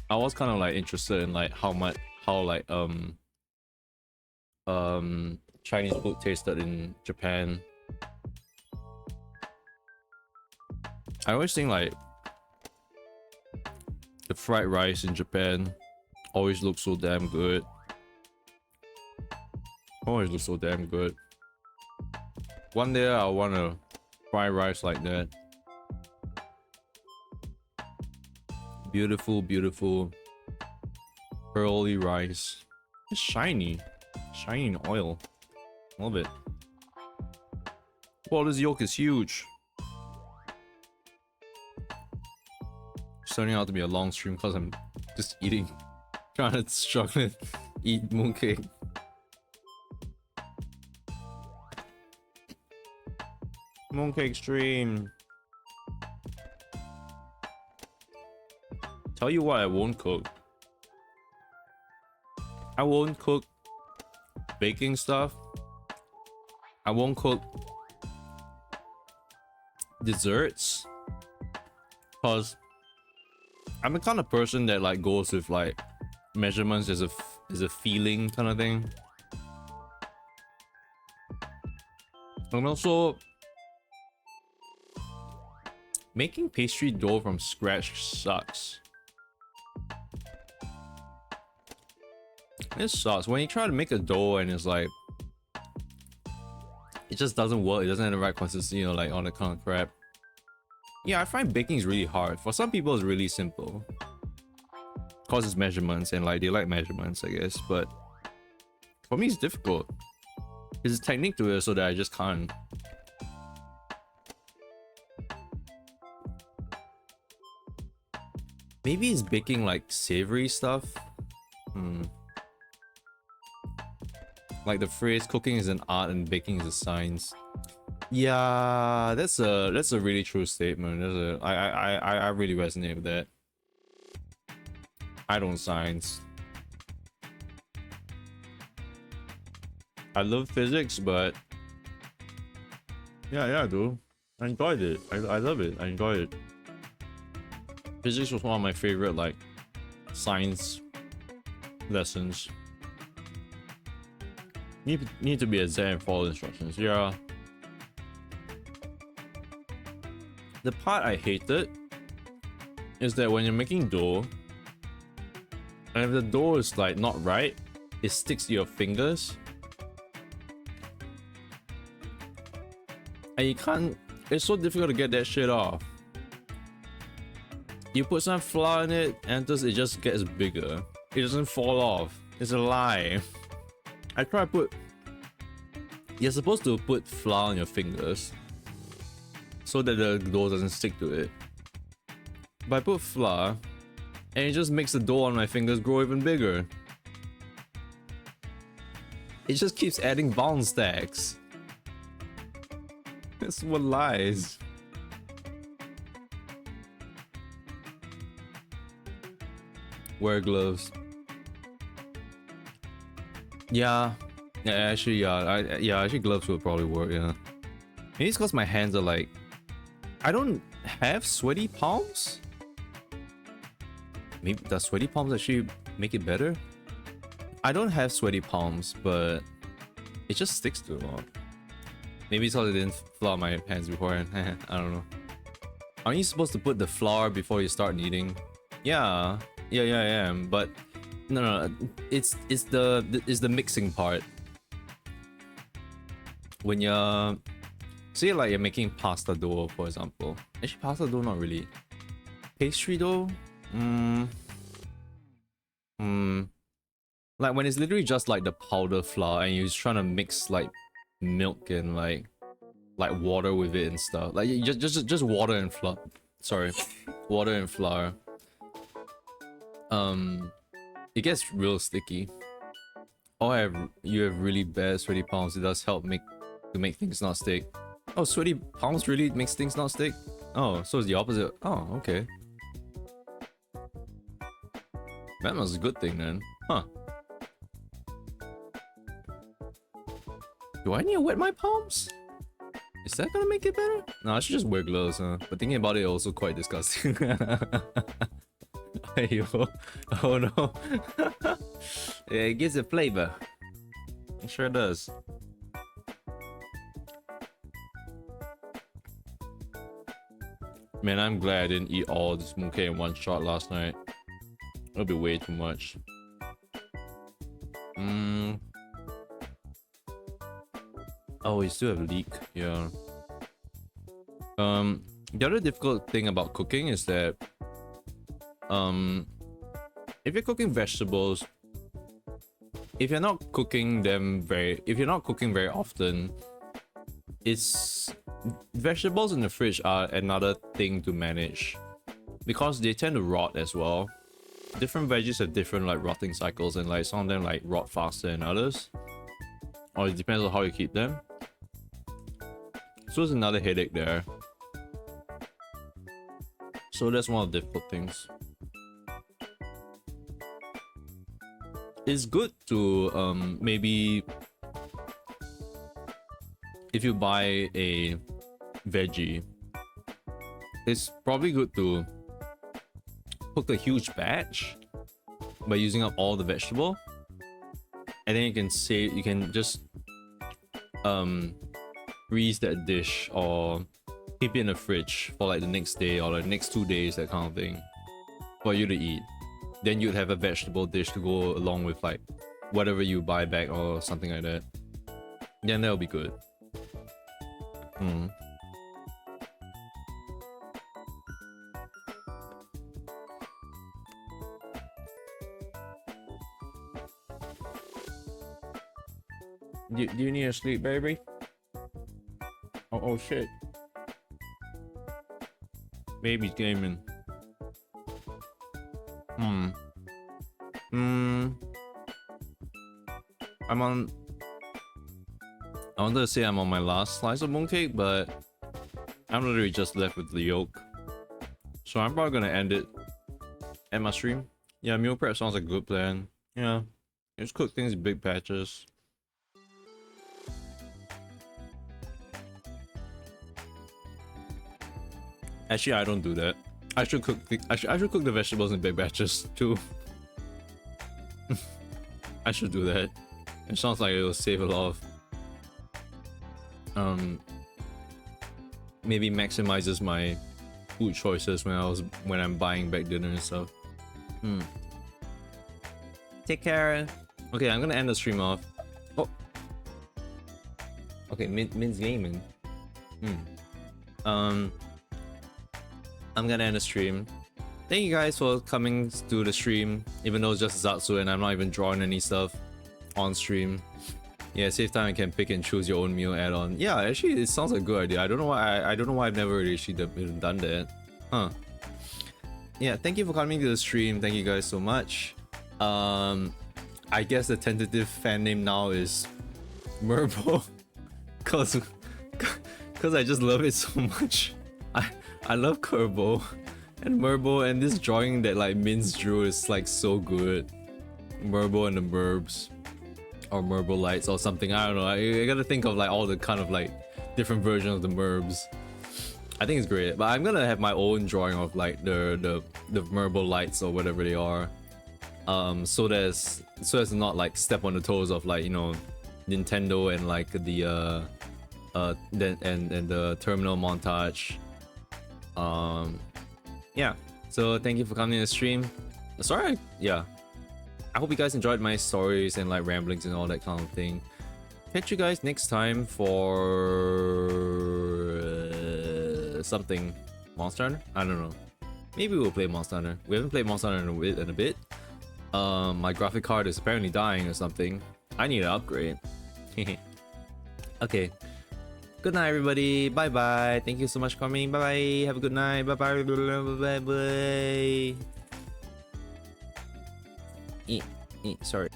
I was kind of like interested in like how Chinese food tasted in Japan. I always think like the fried rice in Japan always looks so damn good. Always looks so damn good. One day I want to fry rice like that. Beautiful, beautiful pearly rice. It's shiny. Shiny in oil. Love it. Wow, this yolk is huge. It's turning out to be a long stream because I'm just eating. Trying to struggle to eat mooncake. Mooncake stream. Tell you what I won't cook. I won't cook baking stuff. I won't cook desserts. Cause I'm the kind of person that like goes with like measurements as a feeling kind of thing. And also making pastry dough from scratch sucks. It sucks when you try to make a dough and it's like it just doesn't work. It doesn't have the right consistency, you know, like all that kind of crap. Yeah, I find baking is really hard. For some people, it's really simple. Cause it's measurements and like they like measurements, I guess. But for me, it's difficult. There's a technique to it, so that I just can't. Maybe it's baking like savory stuff. Like the phrase "cooking is an art and baking is a science." Yeah, that's a really true statement. I really resonate with that. I don't science. I love physics, but yeah, I do. I enjoyed it. I love it. I enjoyed it. Physics was one of my favorite like science lessons. Need to be exact and follow instructions. Yeah. The part I hated is that when you're making dough, and if the dough is like not right, it sticks to your fingers. And you can't, it's so difficult to get that shit off. You put some flour in it and it just gets bigger. It doesn't fall off. It's a lie. I try to put, you're supposed to put flour on your fingers so that the dough doesn't stick to it. But I put flour and it just makes the dough on my fingers grow even bigger. It just keeps adding bounce stacks. That's what lies. Wear gloves. Yeah, actually gloves would probably work. Yeah, maybe it's because my hands are like, I don't have sweaty palms. Maybe does sweaty palms actually make it better? I don't have sweaty palms, but it just sticks to a lot. Maybe it's because I didn't flour my hands beforehand. I don't know. Aren't you supposed to put the flour before you start kneading? Yeah, I am. But no, it's the mixing part. When you're, say like you're making pasta dough, for example. Actually, pasta dough not really. Pastry dough. Like when it's literally just like the powder flour and you're just trying to mix like milk and like water with it and stuff. Like just water and flour. Sorry, water and flour. It gets real sticky. Or you have really bad sweaty palms. It does help to make things not stick. Oh, sweaty palms really makes things not stick? Oh, so it's the opposite. Oh, okay. That was a good thing then. Huh. Do I need to wet my palms? Is that gonna make it better? No, I should just wear gloves, huh? But thinking about it, also quite disgusting. Ayo. Oh no. Yeah, it gives it flavor. It sure does. Man, I'm glad I didn't eat all this mooncake in one shot last night. It'll be way too much. Oh, you still have leek. Yeah. The other difficult thing about cooking is that if you're cooking vegetables, if you're not cooking them if you're not cooking very often, it's vegetables in the fridge are another thing to manage because they tend to rot as well. Different veggies have different like rotting cycles, and like some of them like rot faster than others, or it depends on how you keep them. So it's another headache there. So that's one of the difficult things. It's good to maybe if you buy a veggie, it's probably good to cook a huge batch by using up all the vegetable, and then you can just freeze that dish or keep it in the fridge for like the next day or like next 2 days, that kind of thing, for you to eat. Then you'd have a vegetable dish to go along with like whatever you buy back or something like that. Then that'll be good. Do you need to sleep, baby? Oh shit. Baby's gaming. I wanted to say I'm on my last slice of mooncake, but I'm literally just left with the yolk. So I'm probably gonna end it at my stream. Yeah, meal prep sounds like a good plan. Yeah, just cook things in big batches. Actually, I don't do that. I should cook the vegetables in big batches too. I should do that. It sounds like it'll save a lot of maybe maximizes my food choices when I'm buying back dinner and stuff. Take care. Okay, I'm gonna end the stream off. Oh. Okay, Min's gaming. I'm gonna end the stream. Thank you guys for coming to the stream, even though it's just Zatsu and I'm not even drawing any stuff on stream. Yeah, save time and can pick and choose your own meal add-on. Yeah, actually, it sounds like a good idea. I don't know why I've never really actually done that. Huh. Yeah, thank you for coming to the stream. Thank you guys so much. I guess the tentative fan name now is Merbo, cause I just love it so much. I love Kerbo and Merbo, and this drawing that like Min's drew is like so good. Merbo and the Merbs, or Merbo lights or something. I don't know. I gotta think of like all the kind of like different versions of the Merbs. I think it's great, but I'm gonna have my own drawing of like the Merbo lights or whatever they are. So as to not like step on the toes of like, you know, Nintendo and like the the terminal montage. Yeah, so thank you for coming to the stream. Sorry, yeah, I hope you guys enjoyed my stories and like ramblings and all that kind of thing. Catch you guys next time for something. Monster Hunter? I don't know. Maybe we'll play Monster Hunter. We haven't played Monster Hunter in a bit. My graphic card is apparently dying or something. I need an upgrade. Okay. Good night, everybody. Bye bye. Thank you so much for coming. Bye bye. Have a good night. Bye bye. Bye bye. Sorry.